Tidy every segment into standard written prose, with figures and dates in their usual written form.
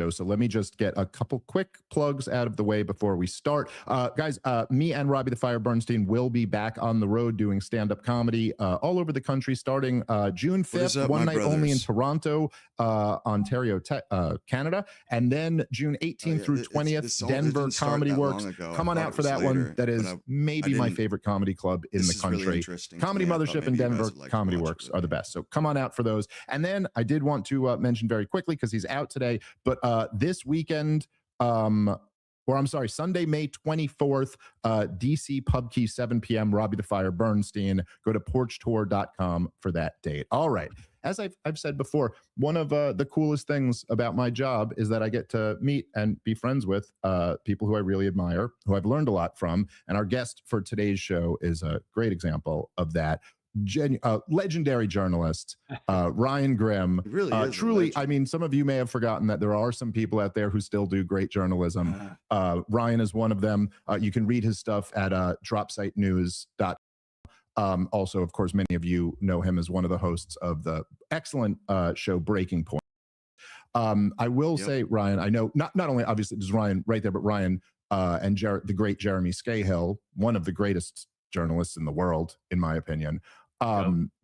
So let me just get a couple quick plugs out of the way before we start. Guys, me and Robbie the Fire Bernstein will be back on the road doing stand-up comedy all over the country starting June 5th, one night only in Toronto, Ontario, Canada, and then June 18th through 20th, Denver Comedy Works. Come on out for that one. That is maybe my favorite comedy club in the country. Comedy Mothership and Denver Comedy Works are the best. So come on out for those. And then I did want to mention very quickly, because he's out today, but this weekend, or I'm sorry, Sunday, May 24th, DC Pub Key, 7 p.m., Robbie the Fire Bernstein. Go to porchtour.com for that date. All right. As I've said before, one of the coolest things about my job is that I get to meet and be friends with people who I really admire, who I've learned a lot from. And our guest for today's show is a great example of that. Legendary journalist Ryan Grimm. Really is truly, I mean, some of you may have forgotten that there are some people out there who still do great journalism. Ryan is one of them. You can read his stuff at dropsitenews.com. Also, of course, many of you know him as one of the hosts of the excellent show Breaking Point. I will say, Ryan, I know not only obviously there's Ryan right there, but Ryan and the great Jeremy Scahill, one of the greatest journalists in the world, in my opinion.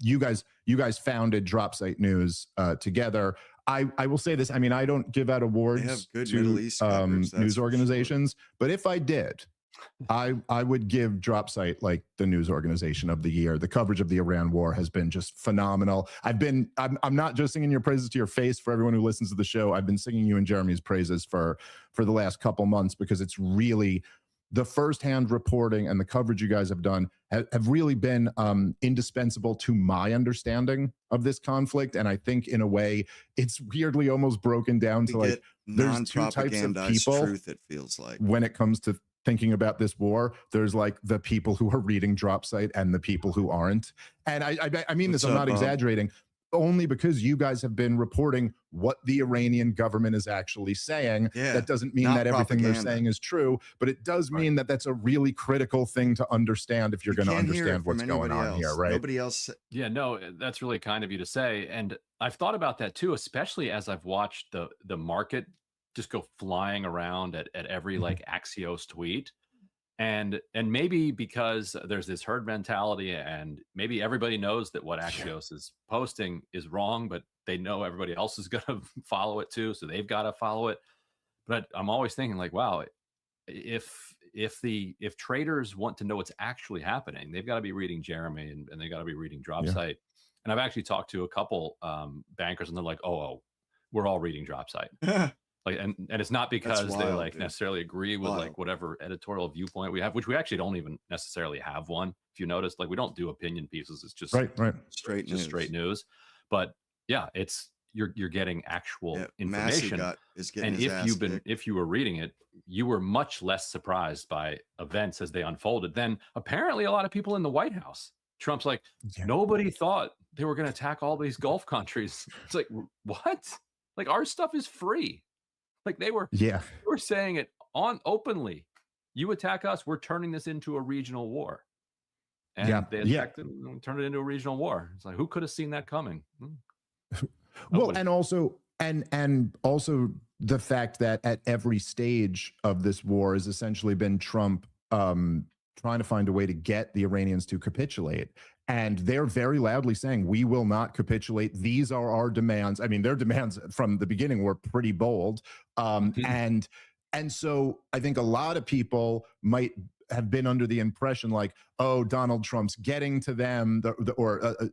You guys founded Dropsite News together. I will say this. I mean, I don't give out awards to news organizations, but if I did, I would give Dropsite like the news organization of the year. The coverage of the Iran war has been just phenomenal. I'm not just singing your praises to your face for everyone who listens to the show. I've been singing you and Jeremy's praises for the last couple months, because it's really the firsthand reporting and the coverage you guys have done have really been indispensable to my understanding of this conflict. And I think in a way it's weirdly almost broken down to like there's two types of people. Truth, it feels like, when it comes to thinking about this war, there's like the people who are reading Dropsite and the people who aren't. And I mean this, I'm not exaggerating, only because you guys have been reporting what the Iranian government is actually saying. That doesn't mean that everything they're saying is true, but it does mean that that's a really critical thing to understand if you're going to understand what's going on here, right? Nobody else. Yeah, no, that's really kind of you to say. And I've thought about that too, especially as I've watched the market just go flying around at every like Axios tweet. And maybe because there's this herd mentality, and maybe everybody knows that what Axios is posting is wrong, but they know everybody else is going to follow it too, so they've got to follow it. But I'm always thinking like, wow, if traders want to know what's actually happening, they've got to be reading Jeremy and they got to be reading Dropsite. And I've actually talked to a couple bankers, and they're like, oh, we're all reading Dropsite. Like, and it's not because they like necessarily agree with like whatever editorial viewpoint we have, which we actually don't even necessarily have one. If you notice, like we don't do opinion pieces. It's just straight news. But yeah, it's you're getting actual information. And if you were reading it, you were much less surprised by events as they unfolded than apparently a lot of people in the White House. Trump's like, nobody thought they were going to attack all these Gulf countries. It's like, what? Like our stuff is free. Like they were saying it openly. You attack us, we're turning this into a regional war. And they attacked it and turned it into a regional war. It's like, who could have seen that coming? Well, and also the fact that at every stage of this war has essentially been Trump trying to find a way to get the Iranians to capitulate. And they're very loudly saying, we will not capitulate. These are our demands. I mean, their demands from the beginning were pretty bold. And so I think a lot of people might have been under the impression like, oh, Donald Trump's getting to them,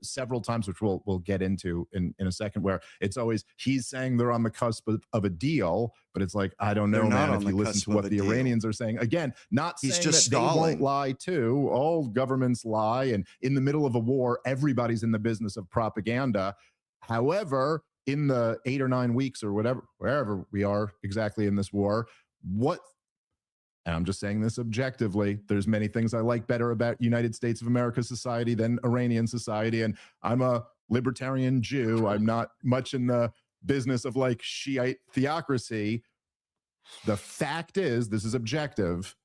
several times, which we'll get into in a second, where it's always he's saying they're on the cusp of a deal, but it's like, I don't know, man, if you listen to what the Iranians are saying. Again, not saying that they won't lie too. All governments lie, and in the middle of a war, everybody's in the business of propaganda. However, in the 8 or 9 weeks or wherever we are exactly in this war, and I'm just saying this objectively, there's many things I like better about United States of America society than Iranian society. And I'm a libertarian Jew. I'm not much in the business of like Shiite theocracy. The fact is, this is objective.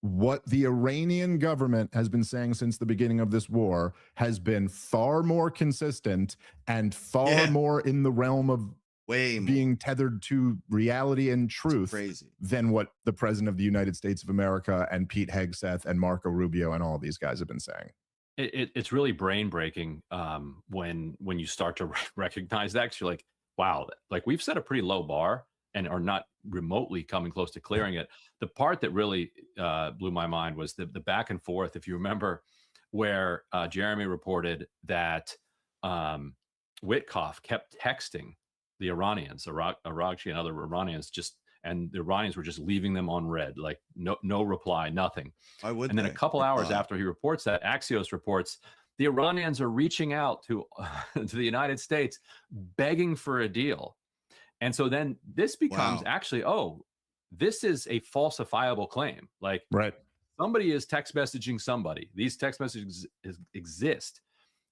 What the Iranian government has been saying since the beginning of this war has been far more consistent and far more in the realm of way more. being tethered to reality and truth than what the president of the United States of America and Pete Hegseth and Marco Rubio and all of these guys have been saying. It's really brain breaking when you start to recognize that, 'cause you're like, wow, like we've set a pretty low bar and are not remotely coming close to clearing it. The part that really blew my mind was the back and forth. If you remember, where Jeremy reported that Witkoff kept texting the Iranians, Araghchi and other Iranians, and the Iranians were just leaving them on red, like no reply, nothing. Why would and then a couple hours after he reports that, Axios reports the Iranians are reaching out to to the United States, begging for a deal. And so then this becomes actually, oh, this is a falsifiable claim. Like, right, somebody is text messaging somebody. These text messages exist.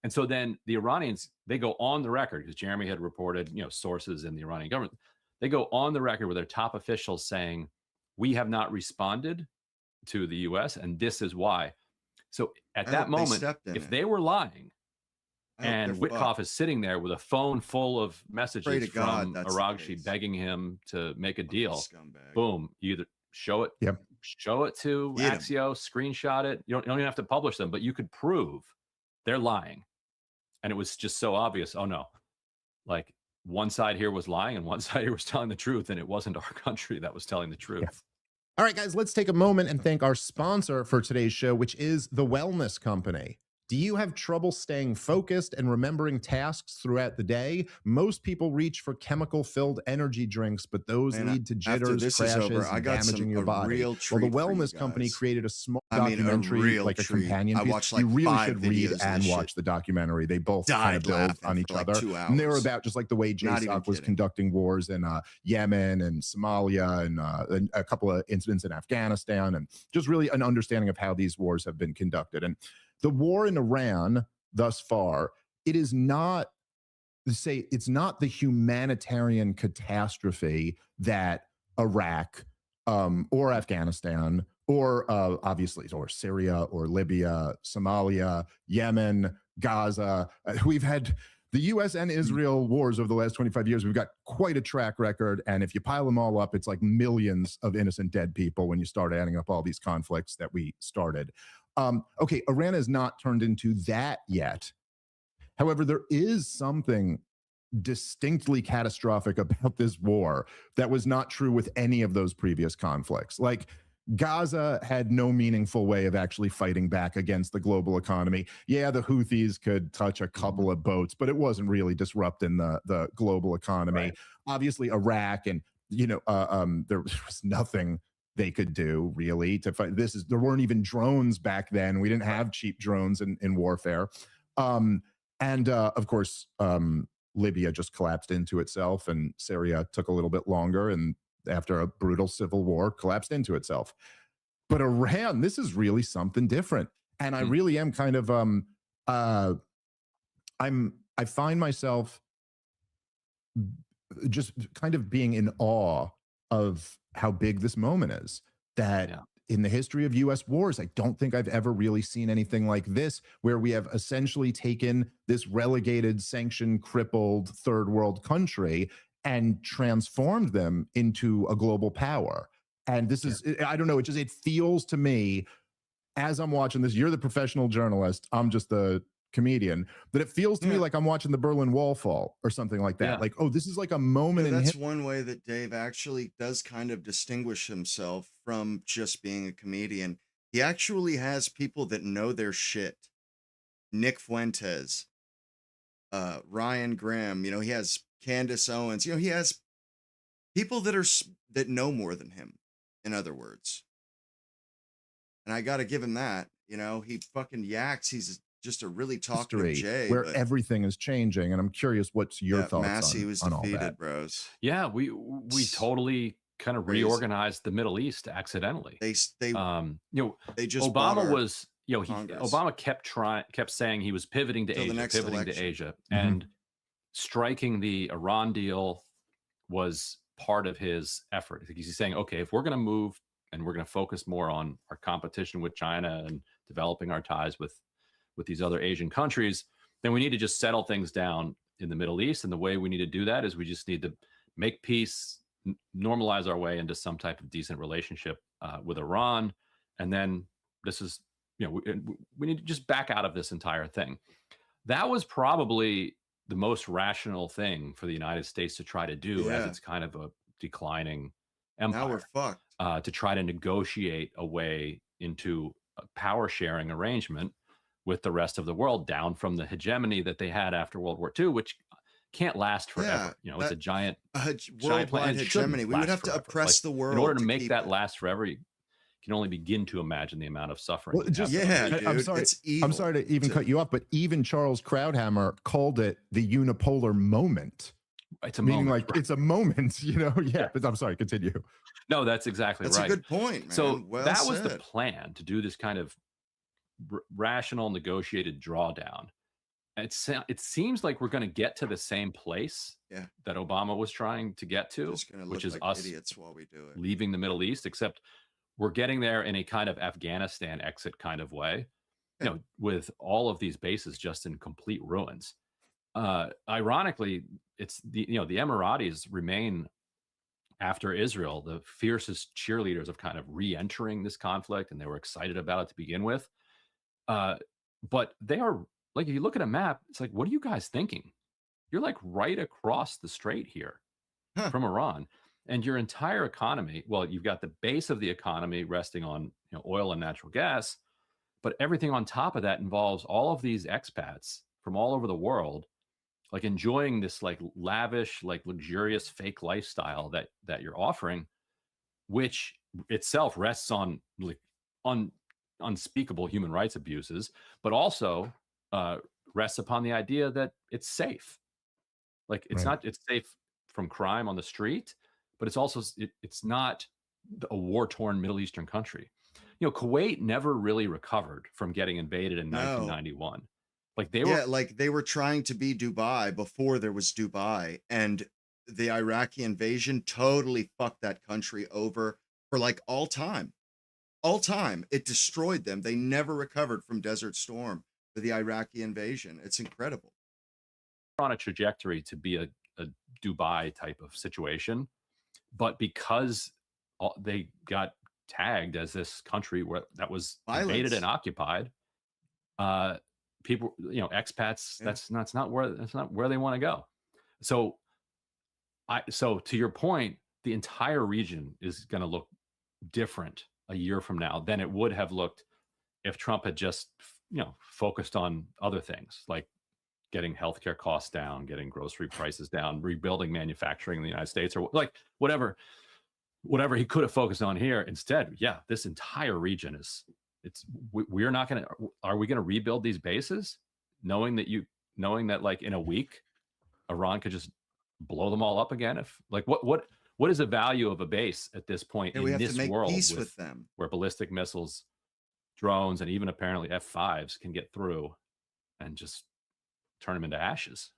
And so then the Iranians, they go on the record, because Jeremy had reported, sources in the Iranian government. They go on the record with their top officials saying, we have not responded to the US, and this is why. So at that moment, if they were lying, and Witkoff is sitting there with a phone full of messages from Araghchi begging him to make a deal, boom, you either show it, show it to Axios, screenshot it. You don't even have to publish them, but you could prove they're lying. And it was just so obvious. Oh no, like one side here was lying and one side here was telling the truth, and it wasn't our country that was telling the truth. Yeah. All right, guys, let's take a moment and thank our sponsor for today's show, which is The Wellness Company. Do you have trouble staying focused and remembering tasks throughout the day? Most people reach for chemical-filled energy drinks, but those lead to jitters, crashes, and damaging your body. Well, the Wellness Company created a small documentary, like a companion piece. You really should read and watch the documentary. They both kind of build on each other. And they were about just like the way JSOC was conducting wars in Yemen and Somalia and a couple of incidents in Afghanistan, and just really an understanding of how these wars have been conducted. And the war in Iran thus far, it's not the humanitarian catastrophe that Iraq or Afghanistan or obviously, or Syria or Libya, Somalia, Yemen, Gaza. We've had the US and Israel wars over the last 25 years. We've got quite a track record. And if you pile them all up, it's like millions of innocent dead people when you start adding up all these conflicts that we started. Okay, Iran has not turned into that yet. However, there is something distinctly catastrophic about this war that was not true with any of those previous conflicts. Like, Gaza had no meaningful way of actually fighting back against the global economy. Yeah, the Houthis could touch a couple of boats, but it wasn't really disrupting the global economy. Right. Obviously, Iraq and, there was nothing they could do really to fight. There weren't even drones back then. We didn't have cheap drones in warfare. Of course, Libya just collapsed into itself, and Syria took a little bit longer, and after a brutal civil war, collapsed into itself. But Iran, this is really something different. And I really am kind of, I find myself just kind of being in awe of how big this moment is. That in the history of US wars, I don't think I've ever really seen anything like this, where we have essentially taken this relegated, sanctioned, crippled third world country and transformed them into a global power. And this is, I don't know, it feels to me, as I'm watching this, you're the professional journalist, I'm just the comedian, but it feels to me like I'm watching the Berlin Wall fall or something like that. Like, oh, this is like a moment in that's one way that Dave actually does kind of distinguish himself from just being a comedian. He actually has people that know their shit. Nick Fuentes, Ryan Graham, he has Candace Owens, he has people that know more than him, in other words. And I got to give him that. He fucking yaks. He's just a really talkative Jay, where everything is changing. And I'm curious, what's your thoughts Massey was on defeated, all that? bros. Yeah, we totally kind of reorganized the Middle East accidentally. They just Obama was, Obama kept saying he was pivoting to Asia, and striking the Iran deal was part of his effort. He's saying, okay, if we're going to move and we're going to focus more on our competition with China and developing our ties with these other Asian countries, then we need to just settle things down in the Middle East. And the way we need to do that is we just need to make peace, normalize our way into some type of decent relationship with Iran. And then this is, we need to just back out of this entire thing. That was probably the most rational thing for the United States to try to do as it's kind of a declining empire. Now we're fucked. To try to negotiate a way into a power sharing arrangement with the rest of the world, down from the hegemony that they had after World War II, which can't last forever. It's a giant worldwide hegemony. We would have to oppress the world in order to make that last forever. You can only begin to imagine the amount of suffering. Well, dude, I'm sorry to even cut you off, but even Charles Krauthammer called it the unipolar moment. It's a meaning moment, like it's a moment, but I'm sorry, continue. No, that's exactly right. That's a good point, man. So well that said. was the plan, to do this kind of rational negotiated drawdown. It seems like we're going to get to the same place that Obama was trying to get to, which is us idiots while we do it. Leaving the Middle East, except we're getting there in a kind of Afghanistan exit kind of way, with all of these bases just in complete ruins. Ironically, it's the Emiratis remain, after Israel, the fiercest cheerleaders of kind of re-entering this conflict, and they were excited about it to begin with. But they are, like, if you look at a map, it's like, what are you guys thinking? You're like right across the strait here from Iran, and your entire economy. Well, you've got the base of the economy resting on oil and natural gas, but everything on top of that involves all of these expats from all over the world, like enjoying this like lavish, like luxurious fake lifestyle that you're offering, which itself rests on like unspeakable human rights abuses, but also rests upon the idea that it's safe. Like it's safe from crime on the street, but it's also it's not a war-torn Middle Eastern country. Kuwait never really recovered from getting invaded in 1991. Like they were trying to be Dubai before there was Dubai, and the Iraqi invasion totally fucked that country over for like all time. It destroyed them. They never recovered from Desert Storm for the Iraqi invasion. It's incredible. On a trajectory to be a Dubai type of situation, but because they got tagged as this country that was invaded and occupied, people, expats, that's not where they want to go. So to your point, the entire region is going to look different a year from now than it would have looked if Trump had just focused on other things like getting healthcare costs down, getting grocery prices down, rebuilding manufacturing in the United States, or like whatever he could have focused on here. Instead, this entire region we're not going to, are we going to rebuild these bases knowing that like in a week, Iran could just blow them all up again? If like, what is the value of a base at this point in this world with them, where ballistic missiles, drones, and even apparently F-5s can get through and just turn them into ashes?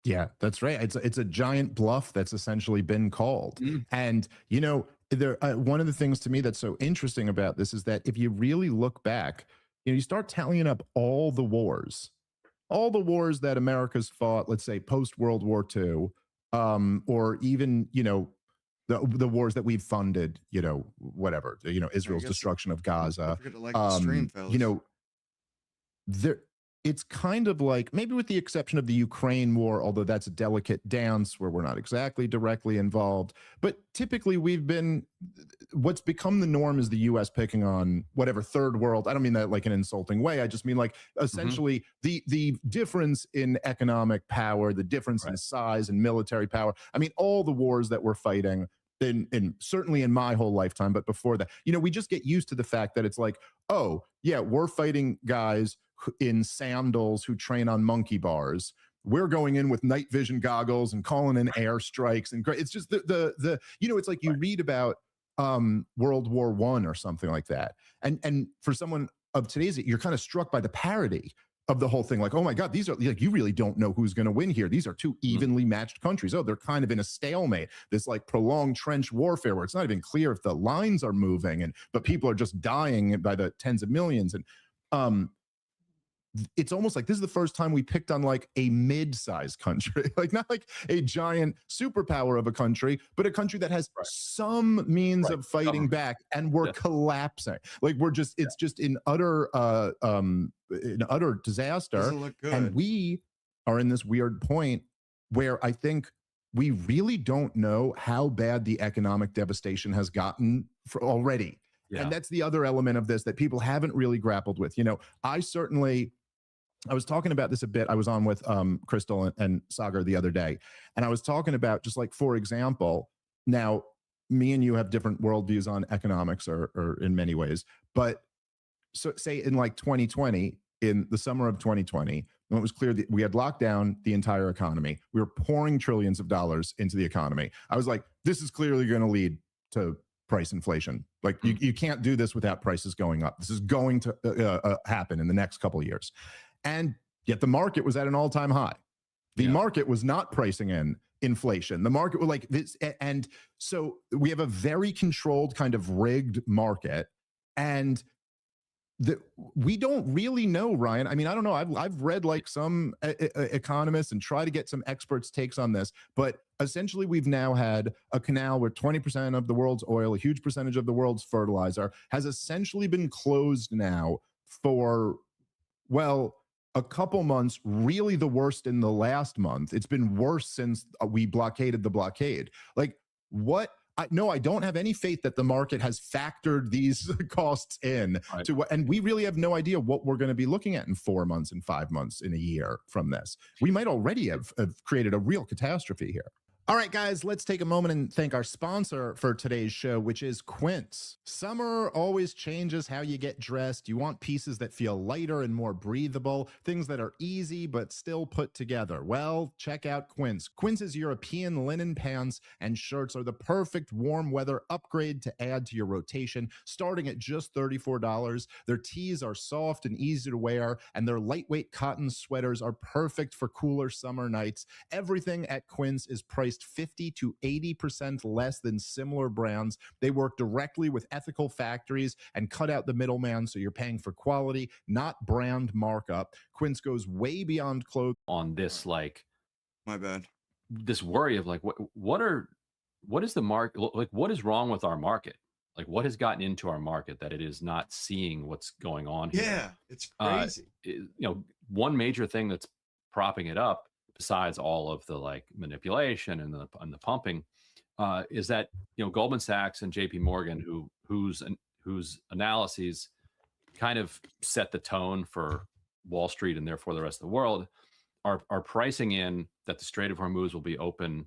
Yeah, that's right. It's a giant bluff that's essentially been called. And one of the things to me that's so interesting about this is that if you really look back, you start tallying up all the wars that America's fought, let's say post World War II, or even the wars that we've funded, whatever, Israel's destruction of Gaza. It's kind of like, maybe with the exception of the Ukraine war, although that's a delicate dance where we're not exactly directly involved, but typically what's become the norm is the US picking on whatever third world. I don't mean that like an insulting way. I just mean like essentially the difference in economic power, the difference in size and military power. I mean, all the wars that we're fighting, in certainly in my whole lifetime, but before that, we just get used to the fact that it's like, oh yeah, we're fighting guys in sandals who train on monkey bars. We're going in with night vision goggles and calling in airstrikes, and it's just it's like you read about World War I or something like that, and for someone of today's, you're kind of struck by the parody of the whole thing. Like, oh my God, these are like, you really don't know who's going to win here. These are two evenly matched countries. Oh, they're kind of in a stalemate, this like prolonged trench warfare where it's not even clear if the lines are moving, but people are just dying by the tens of millions. And it's almost like this is the first time we picked on like a mid-sized country, like not like a giant superpower of a country, but a country that has some means of fighting back, and we're collapsing. Like we're just, it's just in utter disaster. Doesn't look good. And we are in this weird point where I think we really don't know how bad the economic devastation has gotten for already. Yeah. And that's the other element of this that people haven't really grappled with. You know, I was talking about this a bit. I was on with Crystal and Sagar the other day, and I was talking about just like, for example, now me and you have different worldviews on economics or in many ways, but so say in like 2020, in the summer of 2020, when it was clear that we had locked down the entire economy, we were pouring trillions of dollars into the economy. I was like, this is clearly going to lead to price inflation. Like you can't do this without prices going up. This is going to happen in the next couple of years. And yet the market was at an all-time high. The market was not pricing in inflation. The market was like this. And so we have a very controlled kind of rigged market. And we don't really know, Ryan. I mean, I don't know. I've read like some economists and try to get some experts' takes on this, but essentially we've now had a canal where 20% of the world's oil, a huge percentage of the world's fertilizer, has essentially been closed now for, well, a couple months, really the worst in the last month. It's been worse since we blockaded the blockade. Like what? No, I don't have any faith that the market has factored these costs in to what, and we really have no idea what we're going to be looking at in 4 months, in 5 months, in a year from this. We might already have created a real catastrophe here. All right, guys, let's take a moment and thank our sponsor for today's show, which is Quince. Summer always changes how you get dressed. You want pieces that feel lighter and more breathable, things that are easy but still put together. Well, check out Quince. Quince's European linen pants and shirts are the perfect warm weather upgrade to add to your rotation, starting at just $34. Their tees are soft and easy to wear, and their lightweight cotton sweaters are perfect for cooler summer nights. Everything at Quince is priced 50 to 80% less than similar brands. They work directly with ethical factories and cut out the middleman, so you're paying for quality, not brand markup. Quince goes way beyond clothes. On this, like, my bad, this worry of like, what is the market, like, what is wrong with our market? Like, what has gotten into our market that it is not seeing what's going on here? Yeah, it's crazy. You know, one major thing that's propping it up, besides all of the like manipulation and the pumping, is that, you know, Goldman Sachs and JP Morgan, whose analyses kind of set the tone for Wall Street and therefore the rest of the world, are pricing in that the Strait of Hormuz will be open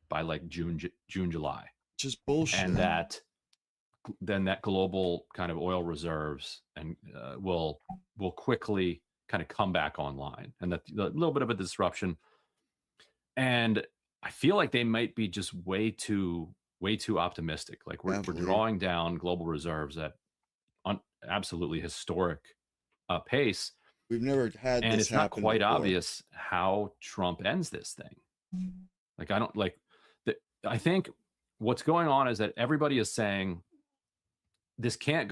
by like June, July. Just bullshit. And that then that global kind of oil reserves and will quickly kind of come back online, and that a little bit of a disruption. And I feel like they might be just way too optimistic. Like we're drawing down global reserves at absolutely historic pace. We've never had, and this it's not quite before. Obvious how Trump ends this thing. Like I think what's going on is that everybody is saying this can't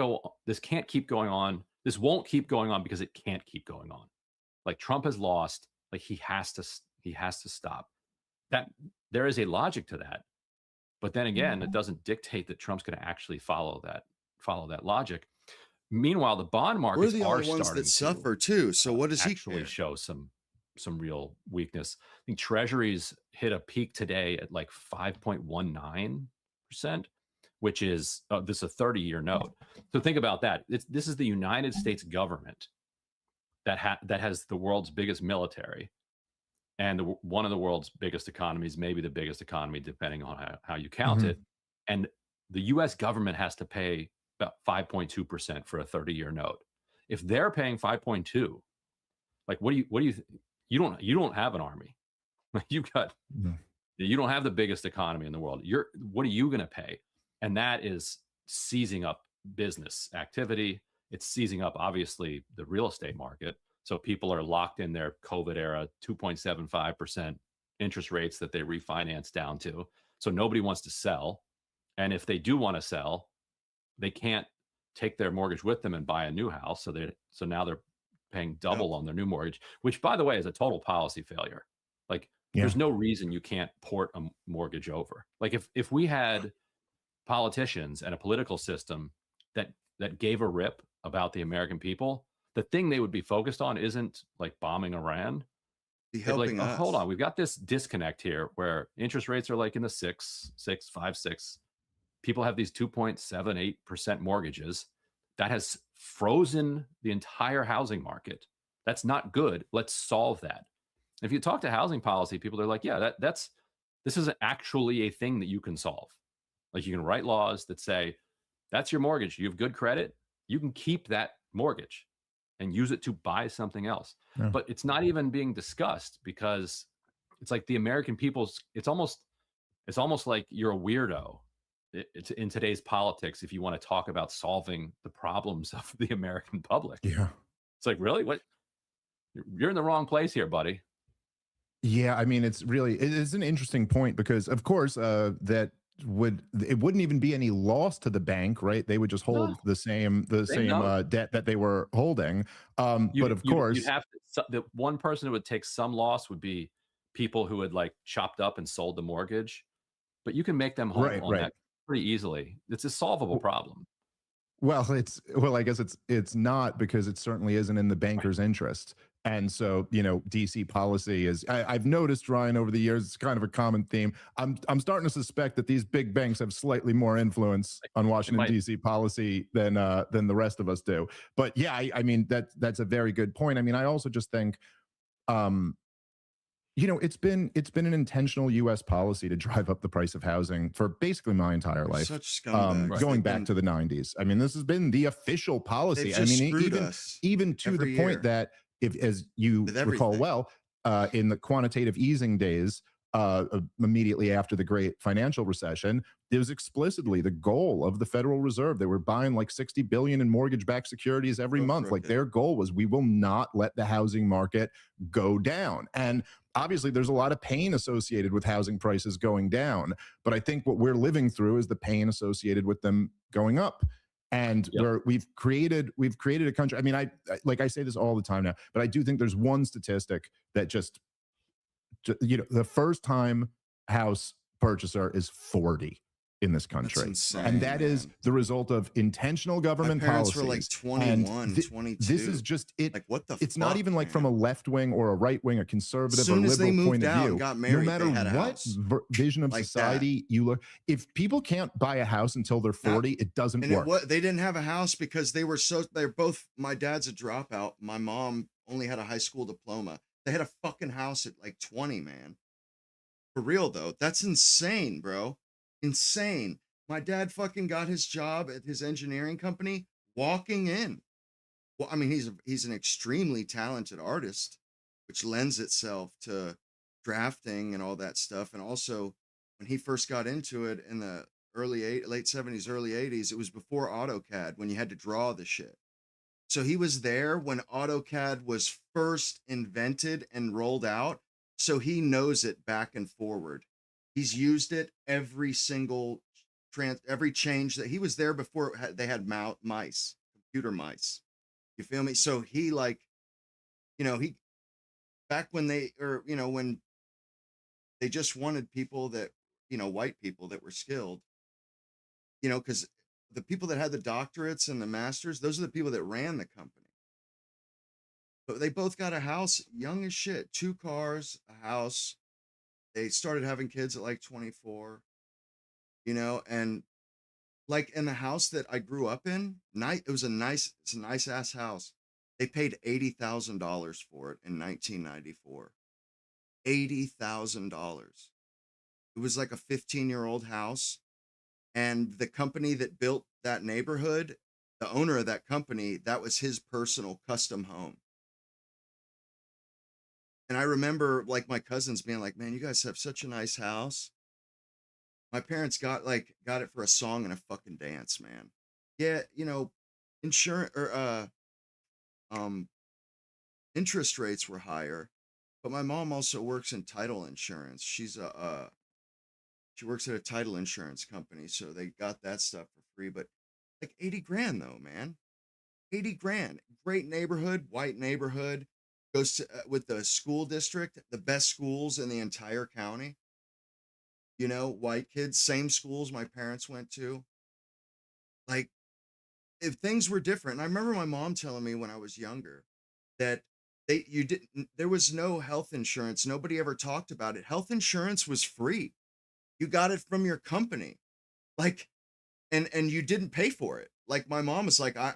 keep going on. This won't keep going on because it can't keep going on. Like Trump has lost. Like he has to stop. That there is a logic to that, but then again, it doesn't dictate that Trump's going to actually follow that logic. Meanwhile, the bond markets We're the only ones that suffer too. So what does he actually show some real weakness? I think Treasuries hit a peak today at like 5.19%, which is this is a 30-year note. So think about that. This is the United States government that has the world's biggest military and one of the world's biggest economies, maybe the biggest economy, depending on how you count it. And the U.S. government has to pay about 5.2% for a 30-year note. If they're paying 5.2, like you don't have an army. You don't have the biggest economy in the world. What are you going to pay? And that is seizing up business activity. It's seizing up, obviously, the real estate market. So people are locked in their COVID era 2.75% interest rates that they refinance down to. So nobody wants to sell. And if they do want to sell, they can't take their mortgage with them and buy a new house. So now they're paying double on their new mortgage, which, by the way, is a total policy failure. Like, Yeah. there's no reason you can't port a mortgage over. Like, if we had politicians and a political system that gave a rip about the American people, the thing they would be focused on isn't like bombing Iran. Be They'd be like, helping oh, hold us. on, we've got this disconnect here where interest rates are like in the 6, 5, 6. People have these 2.78% mortgages. That has frozen the entire housing market. That's not good. Let's solve that. If you talk to housing policy people, they're like, yeah, this is actually a thing that you can solve. Like, you can write laws that say that's your mortgage. You have good credit. You can keep that mortgage and use it to buy something else. Yeah. But it's not even being discussed because it's like the American people's, it's almost like you're a weirdo it's in today's politics if you want to talk about solving the problems of the American public. Yeah. It's like, really? What? You're in the wrong place here, buddy. Yeah, I mean, it's an interesting point because, of course, it wouldn't even be any loss to the bank, right? They would just hold No, the they same know. debt that they were holding. But of You'd course, have to, the one person who would take some loss would be people who had like chopped up and sold the mortgage, but you can make them whole right, on right. that pretty easily. It's a solvable problem. Well, I guess it's not because it certainly isn't in the Right. banker's interest. And so, DC policy I've noticed, Ryan, over the years, it's kind of a common theme. I'm starting to suspect that these big banks have slightly more influence on It Washington might. DC policy than the rest of us do. But yeah, I mean that's a very good point. I mean, I also just think um it's been an intentional US policy to drive up the price of housing for basically my entire They're life. such scumbags. Right. Going They've back been to the 90s. I mean, this has been the official they've policy. I just mean, screwed even us even to the every point year that, if as you with recall everything. well, in the quantitative easing days, immediately after the great financial recession, it was explicitly the goal of the Federal Reserve. They were buying like 60 billion in mortgage-backed securities every So month. Like, crooked. their goal was, we will not let the housing market go down. And obviously there's a lot of pain associated with housing prices going down, but I think what we're living through is the pain associated with them going up. And Yep. we've created a country. I mean, like I say this all the time now, but I do think there's one statistic that the first time house purchaser is 40 in this That's country. And insane, that is man. the result of intentional My government parents were like policies. And 21, this is 22. just it. Like, what the It's not fuck, even like from a man? left wing or a right wing, a As conservative or soon as they liberal point moved of out and view. got No married, matter they had a what house vision of like that. society you look, if people can't buy a house until they're Now, 40, it doesn't and work. they didn't have a house because they're both, my dad's a dropout. My mom only had a high school diploma. They had a fucking house at like 20, man. For real though, that's insane, bro. Insane. My dad fucking got his job at his engineering company walking in. Well, I mean, he's an extremely talented artist, which lends itself to drafting and all that stuff. And also, when he first got into it in the late 70s, early 80s, it was before AutoCAD when you had to draw the shit. So he was there when AutoCAD was first invented and rolled out. So he knows it back and forward. He's used it every single every change that he was there before they had mice, computer mice. You feel me? So he like, he back when when they just wanted people that, white people that were skilled, because the people that had the doctorates and the masters, those are the people that ran the company. But they both got a house young as shit, 2 cars, a house. They started having kids at like 24, and like in the house that I grew up in, it's a nice ass house. They paid $80,000 for it in 1994. $80,000. It was like a 15-year-old house. And the company that built that neighborhood, the owner of that company, that was his personal custom home. And I remember like my cousins being like, man, you guys have such a nice house. My parents got it for a song and a fucking dance, man. Yeah, insurance or um interest rates were higher, but my mom also works in title insurance. She works at a title insurance company, so they got that stuff for free. But like 80 grand though, man. 80 grand. Great neighborhood, white neighborhood. Goes to, with the school district, the best schools in the entire county. You know, white kids, same schools my parents went to. Like, if things were different, and I remember my mom telling me when I was younger that you didn't, there was no health insurance. Nobody ever talked about it. Health insurance was free. You got it from your company. Like, and you didn't pay for it. Like, my mom was like, I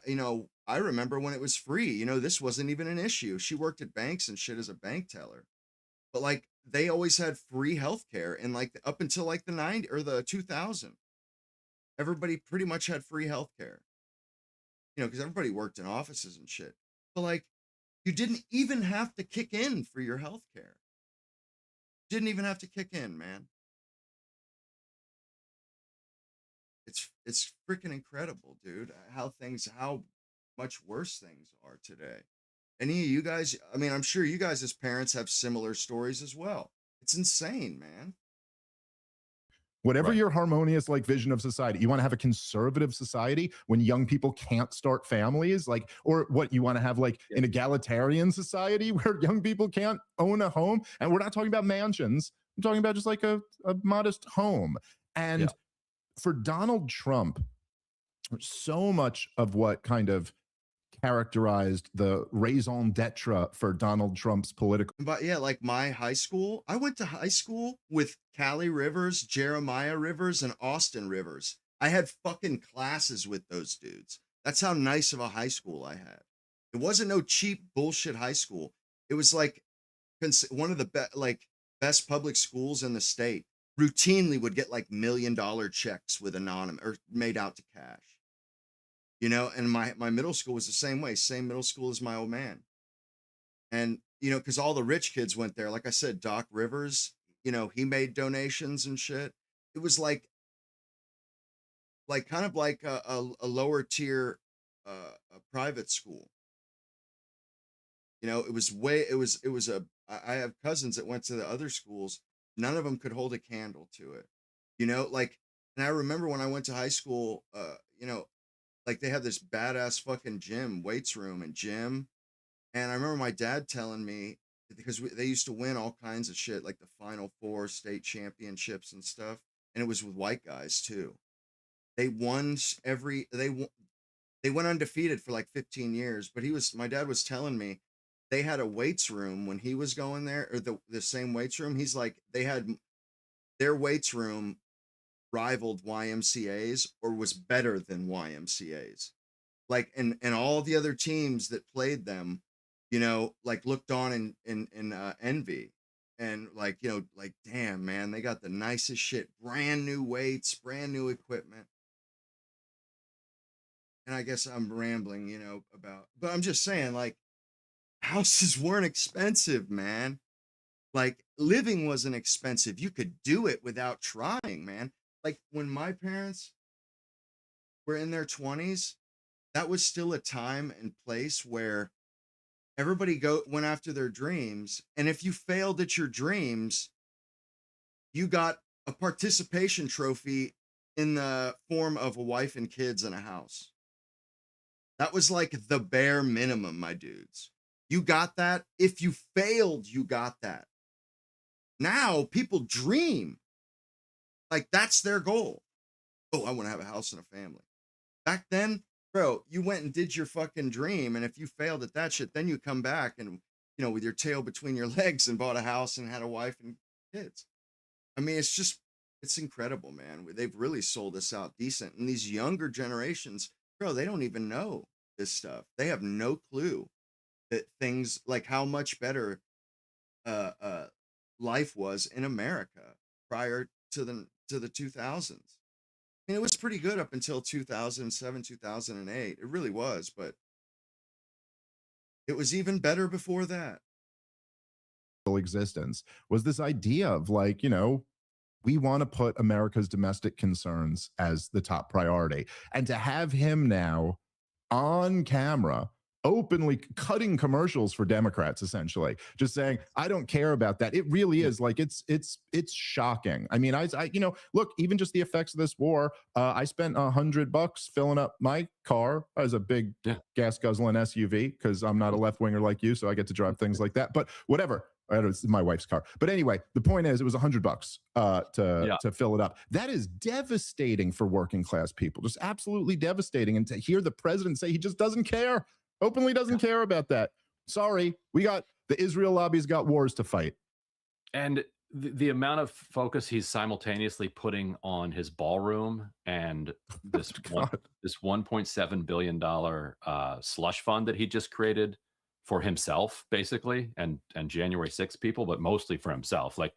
remember when it was free. This wasn't even an issue. She worked at banks and shit as a bank teller. But like, they always had free healthcare, and like up until like the 90 or the 2000, everybody pretty much had free healthcare. Because everybody worked in offices and shit. But like, you didn't even have to kick in for your healthcare. Didn't even have to kick in, man. It's freaking incredible, dude. How much worse things are today. Any of you guys, I mean, I'm sure you guys as parents have similar stories as well. It's insane, man. Whatever Right. your harmonious like vision of society, you want to have a conservative society when young people can't start families, like, or what you want to have like Yeah. an egalitarian society where young people can't own a home. And we're not talking about mansions. I'm talking about just like a modest home. Yeah. And for Donald Trump, so much of what kind of characterized the raison d'etre for Donald Trump's political. But yeah, like my high school, I went to high school with Callie Rivers, Jeremiah Rivers, and Austin Rivers. I had fucking classes with those dudes. That's how nice of a high school I had. It wasn't no cheap bullshit high school. It was like one of the best public schools in the state. Routinely would get like $1 million checks with anonymous or made out to cash. And my middle school was the same way, same middle school as my old man. And, because all the rich kids went there. Like I said, Doc Rivers, he made donations and shit. It was like kind of like a lower tier a private school. It was I have cousins that went to the other schools. None of them could hold a candle to it. And I remember when I went to high school, like they have this badass fucking gym, weights room and gym. And I remember my dad telling me, because they used to win all kinds of shit, like the Final Four state championships and stuff. And it was with white guys too. They won they went undefeated for like 15 years. But my dad was telling me they had a weights room when he was going there, or the same weights room. He's like, they had their weights room rivaled YMCA's or was better than YMCA's. Like, and all the other teams that played them, like looked on in envy, and like, like, damn, man, they got the nicest shit, brand new weights, brand new equipment. And I guess I'm rambling, but I'm just saying, like, houses weren't expensive, man. Like, living wasn't expensive. You could do it without trying, man. Like, when my parents were in their 20s, that was still a time and place where everybody went after their dreams. And if you failed at your dreams, you got a participation trophy in the form of a wife and kids and a house. That was like the bare minimum, my dudes. You got that. If you failed, you got that. Now people dream. Like, that's their goal. Oh, I want to have a house and a family. Back then, bro, you went and did your fucking dream. And if you failed at that shit, then you come back and, with your tail between your legs and bought a house and had a wife and kids. I mean, it's incredible, man. They've really sold us out decent. And these younger generations, bro, they don't even know this stuff. They have no clue that things like how much better life was in America prior to the 2000s. I mean, it was pretty good up until 2007, 2008. It really was, but it was even better before that. Existence was this idea of like, we want to put America's domestic concerns as the top priority. And to have him now on camera openly cutting commercials for Democrats, essentially just saying, I don't care about that. It really is like, it's shocking. I mean, I look, even just the effects of this war, I spent $100 filling up my car as a big gas guzzling SUV, because I'm not a left winger like you, so I get to drive things like that, but whatever. It's my wife's car. But anyway, the point is, it was $100 to fill it up. That is devastating for working class people, just absolutely devastating. And to hear the president say he just doesn't care, openly doesn't care about that. Sorry, the Israel lobby's got wars to fight. And the amount of focus he's simultaneously putting on his ballroom and this $1.7 billion slush fund that he just created for himself, basically, and January 6th people, but mostly for himself. Like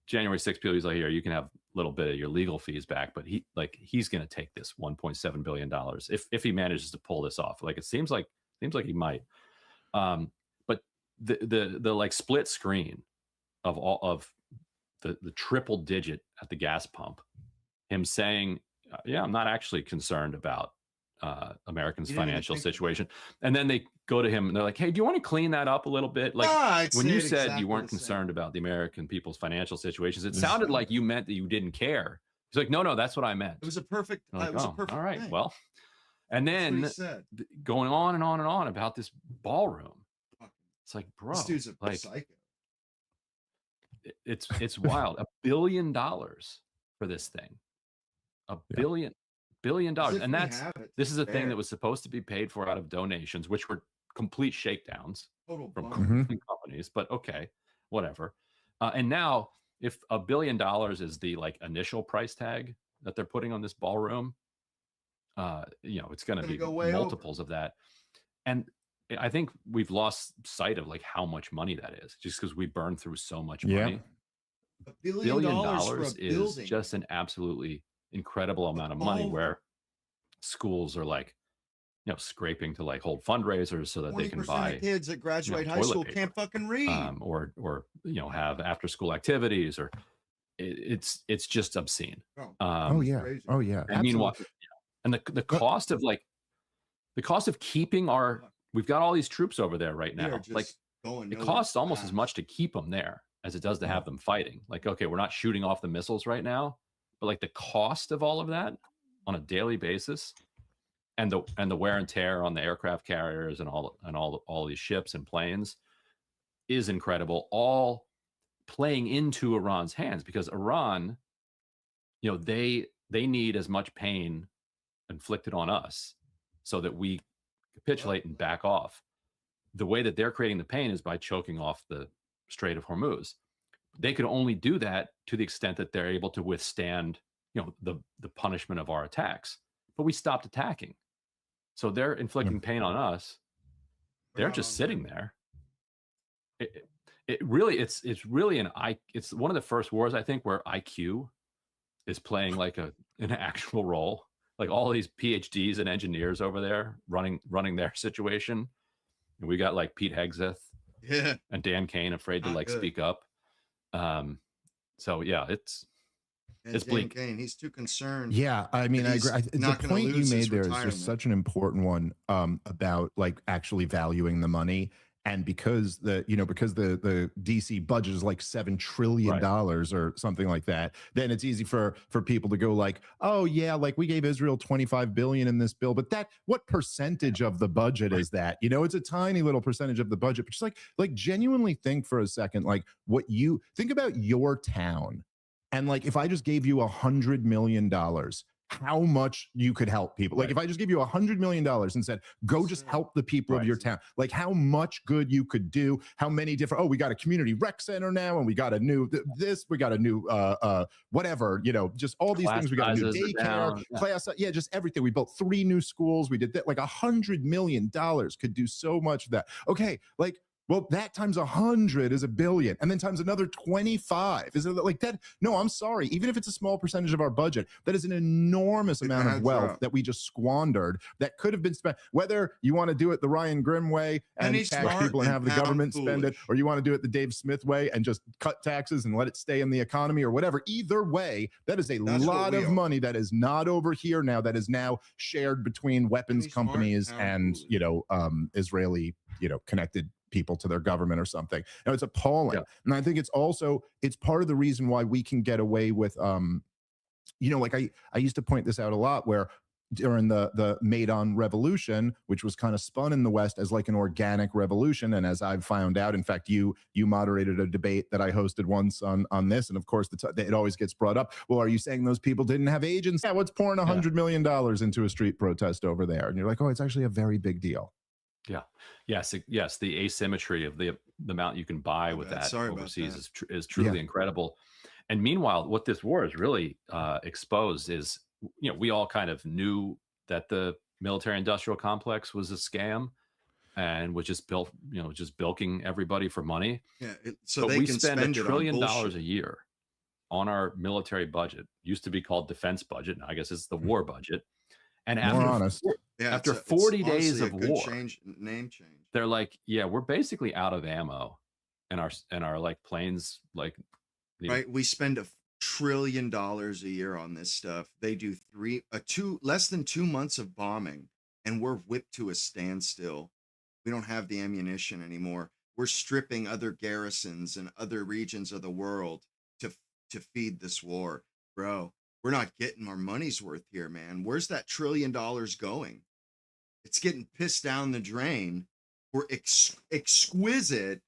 January 6th people, he's like, here, you can have a little bit of your legal fees back, but he's going to take this $1.7 billion if he manages to pull this off. Like, it seems like he might. But the like split screen of all of the triple digit at the gas pump, him saying, yeah, I'm not actually concerned about Americans' financial situation. And then they go to him and they're like, hey, do you want to clean that up a little bit? Like, when you said exactly you weren't concerned about the American people's financial situations, it sounded like you meant that you didn't care. He's like, no, that's what I meant. It was a perfect, like, it was a perfect all right, thing. well, and then going on and on and on about this ballroom. It's like, bro, this dude's a like, psycho. It's wild. $1 billion for this thing. $1 billion. And this is a thing that was supposed to be paid for out of donations, which were complete shakedowns from companies, but okay, whatever. And now if $1 billion is the like initial price tag that they're putting on this ballroom, it's going to be multiples of that. And I think we've lost sight of like how much money that is, just because we burn through so much money. $1 billion is just an absolutely incredible amount of money, where schools are like, scraping to like hold fundraisers so that they can buy kids that graduate high school paper, can't fucking read, or have after school activities, or it's just obscene. And meanwhile, and the cost of keeping we've got all these troops over there right now. Like, it costs almost as much to keep them there as it does to have them fighting. Like, okay, we're not shooting off the missiles right now, but like the cost of all of that on a daily basis, and the wear and tear on the aircraft carriers and all these ships and planes is incredible, all playing into Iran's hands, because Iran, they need as much pain inflicted on us so that we capitulate and back off. The way that they're creating the pain is by choking off the Strait of Hormuz. They could only do that to the extent that they're able to withstand, the punishment of our attacks. But we stopped attacking, so they're inflicting pain on us. They're just sitting there. It's one of the first wars, I think, where IQ is playing like an actual role. Like, all these PhDs and engineers over there running their situation. And we got like Pete Hegseth and Dan Kane afraid to speak up. So yeah, it's bleak. Dan Kane, he's too concerned. Yeah, I mean, I agree. The point you made there is just such an important one, about like actually valuing the money. And because the DC budget is like $7 trillion or something like that, then it's easy for people to go like, oh yeah, like we gave Israel $25 billion in this bill, but what percentage of the budget is that? It's a tiny little percentage of the budget. But just like genuinely think for a second, like what you think about your town, and like if I just gave you $100 million, how much you could help people. Like if I just give you $100 million and said, go just help the people of your town, like how much good you could do, how many different, we got a community rec center now, and we got a new, we got a new, whatever, just all these things. We got a new daycare, class, just everything. We built 3 new schools. We did that. Like $100 million could do so much of that. Okay. Like Well, that times 100 is $1 billion, and then times another 25. Is it like that? No, I'm sorry. Even if it's a small percentage of our budget, that is an enormous It amount of adds wealth up. that we just squandered that could have been spent. Whether you want to do it the Ryan Grimm way and Penny tax smart people and and have the pound government spend it, foolish. or you want to do it the Dave Smith way and just cut taxes and let it stay in the economy or whatever. Either way, that is a That's what lot we of are. money that is not over here now, that is now shared between weapons Penny smart, companies pound and, foolish. Israeli, connected people to their government or something. No, it's appalling. Yeah. And I think it's part of the reason why we can get away with like I used to point this out a lot, where during the Maidan revolution, which was kind of spun in the West as like an organic revolution, and as I've found out, in fact, you moderated a debate that I hosted once on this, and of course it always gets brought up. Well, are you saying those people didn't have agents? Yeah, what's pouring $100 million into a street protest over there? And you're like, oh, it's actually a very big deal. Yeah. Yes. The asymmetry of the amount you can buy with that Sorry about overseas that. is truly incredible. And meanwhile, what this war has really exposed is, we all kind of knew that the military-industrial complex was a scam and was just built, just bilking everybody for money. Yeah. So But they we can spend spend $1 it on trillion bullshit. a year on our military budget. Used to be called defense budget. Now I guess it's the war budget. And More honest. Yeah, after it's 40 days honestly of a good war, name change. they're like, yeah, we're basically out of ammo, and our like planes, like, Right. We spend $1 trillion a year on this stuff. They do less than 2 months of bombing, and we're whipped to a standstill. We don't have the ammunition anymore. We're stripping other garrisons and other regions of the world to feed this war. Bro, we're not getting our money's worth here, man. Where's that $1 trillion going? It's getting pissed down the drain. We're exquisite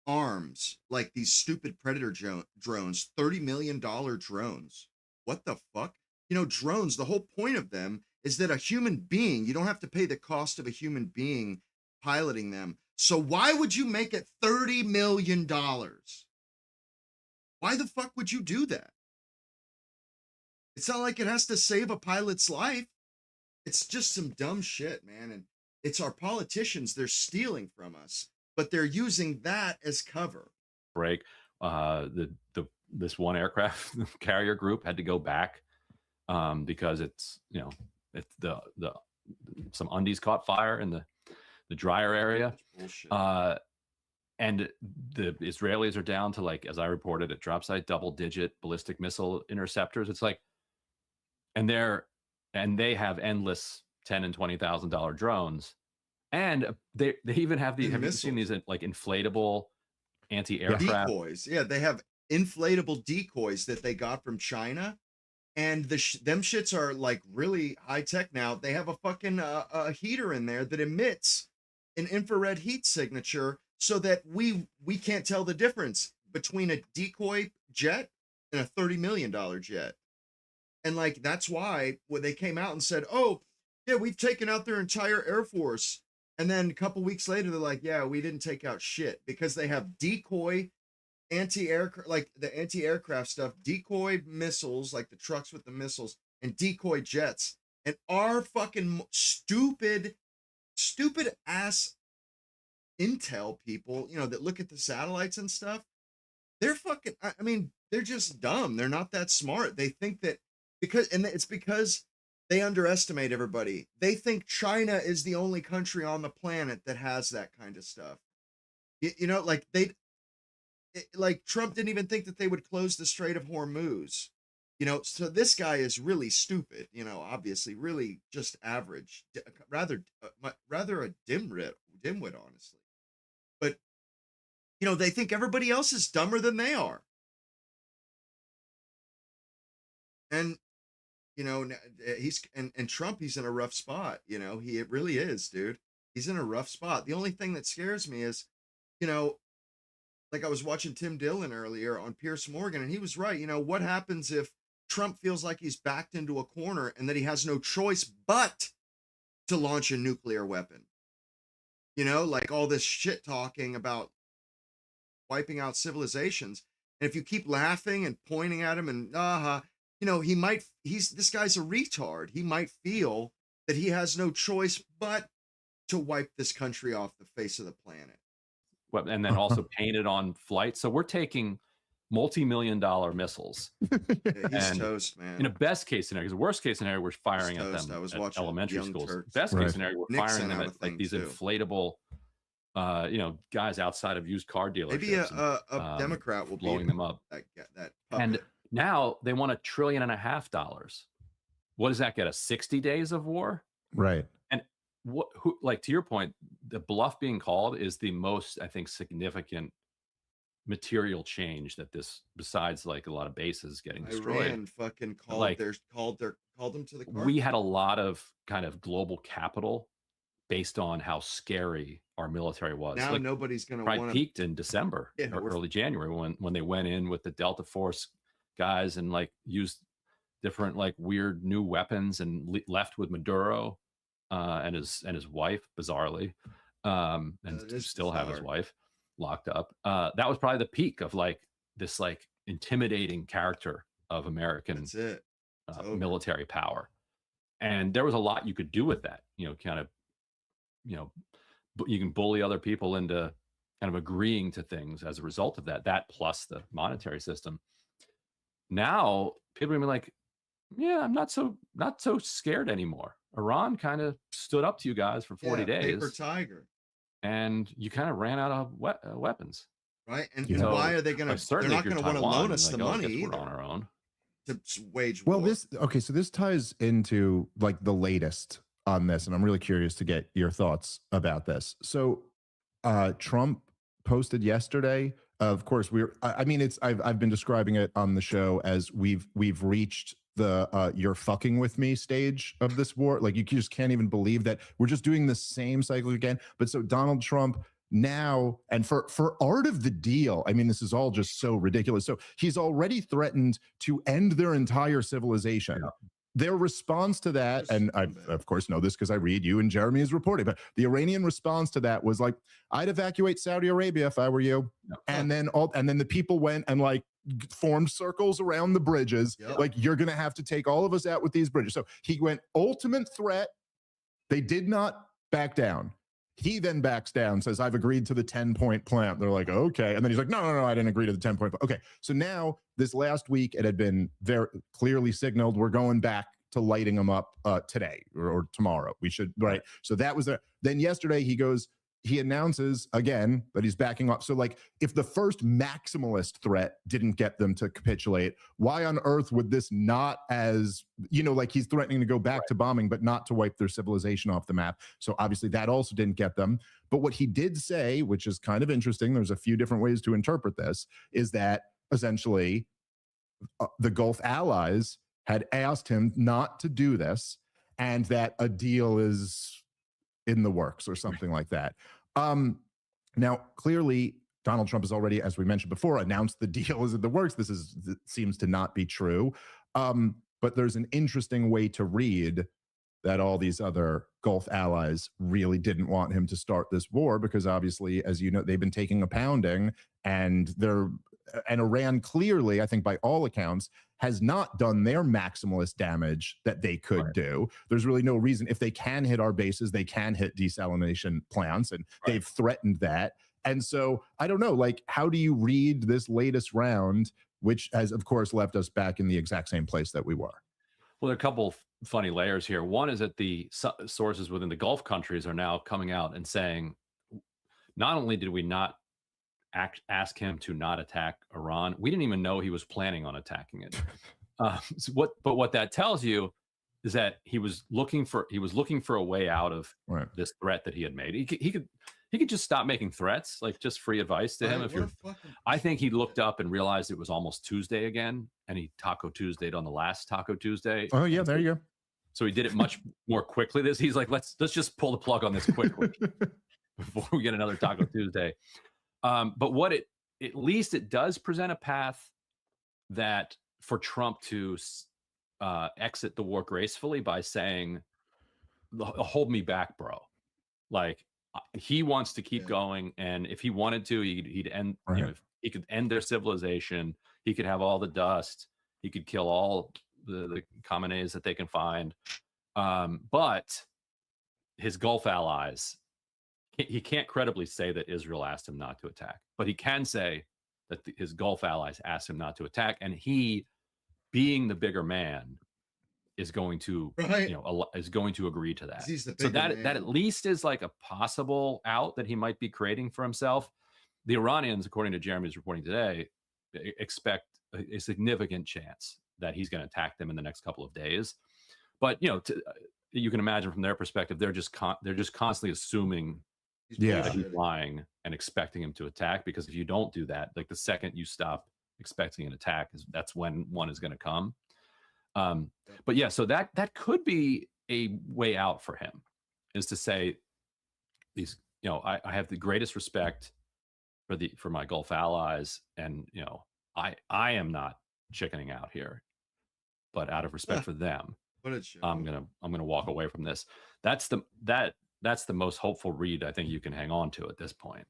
arms, like these stupid Predator drones, $30 million drones. What the fuck? Drones, the whole point of them is that a human being, you don't have to pay the cost of a human being piloting them. So why would you make it $30 million? Why the fuck would you do that? It's not like it has to save a pilot's life. It's just some dumb shit, man. And it's our politicians, they're stealing from us, but they're using that as cover. break. This one aircraft carrier group had to go back because it's the some undies caught fire in the dryer area. Bullshit. And the Israelis are down to, like, as I reported at drop site, double-digit ballistic missile interceptors. It's like, and they have endless $10,000 and $20,000 drones, and they even have these. And have you seen these like inflatable anti-aircraft decoys? Yeah, they have inflatable decoys that they got from China, and them shits are like really high tech now. They have a fucking heater in there that emits an infrared heat signature, so that we can't tell the difference between a decoy jet and a $30 million jet. And like, that's why when they came out and said, oh yeah, we've taken out their entire Air Force. And then a couple weeks later, they're like, yeah, we didn't take out shit, because they have decoy anti-aircraft, like the anti-aircraft stuff, decoy missiles, like the trucks with the missiles, and decoy jets. And our fucking stupid ass intel people, that look at the satellites and stuff, they're fucking, I mean, they're just dumb. They're not that smart. They think that it's because they underestimate everybody. They think China is the only country on the planet that has that kind of stuff. Like Trump didn't even think that they would close the Strait of Hormuz. So this guy is really stupid, obviously really just average, rather a dimwit, honestly. But, they think everybody else is dumber than they are. And, Trump, he's in a rough spot. He really is, dude. He's in a rough spot. The only thing that scares me is, like I was watching Tim Dillon earlier on Piers Morgan, and he was right. What happens if Trump feels like he's backed into a corner and that he has no choice but to launch a nuclear weapon? Like all this shit talking about wiping out civilizations. And if you keep laughing and pointing at him and this guy's a retard. He might feel that he has no choice but to wipe this country off the face of the planet. and then also painted on flights. So we're taking multi-million-dollar missiles. Yeah, he's And toast, man. in a best case scenario, because the worst case scenario, we're firing at toast. them I was at watching elementary Young schools. Turks. Best Right. case scenario, we're Nick firing sent them out at a like thing, these too. inflatable, guys outside of used car dealerships. Maybe a Democrat will blowing be them up. That And puppet. now they want $1.5 trillion. What does that get us? 60 days of war? Right. And like to your point, the bluff being called is the most, I think, significant material change that this, besides like a lot of bases getting destroyed. Iran fucking called like, called them to the carpet. We had a lot of kind of global capital based on how scary our military was. Now like, nobody's gonna probably want peaked in December or early January when they went in with the Delta Force guys and like used different like weird new weapons and left with Maduro and his wife, bizarrely, and still have his wife locked up. That was probably the peak of like this like intimidating character of American military power. And there was a lot you could do with that, kind of, you can bully other people into kind of agreeing to things as a result of that plus the monetary system. Now people are gonna be like, yeah, I'm not so scared anymore. Iran kind of stood up to you guys for 40 days. Paper tiger. And you kind of ran out of weapons. Right. And why are they going to, they're not going to want to loan us the money either. We're on our own. To wage war. Well, so this ties into like the latest on this, and I'm really curious to get your thoughts about this. So Trump posted yesterday, of course, I've been describing it on the show as we've reached the you're fucking with me stage of this war. Like you just can't even believe that we're just doing the same cycle again. But so Donald Trump now, and for art of the deal, I mean, this is all just so ridiculous. So he's already threatened to end their entire civilization. Yeah. Their response to that, and I of course know this because I read you and Jeremy is reporting, but the Iranian response to that was like, I'd evacuate Saudi Arabia if I were you. Yep. And then the people went and like formed circles around the bridges. Yep. Like, you're going to have to take all of us out with these bridges. So he went ultimate threat. They did not back down. He then backs down, says, I've agreed to the 10-point plan. They're like, okay. And then he's like, no, I didn't agree to the 10-point plan. Okay. So now this last week, it had been very clearly signaled, we're going back to lighting them up today or tomorrow. We should, right? So that was then yesterday he announces again that he's backing up. So like, if the first maximalist threat didn't get them to capitulate, why on earth would this not, as like he's threatening to go back to bombing, but not to wipe their civilization off the map. So obviously that also didn't get them. But what he did say, which is kind of interesting, there's a few different ways to interpret this, is that essentially the Gulf allies had asked him not to do this and that a deal is in the works or something like that. Now, clearly, Donald Trump has already, as we mentioned before, announced the deal is in the works. This seems to not be true. But there's an interesting way to read that all these other Gulf allies really didn't want him to start this war because obviously, as you know, they've been taking a pounding and Iran clearly, I think by all accounts, has not done their maximalist damage that they could do. There's really no reason. If they can hit our bases, they can hit desalination plants, and they've threatened that. And so I don't know, like, how do you read this latest round, which has, of course, left us back in the exact same place that we were? Well, there are a couple funny layers here. One is that the sources within the Gulf countries are now coming out and saying, not only did we not ask him to not attack Iran, we didn't even know he was planning on attacking it. But what that tells you is that he was looking for a way out of this threat that he had made. He could just stop making threats, like just free advice to him. I think he looked up and realized it was almost Tuesday again, and he Taco Tuesday'd on the last Taco Tuesday. Oh yeah, there you go. So he did it much more quickly. He's like, let's just pull the plug on this quickly before we get another Taco Tuesday. But at least it does present a path that for Trump to exit the war gracefully by saying, hold me back, bro. Like, he wants to keep going. And if he wanted to, he'd end, he could end their civilization. He could have all the dust. He could kill all the Khameneis that they can find. But his Gulf allies he can't credibly say that Israel asked him not to attack, but he can say that his Gulf allies asked him not to attack, and he, being the bigger man, is going to Right. is going to agree to that. He's the So bigger that man. at least is like a possible out that he might be creating for himself. The Iranians, according to Jeremy's reporting today, expect a significant chance that he's going to attack them in the next couple of days. But you can imagine from their perspective, they're just constantly assuming that he's lying and expecting him to attack, because if you don't do that, like the second you stop expecting an attack, that's when one is going to come. But yeah, so that could be a way out for him, is to say these, I have the greatest respect for my Gulf allies, and I am not chickening out here, but out of respect for them, I'm gonna walk away from this. That's the most hopeful read I think you can hang on to at this point.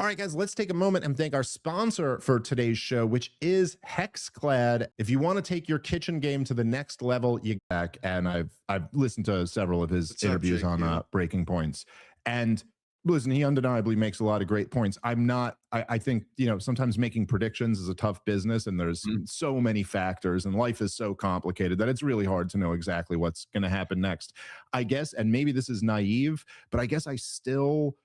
All right, guys, let's take a moment and thank our sponsor for today's show, which is Hexclad. If you want to take your kitchen game to the next level, you back. And I've listened to several of his interviews on Breaking Points. And listen, he undeniably makes a lot of great points. I think, sometimes making predictions is a tough business, and there's so many factors, and life is so complicated that it's really hard to know exactly what's going to happen next. I guess, and maybe this is naive, but I guess I still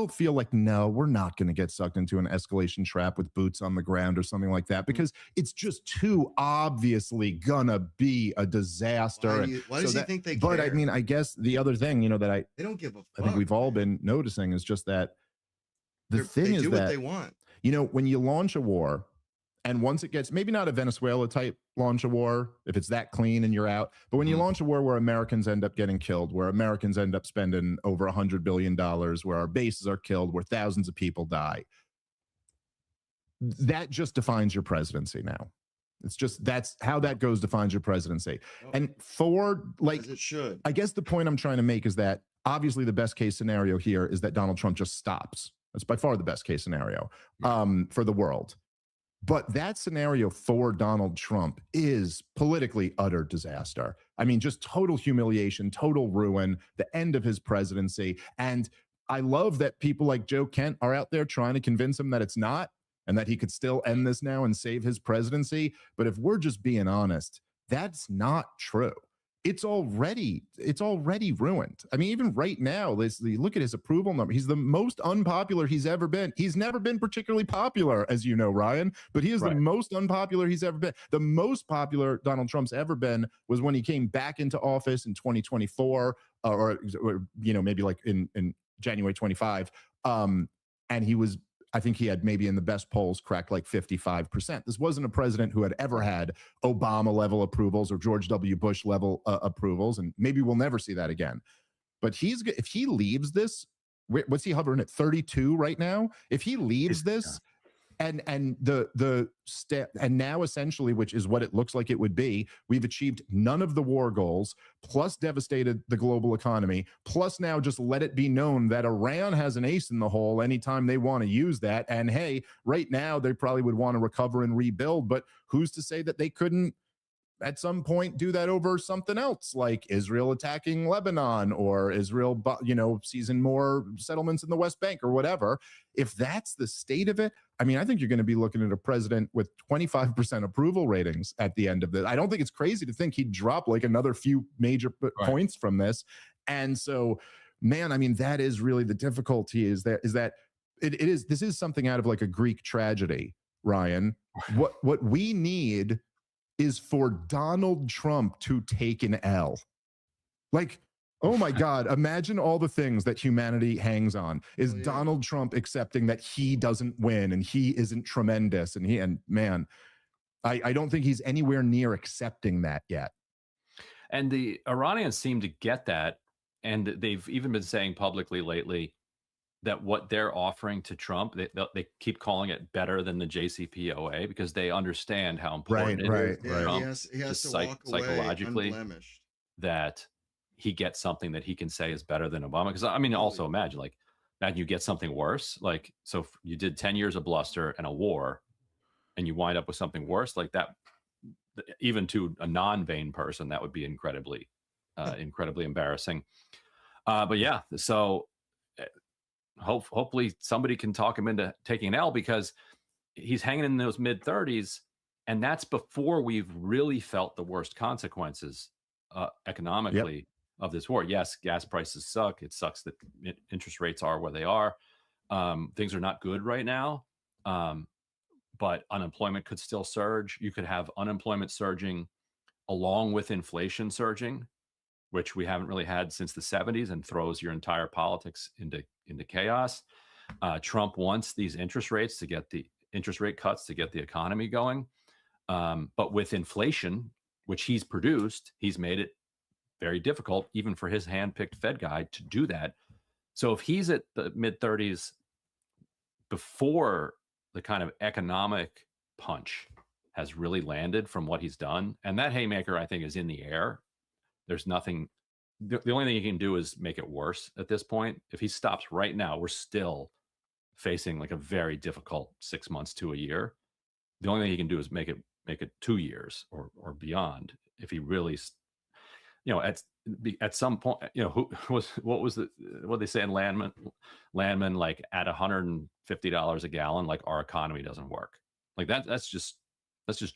feel like, no, we're not going to get sucked into an escalation trap with boots on the ground or something like that, because it's just too obviously gonna be a disaster. Why does he think they care? But I mean, I guess the other thing, that they don't give a fuck, I think we've all been noticing is just that they do what they want. When you launch a war, and once it gets, maybe not a Venezuela type launch a war, if it's that clean and you're out, but when you launch a war where Americans end up getting killed, where Americans end up spending over $100 billion, where our bases are killed, where thousands of people die, that just defines your presidency now. That's how that goes, defines your presidency. And as it should. I guess the point I'm trying to make is that obviously the best case scenario here is that Donald Trump just stops. That's by far the best case scenario for the world. But that scenario for Donald Trump is politically utter disaster. I mean, just total humiliation, total ruin, the end of his presidency. And I love that people like Joe Kent are out there trying to convince him that it's not, and that he could still end this now and save his presidency. But if we're just being honest, that's not true. It's already ruined. I mean, even right now, look at his approval number. He's the most unpopular he's ever been. He's never been particularly popular, as you know, Ryan, but he is the most unpopular he's ever been. The most popular Donald Trump's ever been was when he came back into office in 2024, or maybe like in January 25. And he was, I think he had, maybe in the best polls, cracked like 55%. This wasn't a president who had ever had Obama level approvals or George W. Bush level approvals, and maybe we'll never see that again. But if he leaves this, what's he hovering at, 32 right now? If he leaves this, and now essentially, which is what it looks like it would be, we've achieved none of the war goals, plus devastated the global economy, plus now just let it be known that Iran has an ace in the hole anytime they want to use that. And hey, right now they probably would want to recover and rebuild, but who's to say that they couldn't at some point do that over something else, like Israel attacking Lebanon, or Israel, seizing more settlements in the West Bank or whatever. If that's the state of it, I mean, I think you're going to be looking at a president with 25% approval ratings at the end of this. I don't think it's crazy to think he'd drop like another few major points from this. And so, man, I mean, that is really the difficulty, is that this is something out of like a Greek tragedy, Ryan. What we need is for Donald Trump to take an L. Like, oh my God, imagine all the things that humanity hangs on. Is Donald Trump accepting that he doesn't win and he isn't tremendous? And man, I don't think he's anywhere near accepting that yet. And the Iranians seem to get that. And they've even been saying publicly lately that what they're offering to Trump, they keep calling it better than the JCPOA, because they understand how important it is to Trump, he has to walk away psychologically, unblemished, that he gets something that he can say is better than Obama. Because I mean, also imagine you get something worse. Like, so if you did 10 years of bluster and a war, and you wind up with something worse like that, even to a non-vain person, that would be incredibly embarrassing. But yeah, so hopefully somebody can talk him into taking an L, because he's hanging in those mid 30s, and that's before we've really felt the worst consequences Yep. economically of this war. Yes, gas prices suck. It sucks that interest rates are where they are. Things are not good right now, but unemployment could still surge. You could have unemployment surging along with inflation surging, which we haven't really had since the 70s, and throws your entire politics into chaos. Trump wants these interest rates to get the interest rate cuts to get the economy going. But with inflation, which he's produced, he's made it very difficult, even for his hand-picked Fed guy, to do that. So if he's at the mid 30s before the kind of economic punch has really landed from what he's done, and that haymaker, I think, is in the air. There's nothing. The only thing he can do is make it worse at this point. If he stops right now, we're still facing like a very difficult 6 months to a year. The only thing he can do is make it 2 years or beyond. If he really, at some point, who was what they say in Landman, like at $150 a gallon, like our economy doesn't work. Like that's just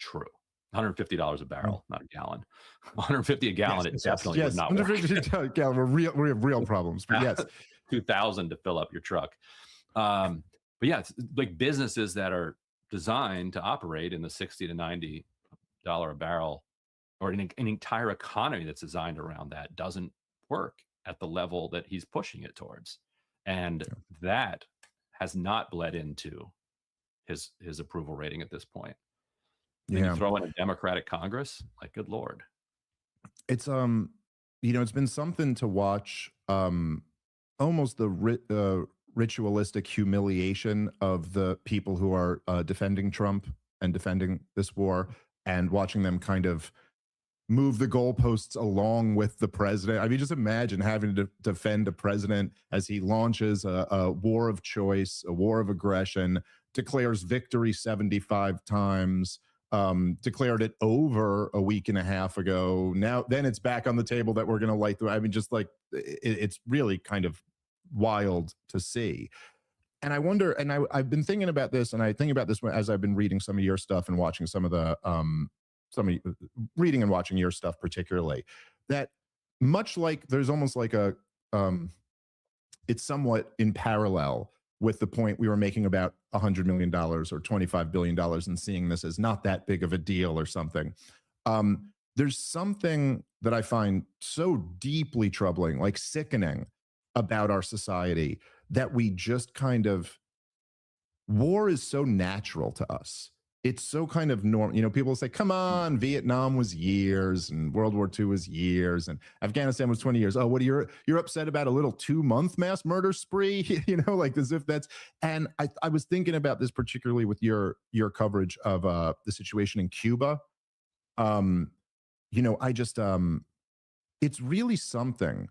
true. $150 a barrel, not a gallon. 150 a gallon, it definitely would not work. 150 gallon, we have real problems, but yes. 2,000 to fill up your truck. But yeah, it's like businesses that are designed to operate in the $60 to $90 a barrel, or an entire economy that's designed around that, doesn't work at the level that he's pushing it towards. And that has not bled into his approval rating at this point. Then you throw in a Democratic Congress, like, good Lord. It's it's been something to watch, almost the ritualistic humiliation of the people who are defending Trump and defending this war, and watching them kind of move the goalposts along with the president. I mean, just imagine having to defend a president as he launches a war of choice, a war of aggression, declares victory 75 times, declared it over a week and a half ago. Now, then it's back on the table that we're going to light through. I mean, just like it's really kind of wild to see. And I wonder, and I've been thinking about this, and I think about this as I've been reading some of your stuff and watching some of the, reading and watching your stuff particularly, that much like there's almost like a, it's somewhat in parallel with the point we were making about $100 million or $25 billion and seeing this as not that big of a deal or something. There's something that I find so deeply troubling, like sickening, about our society, that we just kind of, war is so natural to us. It's so kind of normal. People say, come on, Vietnam was years and World War II was years and Afghanistan was 20 years. Oh, what are you're upset about a little 2-month mass murder spree? Like as if that's, and I was thinking about this particularly with your coverage of the situation in Cuba. I just, it's really something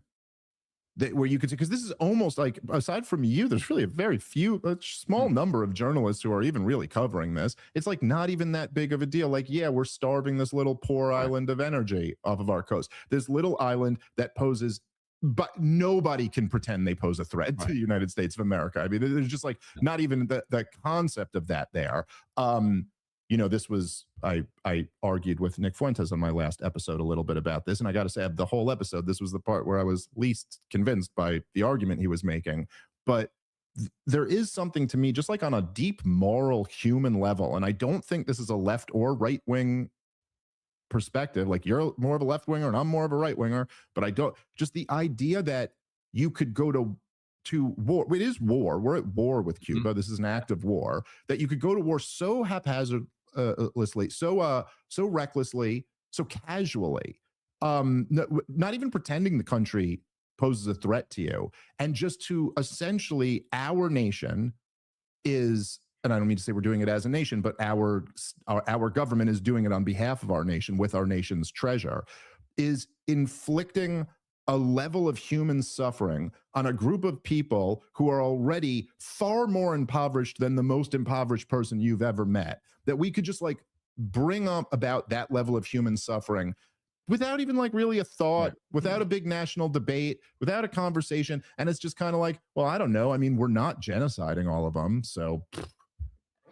that where you could say, because this is almost like, aside from you, there's really a small number of journalists who are even really covering this. It's like not even that big of a deal. Like, yeah, we're starving this little poor island of energy off of our coast. This little island that poses, but nobody can pretend they pose a threat to the United States of America. I mean, there's just like not even the concept of that there. This was, I argued with Nick Fuentes on my last episode a little bit about this, and I got to say, the whole episode, this was the part where I was least convinced by the argument he was making. But there is something to me, just like on a deep moral human level, and I don't think this is a left or right wing perspective. Like, you're more of a left winger and I'm more of a right winger, but I don't, just the idea that you could go to war. It is war. We're at war with Cuba. Mm-hmm. This is an act of war. That you could go to war so haphazardly, so recklessly, so casually, not even pretending the country poses a threat to you, and just to essentially, our nation is, and I don't mean to say we're doing it as a nation, but our government is doing it on behalf of our nation with our nation's treasure, is inflicting a level of human suffering on a group of people who are already far more impoverished than the most impoverished person you've ever met, that we could just like bring up about that level of human suffering without even like really a thought, Right. without a big national debate, without a conversation. And it's just kind of like, well, I don't know. I mean, we're not genociding all of them. So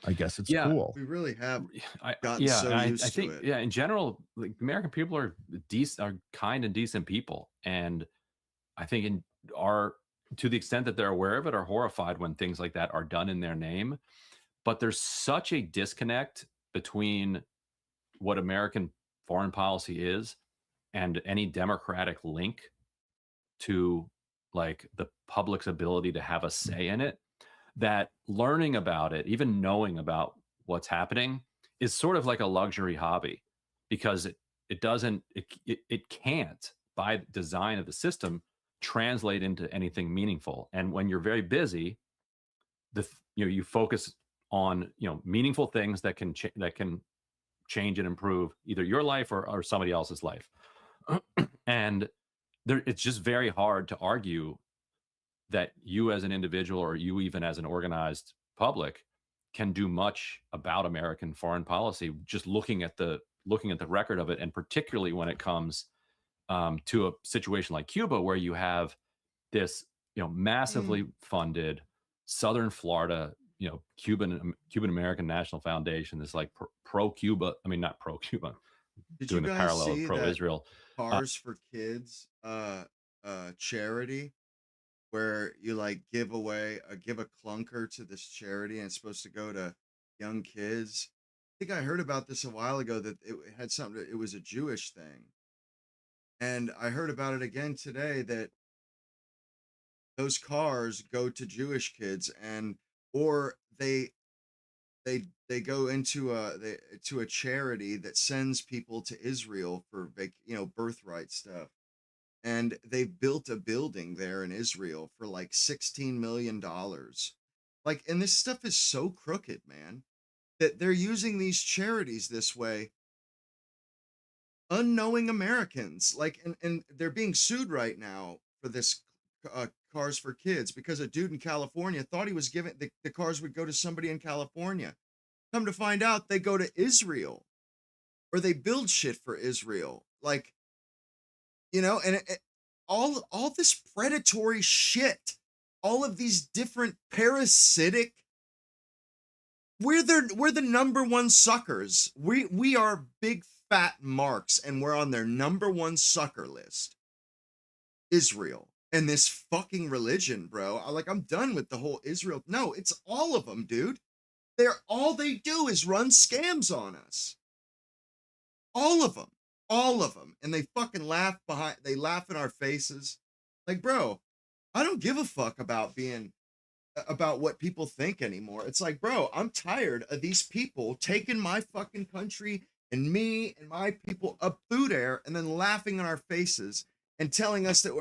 I guess it's Yeah. cool. We really have gotten Yeah, so and I used to think, it. yeah, in general, like American people are decent, are kind and decent people, and I think in are to the extent that they're aware of it, are horrified when things like that are done in their name. But there's such a disconnect between what American foreign policy is and any democratic link to like the public's ability to have a say in it, that learning about it, even knowing about what's happening, is sort of like a luxury hobby, because it doesn't it can't, by design of the system, translate into anything meaningful. And when you're very busy, you focus on meaningful things that can change and improve either your life or somebody else's life. And it's just very hard to argue that you as an individual, or you even as an organized public, can do much about American foreign policy, just looking at the record of it, and particularly when it comes to a situation like Cuba, where you have this Mm. massively funded Southern Florida Cuban American National Foundation, this like pro Cuba, I mean not pro Cuba, Did you doing the guys parallel of see pro that Israel. Cars for Kids charity where you like give a clunker to this charity and it's supposed to go to young kids? I think I heard about this a while ago that it had something it was a Jewish thing. And I heard about it again today that those cars go to Jewish kids, and or they go into to a charity that sends people to Israel for birthright stuff. And they've built a building there in Israel for like $16 million. Like, and this stuff is so crooked, man, that they're using these charities this way, unknowing Americans. Like, and they're being sued right now for this Cars for Kids, because a dude in California thought he was giving the cars would go to somebody in California. Come to find out, they go to Israel, or they build shit for Israel. Like, and all this predatory shit, all of these different parasitic. We're the number one suckers. We are big fat marks, and we're on their number one sucker list. Israel and this fucking religion, bro. I'm done with the whole Israel. No, it's all of them, dude. All they do is run scams on us. All of them. All of them. And they fucking they laugh in our faces. Like, bro, I don't give a fuck about what people think anymore. It's like, bro, I'm tired of these people taking my fucking country and me and my people up through there and then laughing in our faces and telling us that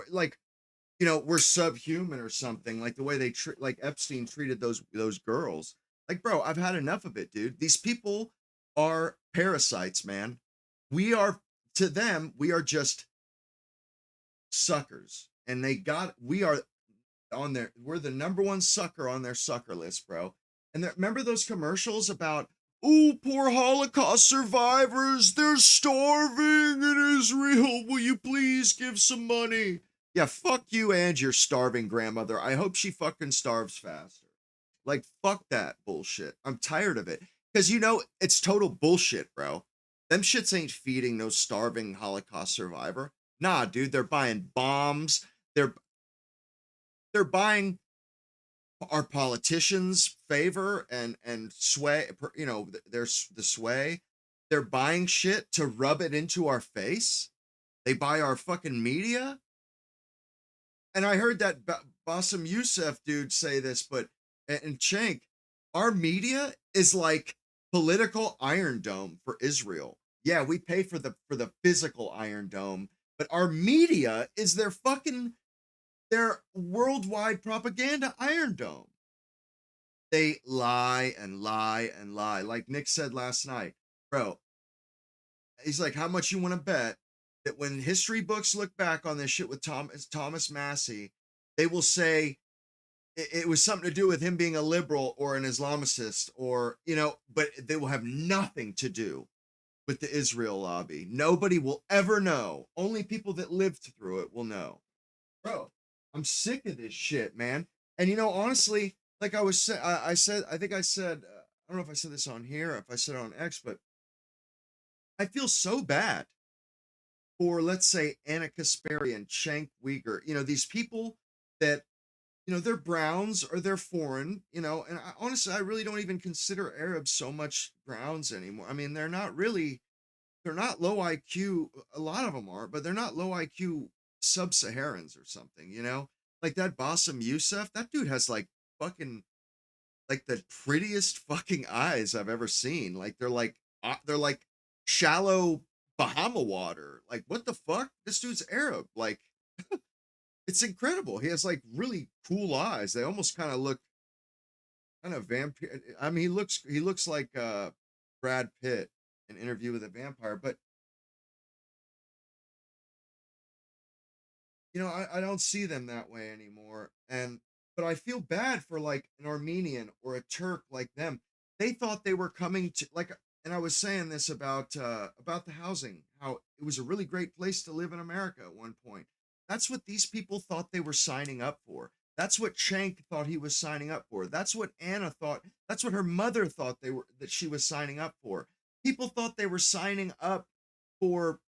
we're subhuman or something, like the way they like Epstein treated those girls. Like, bro, I've had enough of it, dude. These people are parasites, man. To them, we are just suckers. And we're the number one sucker on their sucker list, bro. And remember those commercials about, oh, poor Holocaust survivors, they're starving in Israel. Will you please give some money? Yeah, fuck you and your starving grandmother. I hope she fucking starves faster. Like, fuck that bullshit. I'm tired of it. Because it's total bullshit, bro. Them shits ain't feeding no starving Holocaust survivor. Nah, dude, they're buying bombs. They're buying our politicians' favor and sway. There's the sway. They're buying shit to rub it into our face. They buy our fucking media. And I heard that Bassem Youssef dude say this, but and Cenk, our media is like political Iron Dome for Israel. Yeah, we pay for the physical Iron Dome, but our media is their worldwide propaganda Iron Dome. They lie and lie and lie. Like Nick said last night, bro, he's like, how much you want to bet that when history books look back on this shit with Thomas Massey, they will say it was something to do with him being a liberal or an Islamicist, or, but they will have nothing to do with the Israel lobby. Nobody will ever know. Only people that lived through it will know. Bro, I'm sick of this shit, man. And you know, honestly, like I was saying, I said, I think I said, I don't know if I said this on here, or if I said it on X, but I feel so bad for, let's say, Anna Kasparian, Cenk Uyghur, you know, these people that, you know, they're browns or they're foreign, you know, and honestly, I really don't even consider Arabs so much browns anymore. I mean, they're not really, they're not low IQ. A lot of them are, but they're not low IQ sub-Saharans or something, you know, like that Bassem Youssef, that dude has like fucking, like the prettiest fucking eyes I've ever seen. Like they're like shallow Bahama water. Like what the fuck? This dude's Arab. Like it's incredible. He has like really cool eyes. They almost kind of look kind of vampire. I mean, he looks like Brad Pitt in Interview with a Vampire, but you know, I don't see them that way anymore. And but I feel bad for like an Armenian or a Turk like them. They thought they were coming to like, and I was saying this about the housing, how it was a really great place to live in America at one point. That's what these people thought they were signing up for. That's what Cenk thought he was signing up for. That's what Anna thought. That's what her mother thought that she was signing up for. People thought they were signing up for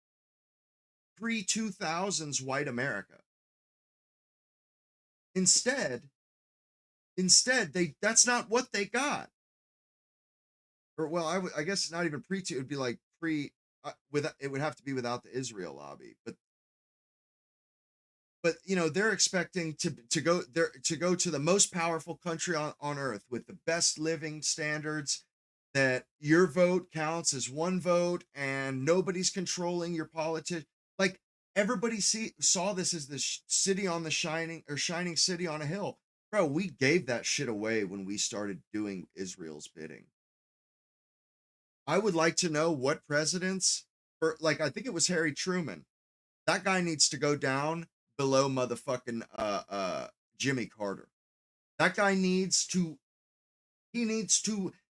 pre-2000s white America. Instead, that's not what they got. Or well, I guess not even pre. It would be like pre. It would have to be without the Israel lobby, but you know they're expecting to go to the most powerful country on earth with the best living standards, that your vote counts as one vote and nobody's controlling your politics. Like everybody saw this as the city on the shining city on a hill. Bro, we gave that shit away when we started doing Israel's bidding. I would like to know what presidents, or like I think it was Harry Truman. That guy needs to go down below motherfucking Jimmy Carter. That guy needs to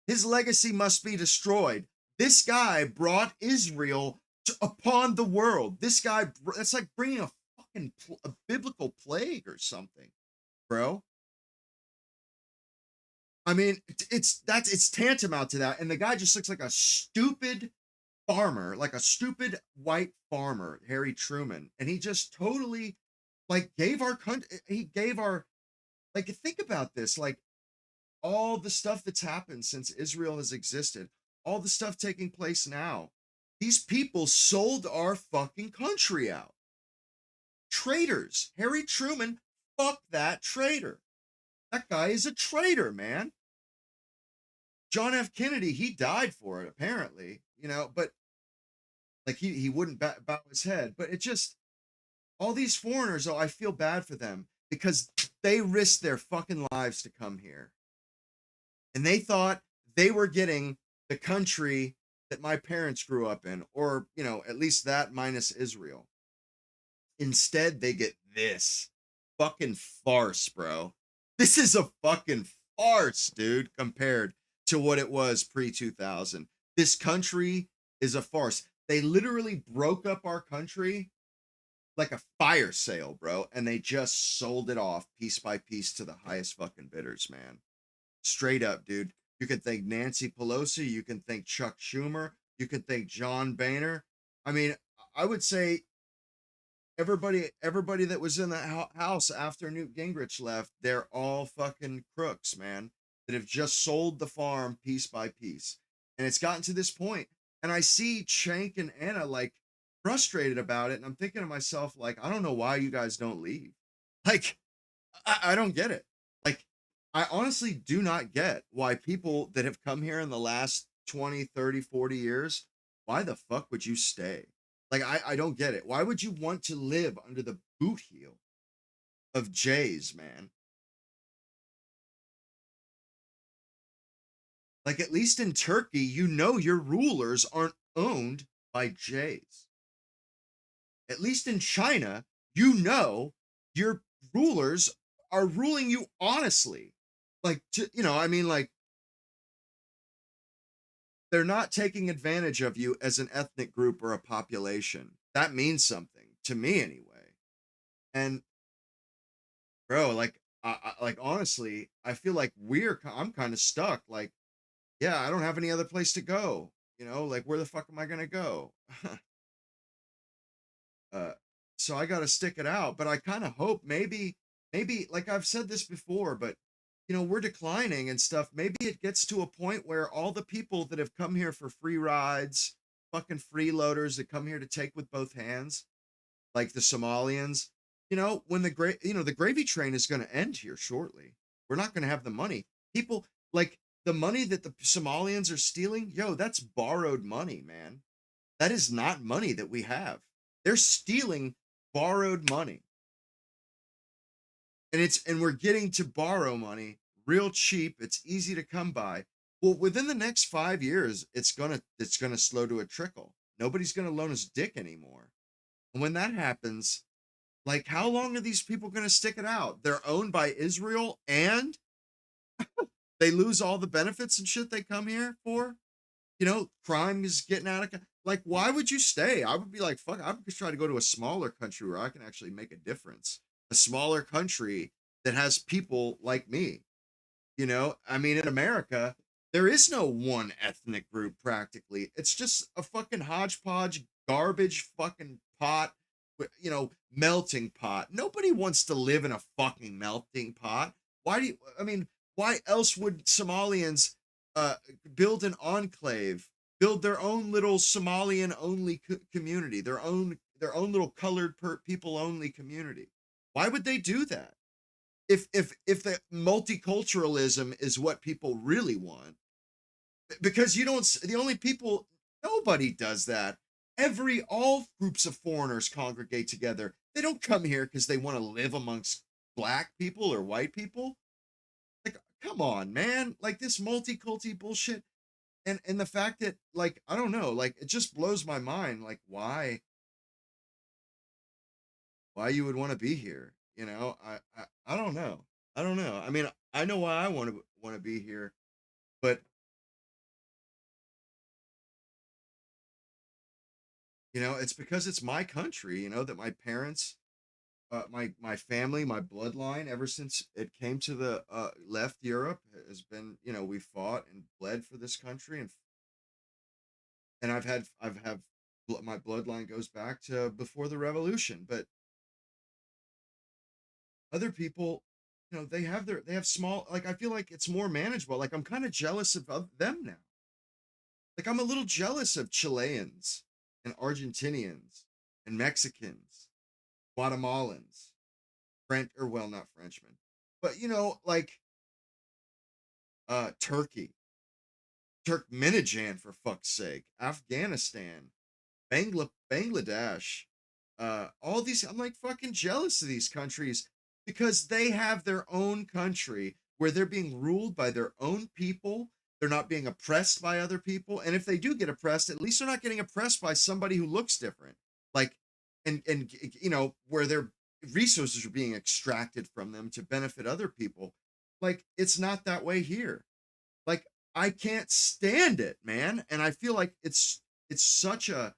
his legacy must be destroyed. This guy brought Israel upon the world. This guy, that's like bringing a fucking a biblical plague or something, bro. I mean, it's tantamount to that. And the guy just looks like a stupid farmer, like a stupid white farmer, Harry Truman. And he just totally like gave our country, he gave our, like, think about this, like all the stuff that's happened since Israel has existed, all the stuff taking place now. These people sold our fucking country out. Traitors. Harry Truman, fuck that traitor. That guy is a traitor, man. John F. Kennedy, he died for it, apparently, you know, but like he wouldn't bow his head. But it just, all these foreigners, oh, I feel bad for them because they risked their fucking lives to come here. And they thought they were getting the country that my parents grew up in, or, you know, at least that minus Israel. Instead, they get this fucking farce, bro. This is a fucking farce, dude, compared to what it was pre-2000. This country is a farce. They literally broke up our country like a fire sale, bro, and they just sold it off piece by piece to the highest fucking bidders, man. Straight up, dude. You can thank Nancy Pelosi, you can thank Chuck Schumer, you can thank John Boehner. I mean, I would say everybody that was in the house after Newt Gingrich left, they're all fucking crooks, man, that have just sold the farm piece by piece. And it's gotten to this point, and I see Cenk and Anna like frustrated about it, and I'm thinking to myself, like, I don't know why you guys don't leave. Like, I don't get it. Like, I honestly do not get why people that have come here in the last 20, 30, 40 years, why the fuck would you stay? Like, I don't get it. Why would you want to live under the boot heel of Jays, man? Like, at least in Turkey, you know your rulers aren't owned by Jays. At least in China, you know your rulers are ruling you honestly. Like, you know, I mean, like, they're not taking advantage of you as an ethnic group or a population. That means something to me anyway. And bro, like like honestly, I feel like I'm kind of stuck. Like, yeah, I don't have any other place to go. You know, like where the fuck am I gonna go? uh, so I got to stick it out. But I kind of hope maybe like I've said this before, but you know, we're declining and stuff. Maybe it gets to a point where all the people that have come here for free rides, fucking freeloaders that come here to take with both hands, like the Somalians, you know, when the gravy train is going to end here shortly. We're not going to have the money. People like the money that the Somalians are stealing. Yo, that's borrowed money, man. That is not money that we have. They're stealing borrowed money. And we're getting to borrow money real cheap. It's easy to come by. Well, within the next 5 years, it's gonna slow to a trickle. Nobody's gonna loan us dick anymore. And when that happens, like how long are these people gonna stick it out? They're owned by Israel and they lose all the benefits and shit they come here for. You know, crime is getting out of like, why would you stay? I would be like, fuck, I would just try to go to a smaller country where I can actually make a difference. A smaller country that has people like me. You know, I mean, in America, there is no one ethnic group practically. It's just a fucking hodgepodge, garbage fucking pot, you know, melting pot. Nobody wants to live in a fucking melting pot. I mean, why else would Somalians uh, build an enclave, build their own little Somalian only community, their own little colored people only community? Why would they do that? If the multiculturalism is what people really want, because you don't, the only people, nobody does that. All groups of foreigners congregate together. They don't come here because they want to live amongst black people or white people. Like, come on, man. Like this multi-culti bullshit. And the fact that, like, I don't know, like it just blows my mind. Like why you would want to be here. You know, I don't know. I don't know. I mean, I know why I want to be here, but you know, it's because it's my country. You know that my parents, my family, my bloodline, ever since it came to the left Europe, has been. You know, we fought and bled for this country, and I've had my bloodline goes back to before the revolution, but other people, you know, they have small, like I feel like it's more manageable. Like I'm kind of jealous of them now. Like I'm a little jealous of Chileans and Argentinians and Mexicans, Guatemalans, French, or well, not Frenchmen, but you know, like Turkey, Turkmenijan for fuck's sake, Afghanistan, Bangladesh, all these. I'm like fucking jealous of these countries because they have their own country where they're being ruled by their own people. They're not being oppressed by other people, and if they do get oppressed, at least they're not getting oppressed by somebody who looks different. Like, and you know, where their resources are being extracted from them to benefit other people. Like, it's not that way here. Like, I can't stand it, man, and I feel like it's such a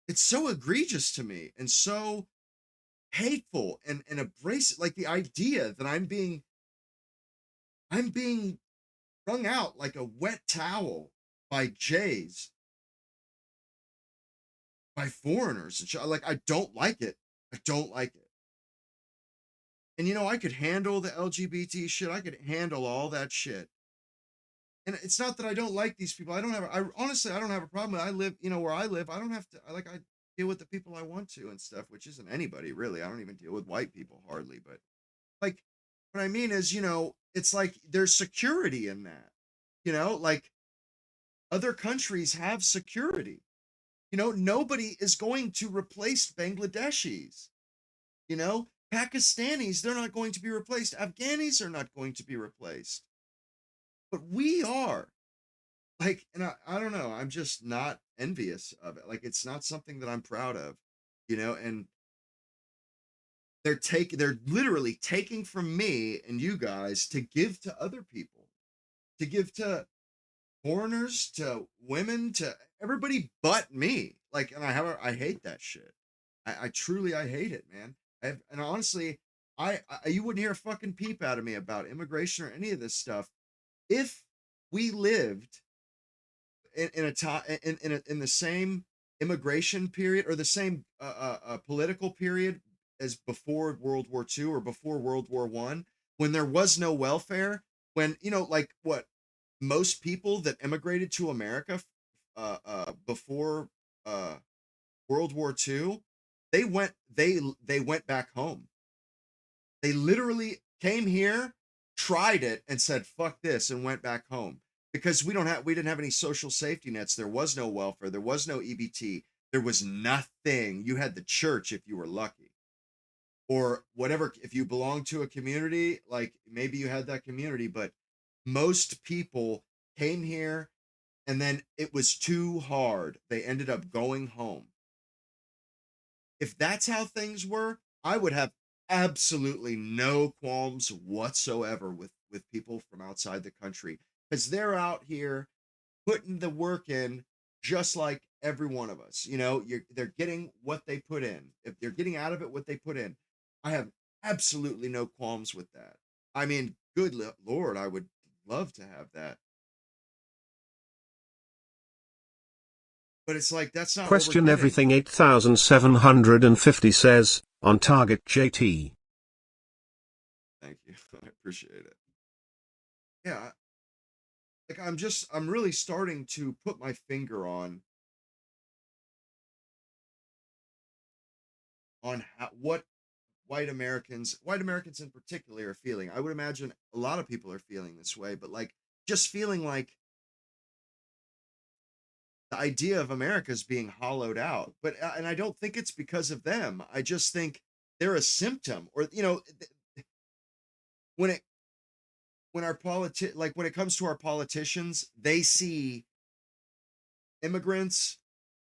it's so egregious to me and so hateful and abrasive, like the idea that I'm being wrung out like a wet towel by jays, by foreigners and like I don't like it. I don't like it. And you know, I could handle the LGBT shit. I could handle all that shit. And it's not that I don't like these people. I honestly, I don't have a problem. I live, you know, where I live. I don't have to, I deal with the people I want to and stuff, which isn't anybody really. I don't even deal with white people hardly. But like, what I mean is, you know, it's like there's security in that, you know, like other countries have security. You know, nobody is going to replace Bangladeshis. You know, Pakistanis, they're not going to be replaced. Afghanis are not going to be replaced. But we are. Like, and I don't know, I'm just not envious of it. Like, it's not something that I'm proud of, you know, and they're literally taking from me and you guys to give to other people, to give to foreigners, to women, to everybody but me. Like, and I hate that shit. I truly, I hate it, man. And honestly, you wouldn't hear a fucking peep out of me about immigration or any of this stuff if we lived in a time in the same immigration period or the same political period as before World War II or before World War One, when there was no welfare, when like what most people that immigrated to America before World War II, they went back home. They literally came here, tried it, and said "fuck this" and went back home because we didn't have any social safety nets. There was no welfare. There was no EBT. There was nothing. You had the church if you were lucky, or whatever. If you belonged to a community, like maybe you had that community, but most people came here and then it was too hard. They ended up going home. If that's how things were, I would have absolutely no qualms whatsoever with people from outside the country, because they're out here putting the work in just like every one of us. They're getting what they put in. If they're getting out of it what they put in, I have absolutely no qualms with that. I mean, good Lord, I would love to have that. But it's like, that's not Question what we're everything 8750 says, on target JT. Thank you. I appreciate it. Yeah. Like, I'm really starting to put my finger on what white Americans in particular are feeling. I would imagine a lot of people are feeling this way, but like just feeling like the idea of America is being hollowed out. But and I don't think it's because of them. I just think they're a symptom, or when it when it comes to our politicians, they see immigrants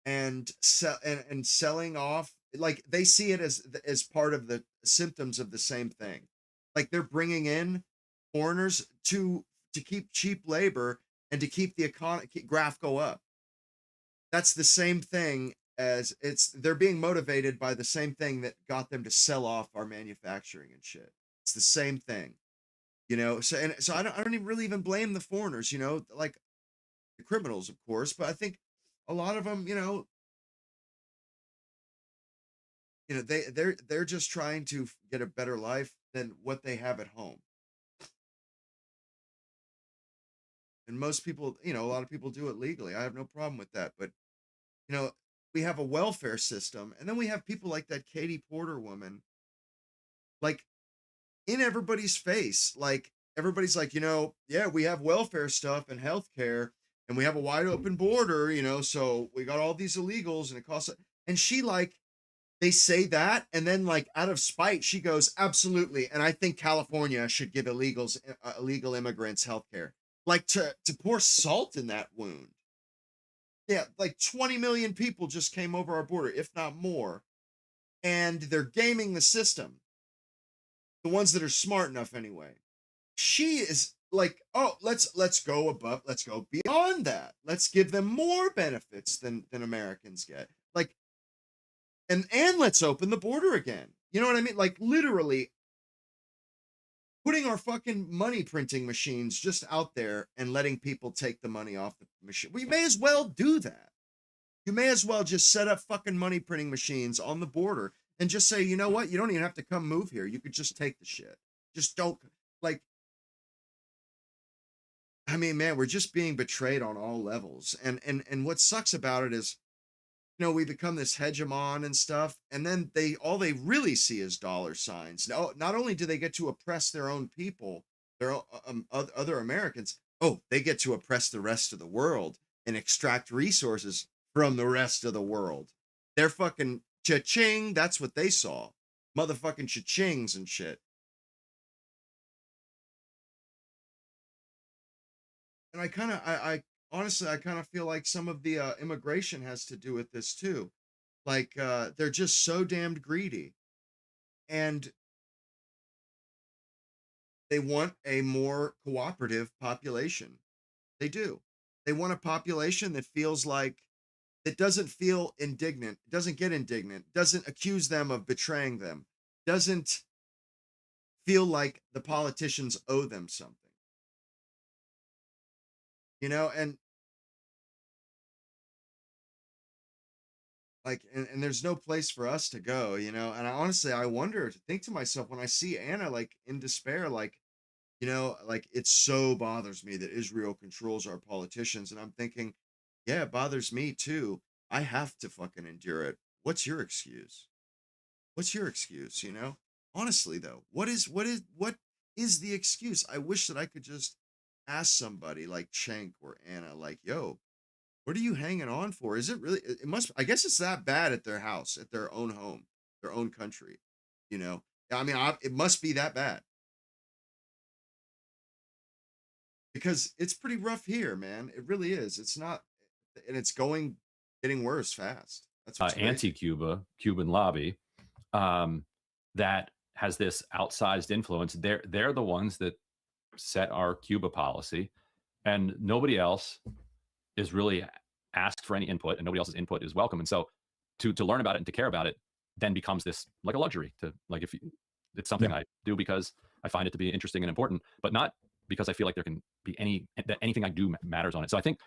and selling off, like they see it as part of the symptoms of the same thing. Like they're bringing in foreigners to keep cheap labor and to keep the economy graph go up. That's the same thing as they're being motivated by the same thing that got them to sell off our manufacturing and shit. It's the same thing, so I don't even really even blame the foreigners, like the criminals, of course, but I think a lot of them, they're just trying to get a better life than what they have at home. And most people, a lot of people do it legally. I have no problem with that, but we have a welfare system, and then we have people like that Katie Porter woman, like in everybody's face, like everybody's like, yeah, we have welfare stuff and healthcare, and we have a wide open border, so we got all these illegals, and it costs. And she like, they say that, and then like out of spite, she goes, absolutely, and I think California should give illegal immigrants healthcare, like to pour salt in that wound. Yeah, like 20 million people just came over our border, if not more, and they're gaming the system. The ones that are smart enough, anyway. She is like, oh, let's go beyond that. Let's give them more benefits than Americans get. Like, and let's open the border again. You know what I mean? Like literally putting our fucking money printing machines just out there and letting people take the money off the machine. We may as well do that. You may as well just set up fucking money printing machines on the border and just say, you know what? You don't even have to come move here. You could just take the shit. Just don't, like, I mean, man, we're just being betrayed on all levels. And what sucks about it is, we become this hegemon and stuff, and then all they really see is dollar signs. No, not only do they get to oppress their own people, their other Americans, they get to oppress the rest of the world and extract resources from the rest of the world. They're fucking cha-ching. That's what they saw. Motherfucking cha-chings and shit. And I honestly, I kind of feel like some of the immigration has to do with this too. Like, they're just so damned greedy. And they want a more cooperative population. They do. They want a population that feels like, that doesn't feel indignant, doesn't get indignant, doesn't accuse them of betraying them, doesn't feel like the politicians owe them something. You know, and like, and there's no place for us to go, you know. And I honestly, I wonder, to think to myself when I see Anna like in despair, like, you know, like it so bothers me that Israel controls our politicians. And I'm thinking, yeah, it bothers me too. I have to fucking endure it. What's your excuse? What's your excuse? You know, honestly though, what is the excuse? I wish that I could just ask somebody like Cenk or Anna, like, yo, what are you hanging on for? Is it really, it must, I guess it's that bad at their house, at their own home, their own country, you know? I mean, it must be that bad. Because it's pretty rough here, man. It really is. It's not, and it's getting worse fast. That's what's anti-Cuba, Cuban lobby, that has this outsized influence. They're the ones that set our Cuba policy, and nobody else is really asked for any input, and nobody else's input is welcome. And so to learn about it and to care about it then becomes this like a luxury, to like, if it's something I do because I find it to be interesting and important, but not because I feel like there can be anything I do matters on it. So I think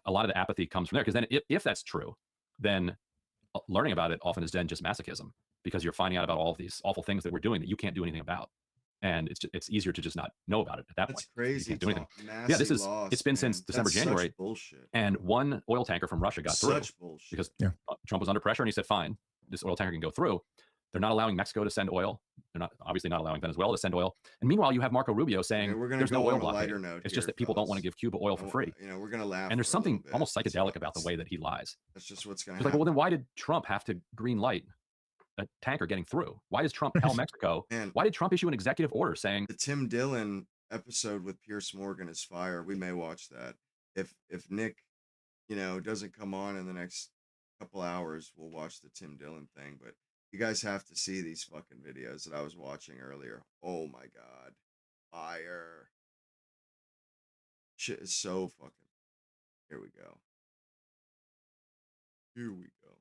a lot of the apathy comes from there, because then if that's true, then learning about it often is then just masochism, because you're finding out about all of these awful things that we're doing that you can't do anything about. And it's easier to just not know about it at that point. That's crazy. You can't do anything. Yeah, it's been since December, January. Such bullshit. And one oil tanker from Russia got through Such bullshit. because Trump was under pressure, and he said, fine, this oil tanker can go through. They're not allowing Mexico to send oil. They're obviously not allowing Venezuela to send oil. And meanwhile, you have Marco Rubio saying there's no oil blockade. It's just that people don't want to give Cuba oil for free. You know, we're going to laugh. And there's something almost psychedelic about the way that he lies. That's just what's going to happen. Like, well, then why did Trump have to green light a tanker getting through? Why does Trump tell Mexico? Why did Trump issue an executive order saying the Tim Dillon episode with Pierce Morgan is fire? We may watch that. If Nick, you know, doesn't come on in the next couple hours, we'll watch the Tim Dillon thing. But you guys have to see these fucking videos that I was watching earlier. Oh my God. Fire. Shit is so fucking. Here we go. Here we go.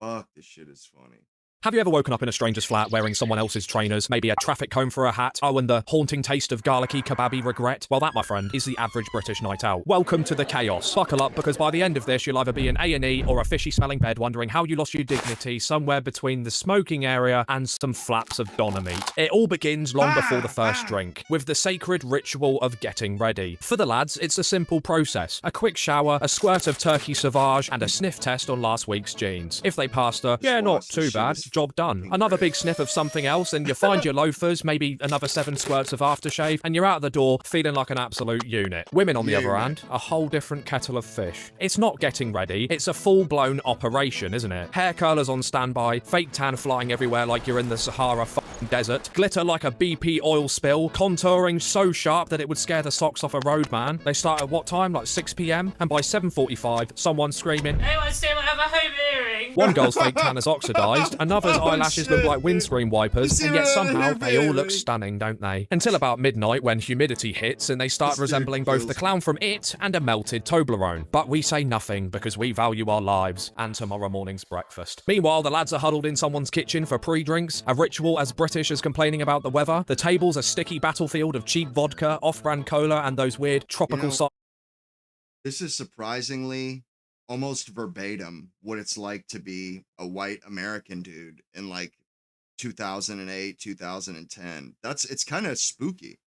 Fuck, this shit is funny. Have you ever woken up in a stranger's flat wearing someone else's trainers, maybe a traffic cone for a hat? Oh, and the haunting taste of garlicky kebabi regret? Well, that, my friend, is the average British night out. Welcome to the chaos. Buckle up, because by the end of this, you'll either be in A&E or a fishy-smelling bed wondering how you lost your dignity somewhere between the smoking area and some flaps of doner meat. It all begins long before the first drink, with the sacred ritual of getting ready. For the lads, it's a simple process. A quick shower, a squirt of turkey sauvage, and a sniff test on last week's jeans. If they passed yeah, not too bad, job done. Another big sniff of something else, and you find your loafers, maybe another 7 squirts of aftershave, and you're out the door feeling like an absolute unit. Women, on the other hand, a whole different kettle of fish. It's not getting ready, it's a full-blown operation, isn't it? Hair curlers on standby, fake tan flying everywhere like you're in the Sahara desert, glitter like a BP oil spill, contouring so sharp that it would scare the socks off a roadman. They start at what time? Like 6 PM? And by 7:45, someone's screaming, anyone still have a home hearing? One girl's fake tan is oxidized, another's eyelashes look like windscreen wipers, and yet somehow they all look stunning, don't they? Until about midnight, when humidity hits and they start resembling both the clown from It and a melted Toblerone. But we say nothing because we value our lives and tomorrow morning's breakfast. Meanwhile, the lads are huddled in someone's kitchen for pre-drinks, a ritual as British as complaining about the weather. The table's a sticky battlefield of cheap vodka, off-brand cola, and those weird tropical This is surprisingly almost verbatim what it's like to be a white American dude in like 2008, 2010. It's kind of spooky.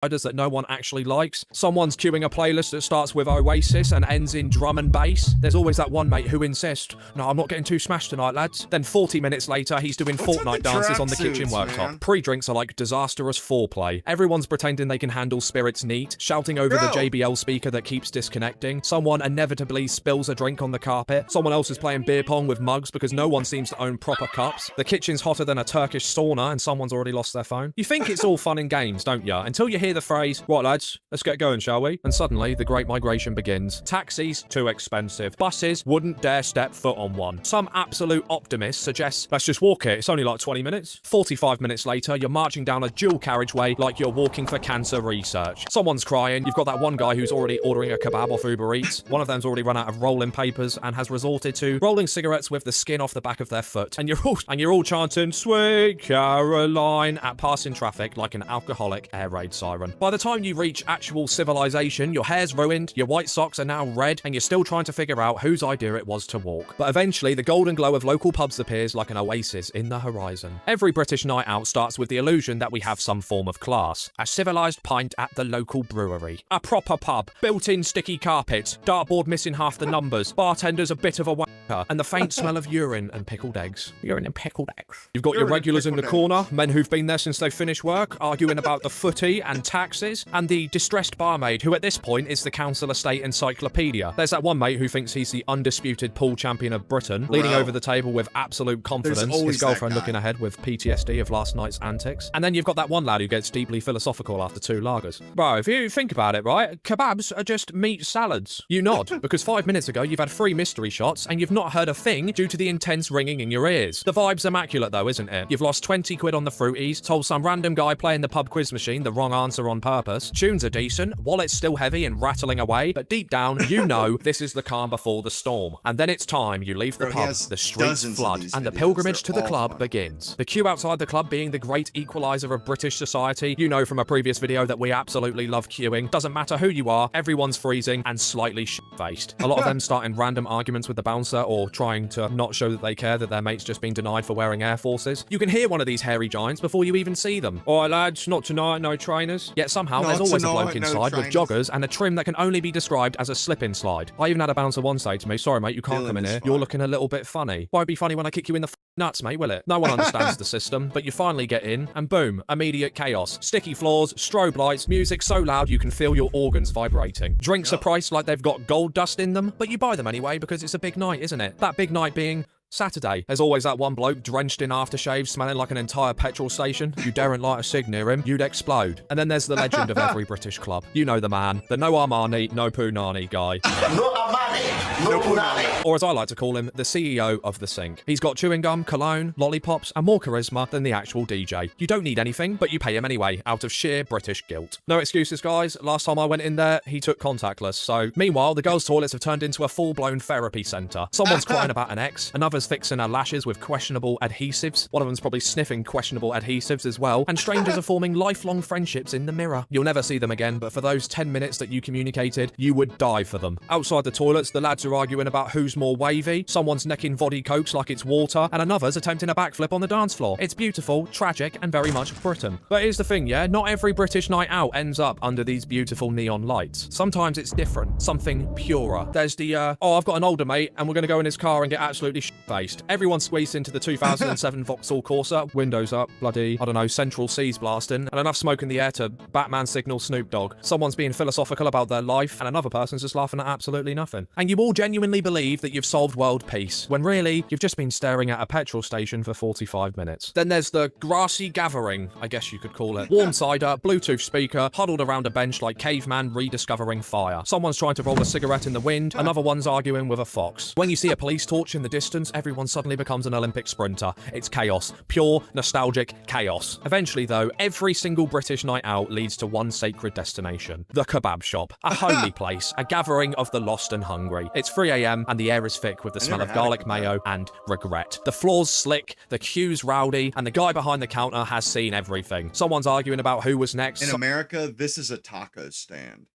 That no one actually likes. Someone's queuing a playlist that starts with Oasis and ends in drum and bass. There's always that one mate who insists, no, I'm not getting too smashed tonight, lads. Then 40 minutes later, he's doing Fortnite dances on the kitchen worktop. Pre-drinks are like disastrous foreplay. Everyone's pretending they can handle spirits neat, shouting over the JBL speaker that keeps disconnecting. Someone inevitably spills a drink on the carpet. Someone else is playing beer pong with mugs because no one seems to own proper cups. The kitchen's hotter than a Turkish sauna and someone's already lost their phone. You think it's all fun and games, don't ya? Until you hear hear the phrase, right lads, let's get going, shall we? And suddenly, the Great Migration begins. Taxis, too expensive. Buses, wouldn't dare step foot on one. Some absolute optimist suggests, let's just walk it, it's only like 20 minutes. 45 minutes later, you're marching down a dual carriageway like you're walking for cancer research. Someone's crying, you've got that one guy who's already ordering a kebab off Uber Eats. One of them's already run out of rolling papers and has resorted to rolling cigarettes with the skin off the back of their foot. And you're all chanting, Sweet Caroline, at passing traffic like an alcoholic air raid siren. By the time you reach actual civilization, your hair's ruined, your white socks are now red, and you're still trying to figure out whose idea it was to walk. But eventually, the golden glow of local pubs appears like an oasis in the horizon. Every British night out starts with the illusion that we have some form of class. A civilized pint at the local brewery. A proper pub. Built-in sticky carpets. Dartboard missing half the numbers. Bartender's a bit of a wanker. And the faint smell of urine and pickled eggs. Urine and pickled eggs. You've got your regulars in the corner, men who've been there since they finished work, arguing about the footy and taxes, and the distressed barmaid, who at this point is the council estate encyclopedia. There's that one mate who thinks he's the undisputed pool champion of Britain, leaning over the table with absolute confidence, his girlfriend looking ahead with PTSD of last night's antics. And then you've got that one lad who gets deeply philosophical after 2 lagers. Bro, if you think about it, right, kebabs are just meat salads. You nod, because 5 minutes ago you've had 3 mystery shots and you've not heard a thing due to the intense ringing in your ears. The vibe's immaculate though, isn't it? You've lost 20 quid on the fruities, told some random guy playing the pub quiz machine the wrong answer on purpose. Tunes are decent, wallet's still heavy and rattling away, but deep down, you know this is the calm before the storm. And then it's time you leave the pub, the streets flood, and the pilgrimage to the club begins. The queue outside the club being the great equalizer of British society. You know from a previous video that we absolutely love queuing. Doesn't matter who you are, everyone's freezing and slightly shit-faced. A lot of them starting random arguments with the bouncer or trying to not show that they care that their mate's just been denied for wearing Air Forces. You can hear one of these hairy giants before you even see them. Alright lads, not tonight, no trainers. Yet somehow there's always a bloke inside with joggers and a trim that can only be described as a slip-in slide. I even had a bouncer once say to me, sorry mate, you can't come in here. You're looking a little bit funny. Won't be funny when I kick you in the nuts, mate, will it? No one understands the system, but you finally get in, and boom, immediate chaos. Sticky floors, strobe lights, music so loud you can feel your organs vibrating. Drinks are priced like they've got gold dust in them, but you buy them anyway because it's a big night, isn't it? That big night being Saturday. There's always that one bloke drenched in aftershave, smelling like an entire petrol station. You daren't light a cig near him, you'd explode. And then there's the legend of every British club. You know the man, the no Armani, no Punani guy. No Armani, no Punani. Or as I like to call him, the CEO of the sink. He's got chewing gum, cologne, lollipops, and more charisma than the actual DJ. You don't need anything, but you pay him anyway, out of sheer British guilt. No excuses, guys. Last time I went in there, he took contactless. So, meanwhile, the girls' toilets have turned into a full-blown therapy centre. Someone's crying about an ex, another's fixing her lashes with questionable adhesives. One of them's probably sniffing questionable adhesives as well. And strangers are forming lifelong friendships in the mirror. You'll never see them again, but for those 10 minutes that you communicated, you would die for them. Outside the toilets, the lads are arguing about who's more wavy. Someone's necking voddy cokes like it's water, and another's attempting a backflip on the dance floor. It's beautiful, tragic, and very much Britain. But here's the thing, yeah? Not every British night out ends up under these beautiful neon lights. Sometimes it's different. Something purer. There's the, oh, I've got an older mate, and we're gonna go in his car and get absolutely shit-faced. Everyone squeezed into the 2007 Vauxhall Corsa, windows up, bloody, I don't know, Central Seas blasting, and enough smoke in the air to Batman signal Snoop Dogg. Someone's being philosophical about their life, and another person's just laughing at absolutely nothing. And you all genuinely believe that you've solved world peace, when really, you've just been staring at a petrol station for 45 minutes. Then there's the grassy gathering, I guess you could call it. Warm cider, Bluetooth speaker, huddled around a bench like caveman rediscovering fire. Someone's trying to roll a cigarette in the wind, another one's arguing with a fox. When you see a police torch in the distance, everyone suddenly becomes an Olympic sprinter. It's chaos. Pure, nostalgic chaos. Eventually, though, every single British night out leads to one sacred destination. The kebab shop. A holy place. A gathering of the lost and hungry. It's 3 AM and the air is thick with the smell of garlic mayo and regret. The floor's slick, the queue's rowdy, and the guy behind the counter has seen everything. Someone's arguing about who was next. In America, this is a taco stand.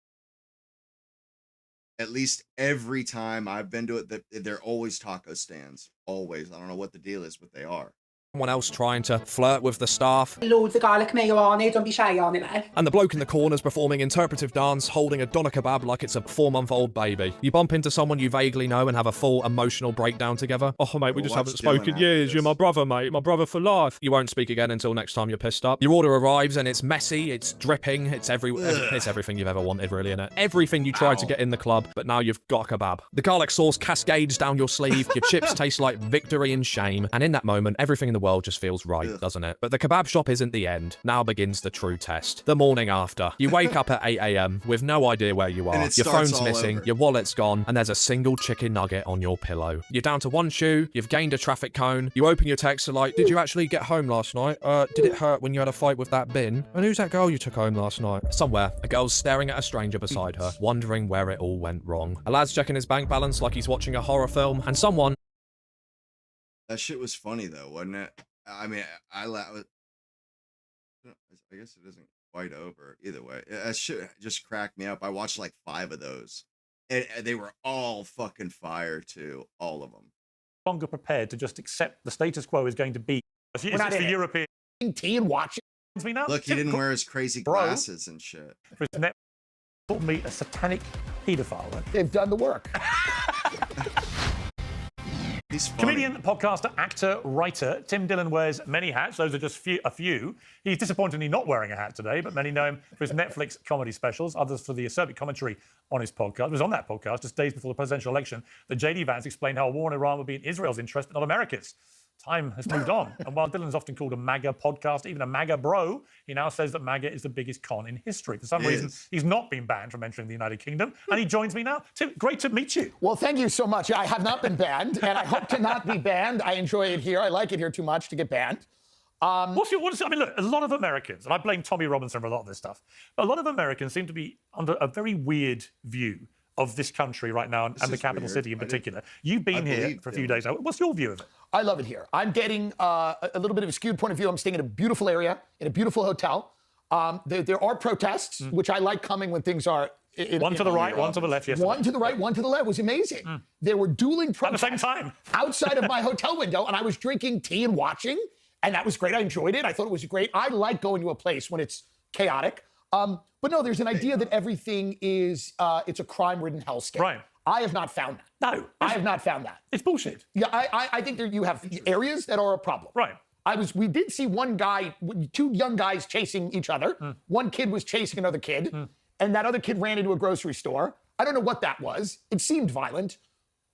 At least every time I've been to it, they're always taco stands. Always. I don't know what the deal is, but they are. Someone else trying to flirt with the staff. Loads of garlic mayo on it, don't be shy on it, mate. And the bloke in the corner's performing interpretive dance, holding a doner kebab like it's a 4-month-old baby. You bump into someone you vaguely know and have a full emotional breakdown together. Oh, mate, we just haven't spoken years. You're my brother, mate. My brother for life. You won't speak again until next time you're pissed up. Your order arrives and it's messy, it's dripping, it's everything you've ever wanted, really, innit? Everything you tried to get in the club, but now you've got a kebab. The garlic sauce cascades down your sleeve, your chips taste like victory and shame, and in that moment, everything in the world just feels right, Ugh. doesn't it? But the kebab shop isn't the end. Now begins the true test. The morning after. You wake up at 8 a.m. with no idea where you are. And it Your starts phone's all missing, over. your wallet's gone, and there's a single chicken nugget on your pillow. You're down to one shoe, you've gained a traffic cone, you open your text and like, did you actually get home last night? Did it hurt when you had a fight with that bin? And who's that girl you took home last night? Somewhere, a girl's staring at a stranger beside her, wondering where it all went wrong. A lad's checking his bank balance like he's watching a horror film, and someone... That shit was funny though, wasn't it? I mean, I guess it isn't quite over either way. That shit just cracked me up. I watched like 5 of those, and they were all fucking fire too, all of them. Longer prepared to just accept the status quo is going to be. It's the European tea and watch me now. Look, he didn't wear his crazy glasses and shit. For his net, called me a satanic paedophile. Right? They've done the work. He's funny. Comedian, podcaster, actor, writer, Tim Dillon wears many hats. Those are just a few. He's disappointingly not wearing a hat today, but many know him for his Netflix comedy specials, others for the acerbic commentary on his podcast. It was on that podcast, just days before the presidential election, that J.D. Vance explained how a war in Iran would be in Israel's interest, but not America's. Time has moved on. And while Dillon's often called a MAGA podcast, even a MAGA bro, he now says that MAGA is the biggest con in history. For some reason, he's not been banned from entering the United Kingdom, and he joins me now. Tim, great to meet you. Well, thank you so much. I have not been banned, and I hope to not be banned. I enjoy it here. I like it here too much to get banned. I mean, look, a lot of Americans, and I blame Tommy Robinson for a lot of this stuff, but a lot of Americans seem to be under a very weird view of this country right now, and the capital city in particular. You've been here for a few days now. What's your view of it? I love it here. I'm getting a little bit of a skewed point of view. I'm staying in a beautiful area, in a beautiful hotel. There are protests, which I like coming when things are... One to the right, one to the left, yesterday. One to the right, one to the left. It was amazing. There were dueling protests... At the same time. ...outside of my hotel window, and I was drinking tea and watching, and that was great. I enjoyed it. I thought it was great. I like going to a place when it's chaotic. But no, there's an idea that everything is... it's a crime-ridden hellscape. Right. I have not found that. No. I have not found that. It's bullshit. Yeah, I think you have areas that are a problem. Right. We did see one guy, 2 young guys chasing each other. One kid was chasing another kid, and that other kid ran into a grocery store. I don't know what that was. It seemed violent,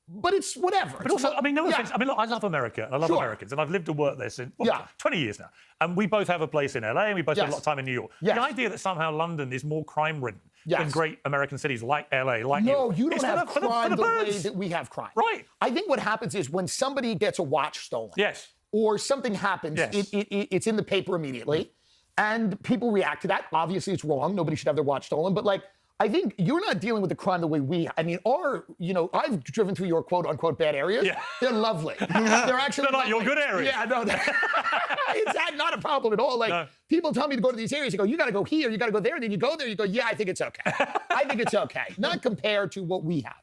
but it's whatever. But also, I mean, no offense. I mean, look, I love America, and I love Americans, and I've lived and worked there since 20 years now. And we both have a place in LA, and we both spend a lot of time in New York. The idea that somehow London is more crime-ridden than great American cities like LA, like New York. No, you don't have crime the way birds. that we have crime. Right. I think what happens is when somebody gets a watch stolen, or something happens, it's in the paper immediately, and people react to that. Obviously, it's wrong. Nobody should have their watch stolen. But like, I think you're not dealing with the crime the way we. I mean, I've driven through your quote unquote bad areas. Yeah. They're lovely. They're actually they're not your good areas. Yeah, no, it's not a problem at all. Like people tell me to go to these areas. You go, you got to go here, you got to go there. Then you go there, you go, yeah, I think it's okay. I think it's okay. Not compared to what we have.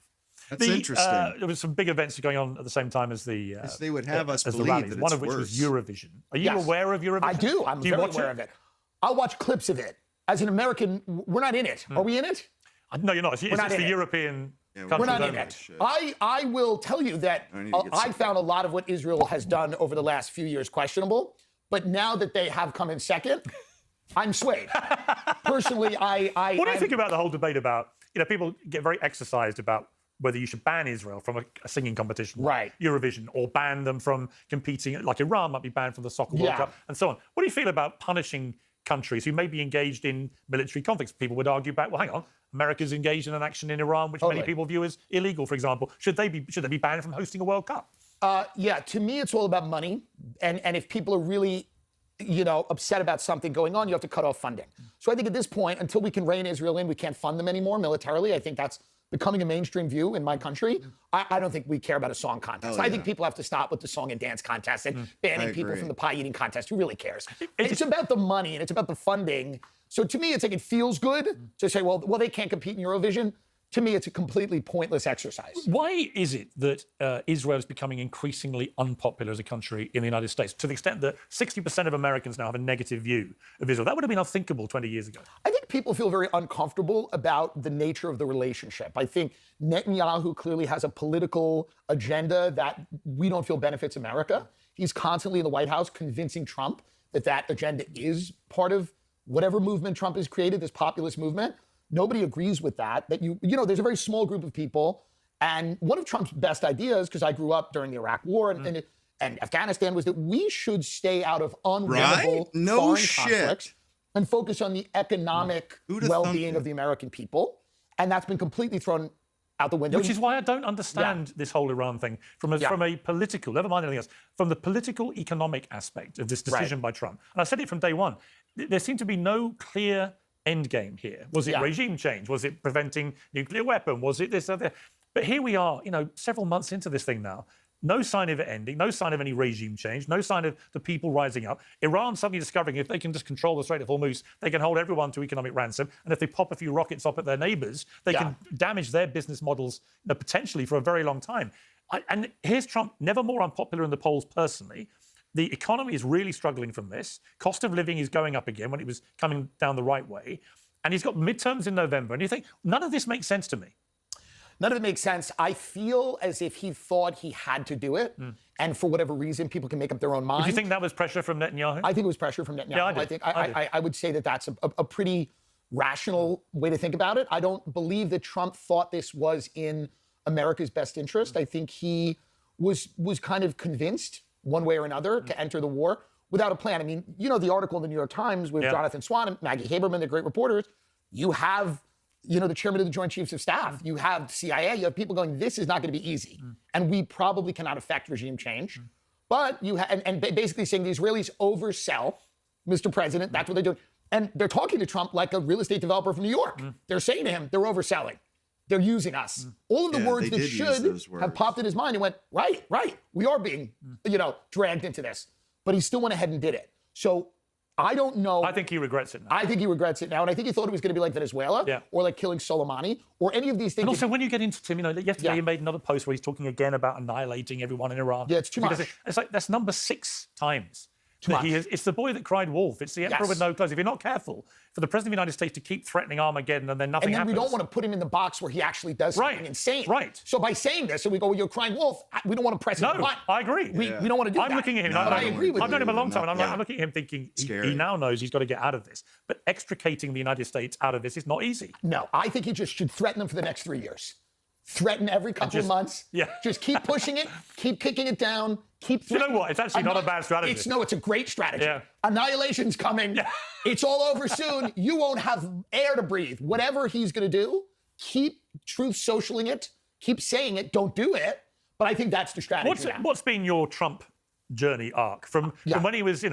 That's interesting. There was some big events going on at the same time as the. They would have us believe rallies, that one it's of which worse. was Eurovision. Are you aware of Eurovision? I do. I'm very aware of it. I'll watch clips of it. As an American, we're not in it. Are we in it? No, you're not. It's the European. We're not in it. I will tell you that I found a lot of what Israel has done over the last few years questionable. But now that they have come in second, I'm swayed. Personally, What do you think about the whole debate about, people get very exercised about whether you should ban Israel from a singing competition like Eurovision, or ban them from competing, like Iran might be banned from the Soccer World Cup, and so on. What do you feel about punishing countries who may be engaged in military conflicts? People would argue back, well, hang on, America's engaged in an action in Iran, which many people view as illegal, for example. Should they be banned from hosting a World Cup? To me, it's all about money. And if people are really, upset about something going on, you have to cut off funding. So I think at this point, until we can rein Israel in, we can't fund them anymore militarily. I think that's becoming a mainstream view in my country. I don't think we care about a song contest. I think people have to stop with the song and dance contest and banning people from the pie eating contest. Who really cares? It's about the money and it's about the funding. So to me, it's like it feels good to say, well, they can't compete in Eurovision. To me, it's a completely pointless exercise. Why is it that Israel is becoming increasingly unpopular as a country in the United States, to the extent that 60% of Americans now have a negative view of Israel? That would have been unthinkable 20 years ago. I think people feel very uncomfortable about the nature of the relationship. I think Netanyahu clearly has a political agenda that we don't feel benefits America. He's constantly in the White House convincing Trump that agenda is part of whatever movement Trump has created, this populist movement. Nobody agrees with that. There's a very small group of people. And one of Trump's best ideas, because I grew up during the Iraq War, and and Afghanistan was that we should stay out of unwinnable foreign conflicts and focus on the economic well-being of the American people. And that's been completely thrown out the window. Which is why I don't understand this whole Iran thing from a political, never mind anything else, from the political economic aspect of this decision by Trump. And I said it from day one. There seemed to be no clear end game here. Was it regime change? Was it preventing nuclear weapon? Was it this other? But here we are, several months into this thing now. No sign of it ending, no sign of any regime change, no sign of the people rising up. Iran suddenly discovering if they can just control the Strait of Hormuz, they can hold everyone to economic ransom. And if they pop a few rockets up at their neighbors, they can damage their business models potentially for a very long time. And here's Trump, never more unpopular in the polls personally. The economy is really struggling from this. Cost of living is going up again when it was coming down the right way. And he's got midterms in November. And you think, none of this makes sense to me. None of it makes sense. I feel as if he thought he had to do it. And for whatever reason, people can make up their own mind. Do you think that was pressure from Netanyahu? I think it was pressure from Netanyahu. Yeah, I would say that that's a pretty rational way to think about it. I don't believe that Trump thought this was in America's best interest. I think he was kind of convinced one way or another to enter the war without a plan. I mean, the article in the New York Times with Jonathan Swan and Maggie Haberman, the great reporters, you have the chairman of the Joint Chiefs of Staff, you have CIA, you have people going, this is not going to be easy. And we probably cannot affect regime change. But you and basically saying the Israelis oversell, Mr. President, that's what they're doing. And they're talking to Trump like a real estate developer from New York. They're saying to him, they're overselling. They're using us. All of the words that should have popped in his mind and went, right, we are being, dragged into this. But he still went ahead and did it. So I don't know. I think he regrets it now. I think he regrets it now. And I think he thought it was going to be like Venezuela or like killing Soleimani or any of these things. And also, when you get into Tim, yesterday he made another post where he's talking again about annihilating everyone in Iran. Yeah, it's too much. It's like that's number 6 times. It's the boy that cried wolf. It's the emperor with no clothes. If you're not careful, for the president of the United States to keep threatening Armageddon and then nothing happens. And we don't want to put him in the box where he actually does something insane. Right. So by saying this, and we go, well, you're crying wolf, we don't want to press him. No, I agree. We don't want to do that. I'm looking at him. I agree with you. I've known him a long time, and I'm looking at him thinking he now knows he's got to get out of this. But extricating the United States out of this is not easy. No, I think he just should threaten them for the next 3 years. Threaten every couple of months. Just keep pushing it, keep kicking it down, keep You know what? It's actually not a bad strategy. It's a great strategy. Annihilation's coming. It's all over soon. You won't have air to breathe. Whatever he's going to do, keep truth socialing it, keep saying it, don't do it. But I think that's the strategy. What's been your Trump journey arc from when he was,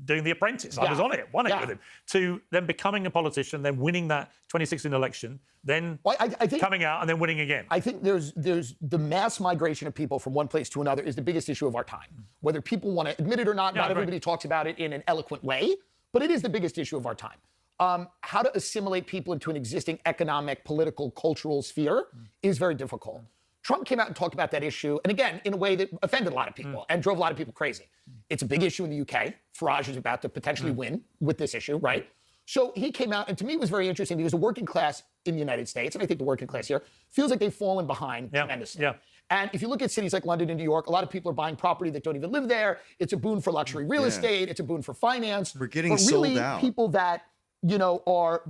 doing The Apprentice? I was on it, won it with him, to then becoming a politician, then winning that 2016 election, then I think, coming out and then winning again. I think there's the mass migration of people from one place to another is the biggest issue of our time. Whether people want to admit it or not, not everybody talks about it in an eloquent way, but it is the biggest issue of our time. How to assimilate people into an existing economic, political, cultural sphere is very difficult. Trump came out and talked about that issue, and again, in a way that offended a lot of people and drove a lot of people crazy. It's a big issue in the UK. Farage is about to potentially win with this issue, right? So he came out, and to me it was very interesting because the working class in the United States, and I think the working class here, feels like they've fallen behind tremendously. And if you look at cities like London and New York, a lot of people are buying property that don't even live there. It's a boon for luxury real estate. It's a boon for finance. We're getting sold out. People that, are,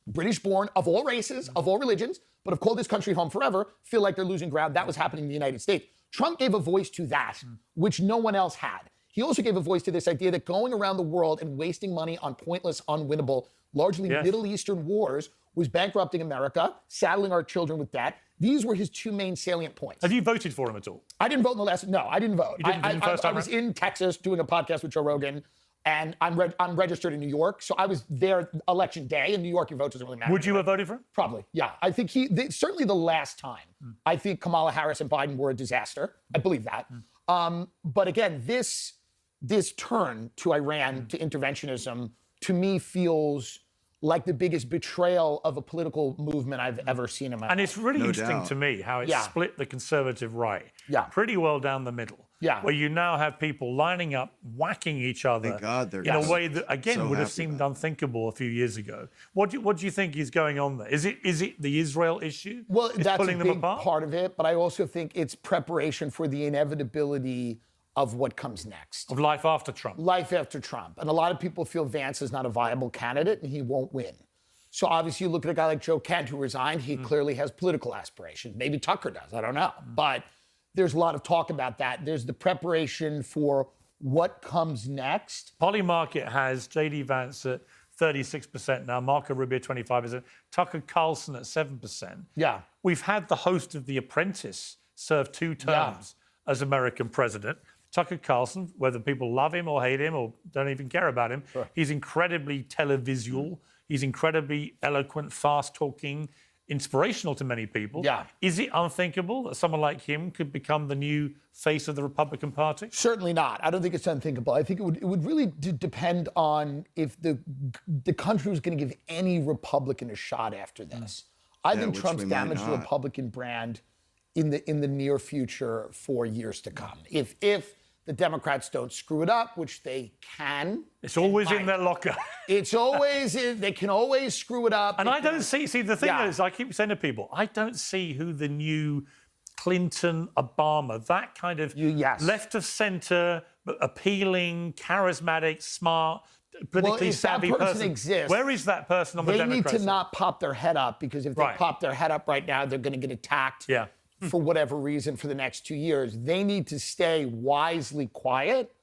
British-born, of all races, of all religions, but have called this country home forever, feel like they're losing ground. That was happening in the United States. Trump gave a voice to that, which no one else had. He also gave a voice to this idea that going around the world and wasting money on pointless, unwinnable, largely Middle Eastern wars was bankrupting America, saddling our children with debt. These were his 2 main salient points. Have you voted for him at all? I didn't vote in the last. No, I didn't vote. You didn't I was in Texas doing a podcast with Joe Rogan, and I'm registered in New York, so I was there election day. In New York, your vote doesn't really matter. Would you have voted for him? Probably, yeah. I think certainly the last time. I think Kamala Harris and Biden were a disaster. I believe that. But again, this turn to Iran, to interventionism, to me feels like the biggest betrayal of a political movement I've ever seen in my life. And it's really interesting to me how it split the conservative right pretty well down the middle. Where you now have people lining up, whacking each other in a way that, again, would have seemed unthinkable a few years ago. What do you think is going on there? Is it the Israel issue? Well, that's pulling a them big apart? part of it, but I also think it's preparation for the inevitability of what comes next. Of life after Trump. Life after Trump. And a lot of people feel Vance is not a viable candidate and he won't win. So obviously you look at a guy like Joe Kent who resigned, he clearly has political aspirations. Maybe Tucker does, I don't know. But there's a lot of talk about that. There's the preparation for what comes next. Polymarket has J.D. Vance at 36% now, Marco Rubio 25%, Tucker Carlson at 7%. Yeah. We've had the host of The Apprentice serve 2 terms as American president. Tucker Carlson, whether people love him or hate him or don't even care about him, he's incredibly televisual. He's incredibly eloquent, fast-talking, inspirational to many people. Yeah. Is it unthinkable that someone like him could become the new face of the Republican Party? Certainly not. I don't think it's unthinkable. I think it would really depend on if the country was going to give any Republican a shot after this. I think Trump's damaged the Republican brand in the near future for years to come. If the Democrats don't screw it up, which they can. It's always in their locker. It's always they can always screw it up. And I don't see the thing is, I keep saying to people, I don't see who the new Clinton, Obama, that kind of left of center, appealing, charismatic, smart, politically savvy person exists, where is that person on the Democrats? They need to not pop their head up, because if they pop their head up right now, they're going to get attacked. For whatever reason for the next 2 years. They need to stay wisely quiet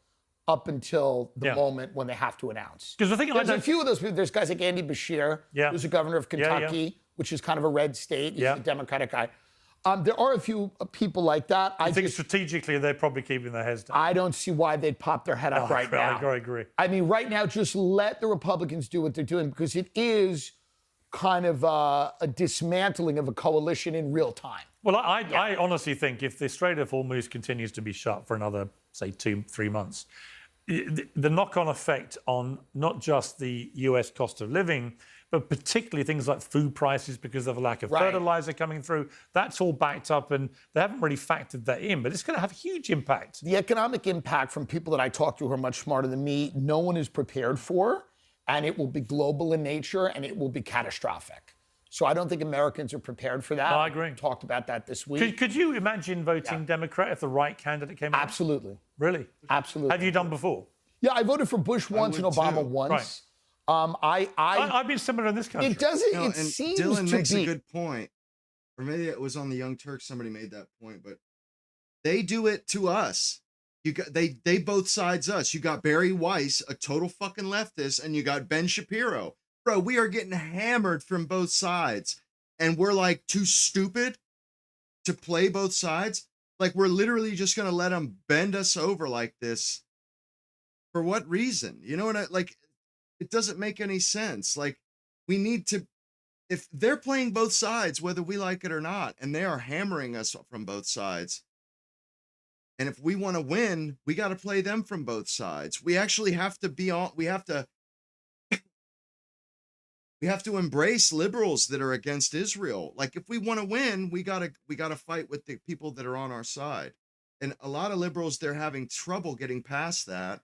up until the moment when they have to announce. Because the thing there's a few of those people. There's guys like Andy Bashir, who's the governor of Kentucky, which is kind of a red state. He's a Democratic guy. There are a few people like that. I think strategically they're probably keeping their heads down. I don't see why they'd pop their head up right now. I agree. I mean, right now, just let the Republicans do what they're doing, because it is kind of a dismantling of a coalition in real time. Well, I honestly think if the Strait of Hormuz continues to be shut for another, say, 2-3 months, the knock-on effect on not just the US cost of living, but particularly things like food prices because of a lack of fertilizer coming through, that's all backed up, and they haven't really factored that in, but it's going to have a huge impact. The economic impact from people that I talk to who are much smarter than me, no one is prepared for, and it will be global in nature, and it will be catastrophic. So I don't think Americans are prepared for that. I agree. We talked about that this week. Could you imagine voting Democrat if the right candidate came out? Absolutely. Really? Absolutely. Have you done before? Yeah, I voted for Bush once and Obama once. I've been similar in this country. It doesn't. It seems Dylan to makes be a good point, or maybe it was on the Young Turks. Somebody made that point, but they do it to us. You got they both sides us. You got Barry Weiss, a total fucking leftist, and you got Ben Shapiro. Bro, we are getting hammered from both sides, and we're like too stupid to play both sides. Like, we're literally just gonna let them bend us over like this. For what reason? You know what like? It doesn't make any sense. Like, we need to, if they're playing both sides, whether we like it or not, and they are hammering us from both sides. And if we want to win, we got to play them from both sides. We actually have to be on, we have to embrace liberals that are against Israel. Like, if we want to win, we got to fight with the people that are on our side. And a lot of liberals, they're having trouble getting past that.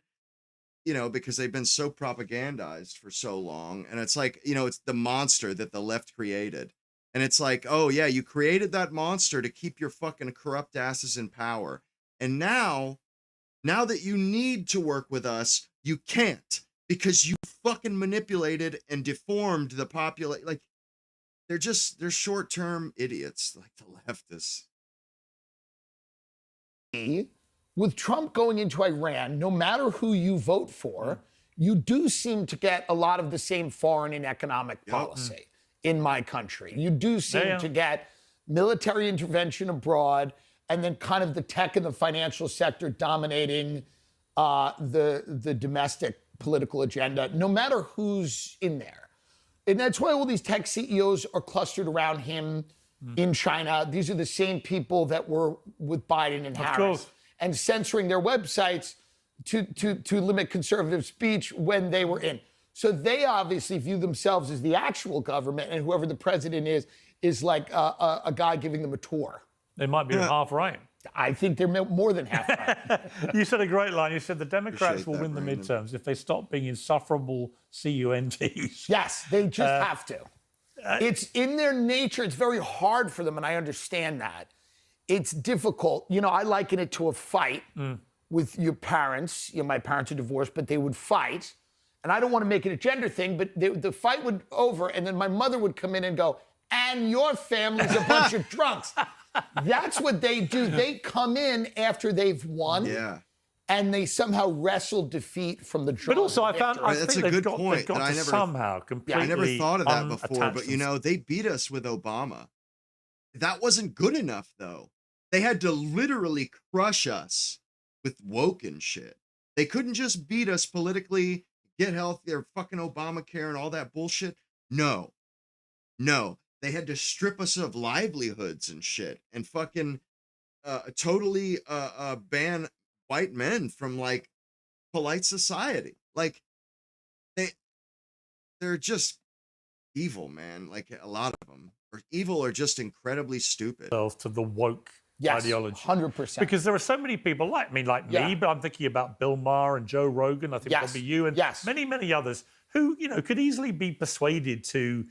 You know, because they've been so propagandized for so long. And it's like, you know, it's the monster that the left created. And it's like, oh yeah, you created that monster to keep your fucking corrupt asses in power. And now that you need to work with us, you can't, because you fucking manipulated and deformed the population. Like, they're short-term idiots, like the leftists. With Trump going into Iran, no matter who you vote for, you do seem to get a lot of the same foreign and economic policy in my country. You do seem to get military intervention abroad, and then kind of the tech and the financial sector dominating the domestic political agenda, no matter who's in there. And that's why all these tech CEOs are clustered around him in China. These are the same people that were with Biden and Harris. And censoring their websites to limit conservative speech when they were in. So they obviously view themselves as the actual government, and whoever the president is like a guy giving them a tour. They might be half right. I think they're more than half right. You said a great line. You said the Democrats will win the midterms if they stop being insufferable CUNTs. Yes, they just have to. It's in their nature. It's very hard for them, and I understand that. It's difficult. You know, I liken it to a fight with your parents. You know, my parents are divorced, but they would fight. And I don't want to make it a gender thing, but the fight would over, and then my mother would come in and go, and your family's a bunch of drunks. That's what they do. They come in after they've won. Yeah. And they somehow wrestle defeat from the jaws. But also, I That's think a they've good got, point they've got that to I never- somehow completely I never thought of that before, unattach but you know, they beat us with Obama. That wasn't good enough, though. They had to literally crush us with woke and shit. They couldn't just beat us politically, get healthier, fucking Obamacare and all that bullshit. No. They had to strip us of livelihoods and shit and fucking totally ban white men from like polite society. Like they're just evil, man. Like a lot of them are evil or just incredibly stupid. To the woke ideology. 100%. Because there are so many people like me, but I'm thinking about Bill Maher and Joe Rogan. I think probably you and many, many others who, you know, could easily be persuaded to.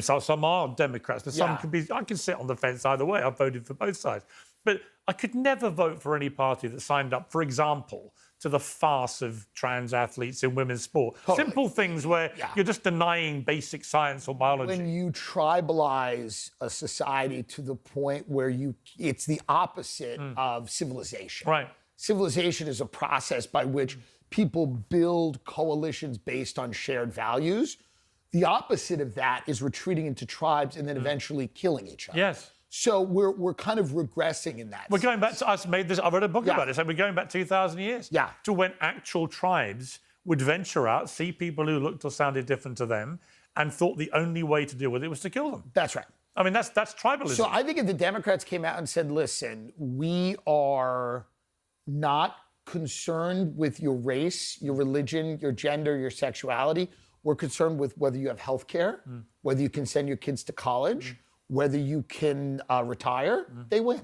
Some are Democrats, but some could be. I can sit on the fence either way. I've voted for both sides, but I could never vote for any party that signed up, for example, to the farce of trans athletes in women's sport. Totally. Simple things where you're just denying basic science or biology. When you tribalize a society to the point where it's the opposite of civilization. Right. Civilization is a process by which people build coalitions based on shared values. The opposite of that is retreating into tribes and then eventually killing each other. Yes. So we're kind of regressing in that. We're going back to, I read a book about it, so we're going back 2,000 years. Yeah. To when actual tribes would venture out, see people who looked or sounded different to them, and thought the only way to deal with it was to kill them. That's right. I mean, that's tribalism. So I think if the Democrats came out and said, listen, we are not concerned with your race, your religion, your gender, your sexuality. We're concerned with whether you have health care, whether you can send your kids to college, whether you can retire, they win.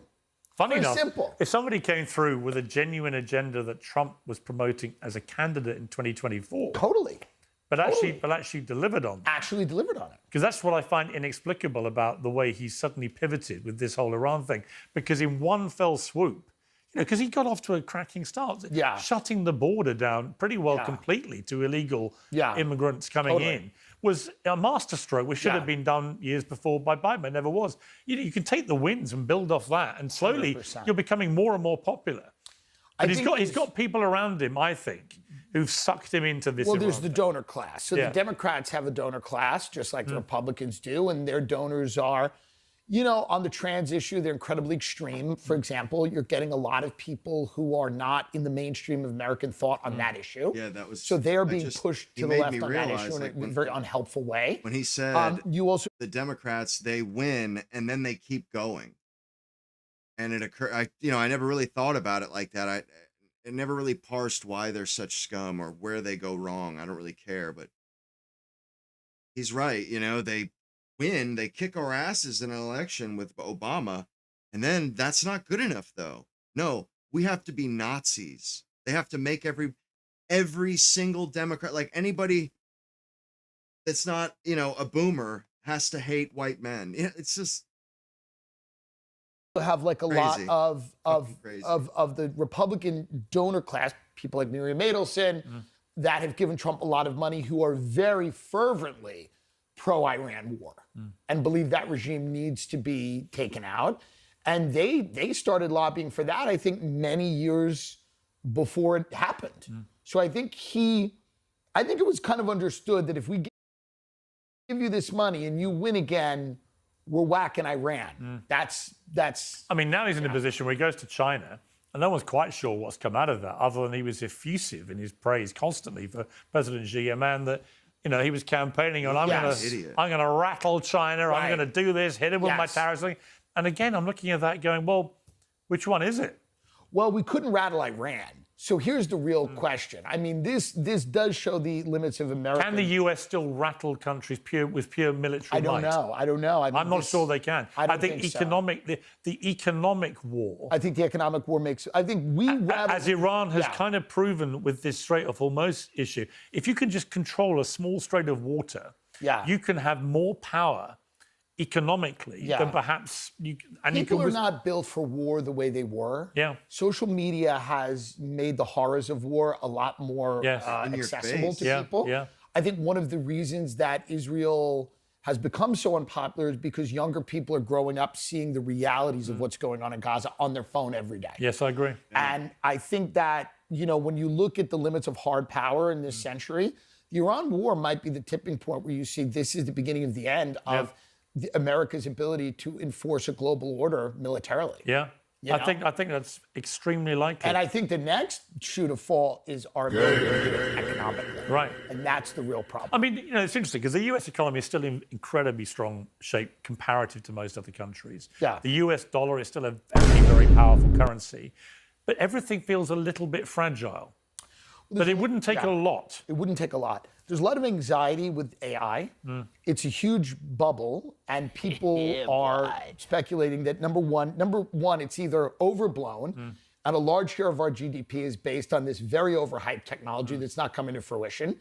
Funny enough, simple. If somebody came through with a genuine agenda that Trump was promoting as a candidate in 2024, but actually delivered on, it, because that's what I find inexplicable about the way he suddenly pivoted with this whole Iran thing. Because in one fell swoop, you know, because he got off to a cracking start, shutting the border down pretty well completely to illegal immigrants coming in was a masterstroke, which should have been done years before by Biden, but never was. You know, you can take the wins and build off that, and slowly 100%. you're becoming more and more popular. But he's got people around him, I think, who've sucked him into this. Well, there's the donor class. So Yeah. the Democrats have a donor class, just like the Republicans do, and their donors are, you know, on the trans issue, they're incredibly extreme. For example, you're getting a lot of people who are not in the mainstream of American thought on that issue. Yeah, that was. So they are being pushed he to the made left me on that realize, issue in like, a when- very unhelpful way. When he said You also the Democrats, they win and then they keep going. And it occurred, I never really thought about it like that. It never really parsed why they're such scum or where they go wrong. I don't really care, but he's right. You know, they win, they kick our asses in an election with Obama, and then that's not good enough, though. No, we have to be Nazis. They have to make every single Democrat, like anybody that's not, you know, a boomer, has to hate white men. It's just have like a crazy. lot Crazy. of the Republican donor class, people like Miriam Adelson, that have given Trump a lot of money, who are very fervently pro-Iran war and believe that regime needs to be taken out. And they started lobbying for that, I think, many years before it happened. So I think it was kind of understood that if we give you this money and you win again, we're whacking Iran. That's. I mean, now he's in a position where he goes to China, and no one's quite sure what's come out of that, other than he was effusive in his praise constantly for President Xi, a man that, you know, he was campaigning on, I'm going to rattle China, I'm going to do this, hit him with my tariffs. And again, I'm looking at that going, well, which one is it? Well, we couldn't rattle Iran. So here's the real question. I mean, this does show the limits of America. Can the US still rattle countries with pure military might? I don't know. I mean, I'm not sure they can. I think the economic war. I think the economic war makes. I think we as Iran has kind of proven with this Strait of Hormuz issue, if you can just control a small strait of water, you can have more power economically than perhaps you. And people are not built for war the way they were. Yeah. Social media has made the horrors of war a lot more accessible to people. Yeah. I think one of the reasons that Israel has become so unpopular is because younger people are growing up seeing the realities of what's going on in Gaza on their phone every day. Yes, I agree. And I think that, when you look at the limits of hard power in this century, the Iran war might be the tipping point where you see this is the beginning of the end of America's ability to enforce a global order militarily. Yeah. I think that's extremely likely. And I think the next shoe to fall is our ability to do it economically. Right. And that's the real problem. I mean, it's interesting because the US economy is still in incredibly strong shape comparative to most other countries. Yeah. The US dollar is still a very, very powerful currency, but everything feels a little bit fragile. But it wouldn't take a lot. It wouldn't take a lot. There's a lot of anxiety with AI. It's a huge bubble, and people are speculating that number one, it's either overblown, and a large share of our GDP is based on this very overhyped technology that's not coming to fruition.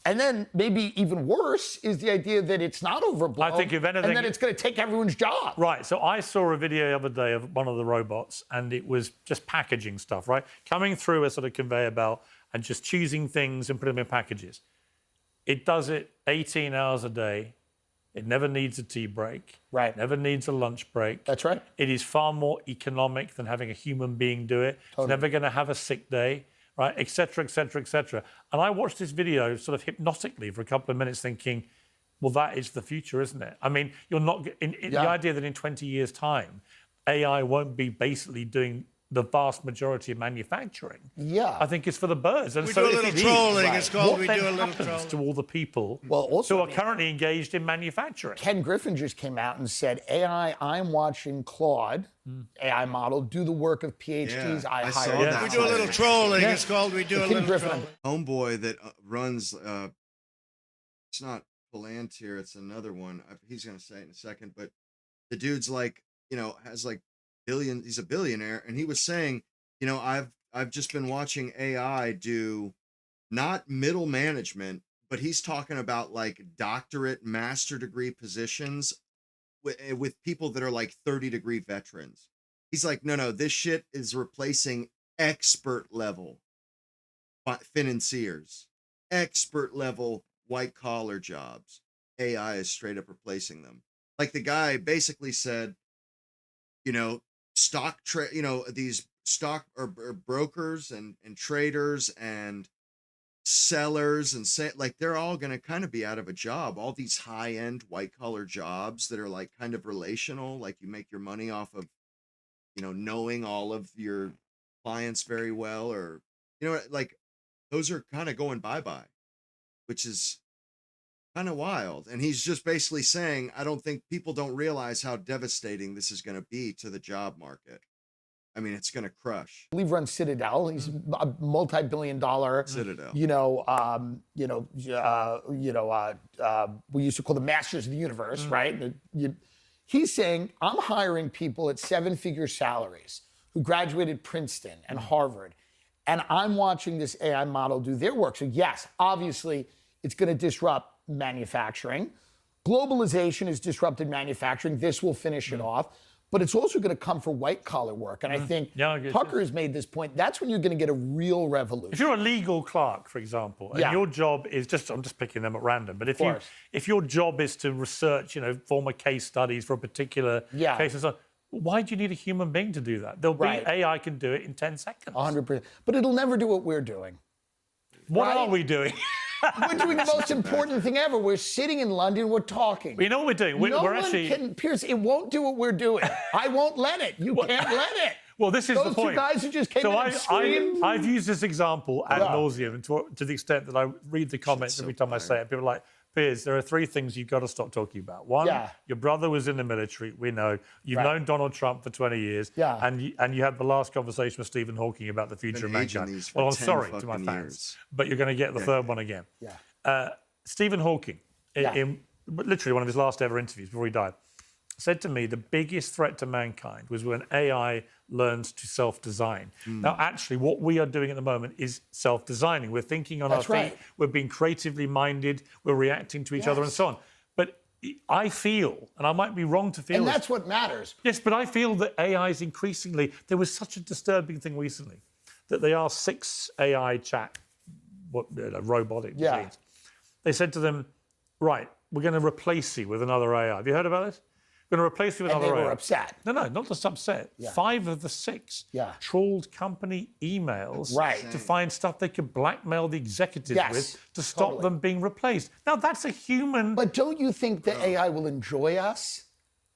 And then maybe even worse is the idea that it's not overblown. I think if anything, and then it's going to take everyone's job. Right. So I saw a video the other day of one of the robots, and it was just packaging stuff, right? Coming through a sort of conveyor belt and just choosing things and putting them in packages. It does it 18 hours a day. It never needs a tea break. Right. Never needs a lunch break. That's right. It is far more economic than having a human being do it. Totally. It's never going to have a sick day, right? Et cetera, et cetera, et cetera. And I watched this video sort of hypnotically for a couple of minutes thinking, well, that is the future, isn't it? I mean, you're not... The idea that in 20 years' time, AI won't be basically doing the vast majority of manufacturing, I think is for the birds. And we so do a little trolling. It's called what we then do a little happens trolling. to all the people also, who are currently engaged in manufacturing? Ken Griffin just came out and said, AI, I'm watching Claude, AI model, do the work of PhDs I saw hired. that. We do a little trolling. It's called we do a little trolling. Homeboy that runs, it's not Palantir, it's another one. He's going to say it in a second, but the dude's like, has like billion. He's a billionaire, and he was saying, I've just been watching AI do not middle management, but he's talking about like doctorate, master degree positions with people that are like 30-degree veterans. He's like, no, this shit is replacing expert level financiers, expert level white collar jobs. AI is straight up replacing them. Like the guy basically said, stock trade, these stock or brokers and traders and sellers and say like they're all going to kind of be out of a job. All these high-end white-collar jobs that are like kind of relational, like you make your money off of knowing all of your clients very well, or like those are kind of going bye-bye, which is kind of wild. And he's just basically saying, I don't think people don't realize how devastating this is going to be to the job market. I mean, it's going to crush. I believe runs Citadel. He's a multi-billion-dollar. Citadel. We used to call the masters of the universe, right? He's saying, I'm hiring people at 7-figure salaries who graduated Princeton and Harvard, and I'm watching this AI model do their work. So yes, obviously, it's going to disrupt manufacturing. Globalization has disrupted manufacturing. This will finish it off. But it's also going to come for white-collar work. And I think Tucker has made this point. That's when you're going to get a real revolution. If you're a legal clerk, for example, and your job is I'm just picking them at random, but if your job is to research, former case studies for a particular case and so on, why do you need a human being to do that? AI can do it in 10 seconds. 100%. But it'll never do what we're doing. What are we doing? We're doing the most important thing ever. We're sitting in London, we're talking. We know what we're doing. We're actually... Pierce, it won't do what we're doing. I won't let it. You can't let it. Well, this is the point. Those two guys who just came in and screamed. I've used this example ad nauseum to the extent that I read the comments every time I say it. People are like, Piers, there are 3 things you've got to stop talking about. One, your brother was in the military. We know. You've known Donald Trump for 20 years. Yeah. And you had the last conveation with Stephen Hawking about the future of mankind. Well, I'm sorry to my fans, but you're going to get the third one again. Yeah. Stephen Hawking, in literally one of his last ever interviews before he died, said to me the biggest threat to mankind was when AI learns to self-design. Now, actually, what we are doing at the moment is self-designing. We're thinking on our feet. We're being creatively minded. We're reacting to each other and so on. But I feel, and I might be wrong to feel and that's what matters. Yes, but I feel that AI is increasingly... There was such a disturbing thing recently that they asked 6 AI robotic machines. They said to them, right, we're going to replace you with another AI. Have you heard about this? We're going to replace you with And another they AI. were upset. No, not just upset. Yeah. 5 of the 6 trawled company emails to find stuff they could blackmail the executives with to stop them being replaced. Now, that's a human... But don't you think the AI will enjoy us?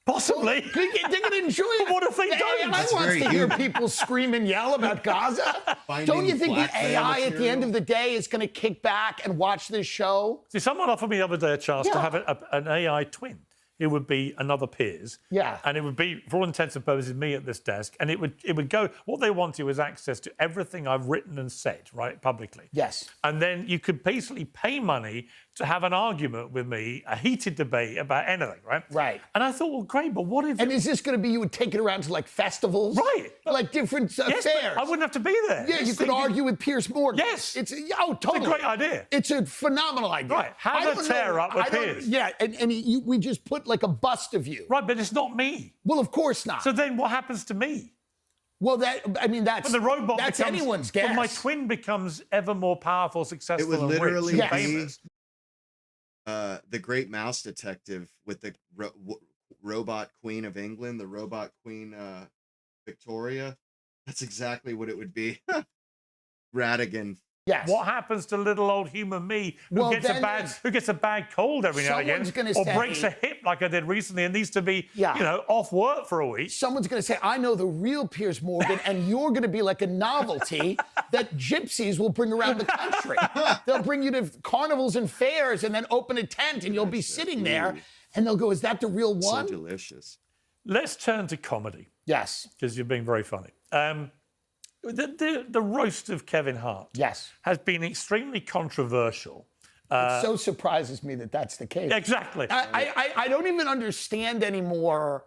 Possibly. They're going to enjoy it. What if they don't? AI wants to hear people scream and yell about Gaza. Don't you think the AI at the end of the day is going to kick back and watch this show? See, someone offered me the other day a chance to have an AI twin. It would be another Piers. Yeah. And it would be, for all intents and purposes, me at this desk. And it would go, what they wanted was access to everything I've written and said, right, publicly. Yes. And then you could basically pay money to have an argument with me, a heated debate about anything, right? Right. And I thought, well, great, but what if... And is this going to be, you would take it around to like festivals? Right. Like different yes, fairs? I wouldn't have to be there. Yeah, you could argue with Piers Morgan. Yes. It's totally. It's a great idea. It's a phenomenal idea. Right. Have a tear up with Piers. Yeah, and we just put like a bust of you. Right, but it's not me. Well, of course not. So then what happens to me? Well, that's But the robot that's becomes, anyone's guess. But my twin becomes ever more powerful, successful, It would and literally rich and be famous. The Great Mouse Detective with the robot Queen of England, the robot Queen Victoria. That's exactly what it would be. Radigan. Yes. What happens to little old human me who gets a bad cold every now and again, or breaks a hip like I did recently and needs to be, off work for a week? Someone's going to say, I know the real Piers Morgan, and you're going to be like a novelty that gypsies will bring around the country. They'll bring you to carnivals and fairs and then open a tent, and you'll be sitting there, and they'll go, is that the real one? So delicious. Let's turn to comedy. Yes. Because you're being very funny. The roast of Kevin Hart has been extremely controversial. It so surprises me that that's the case. Exactly. I don't even understand anymore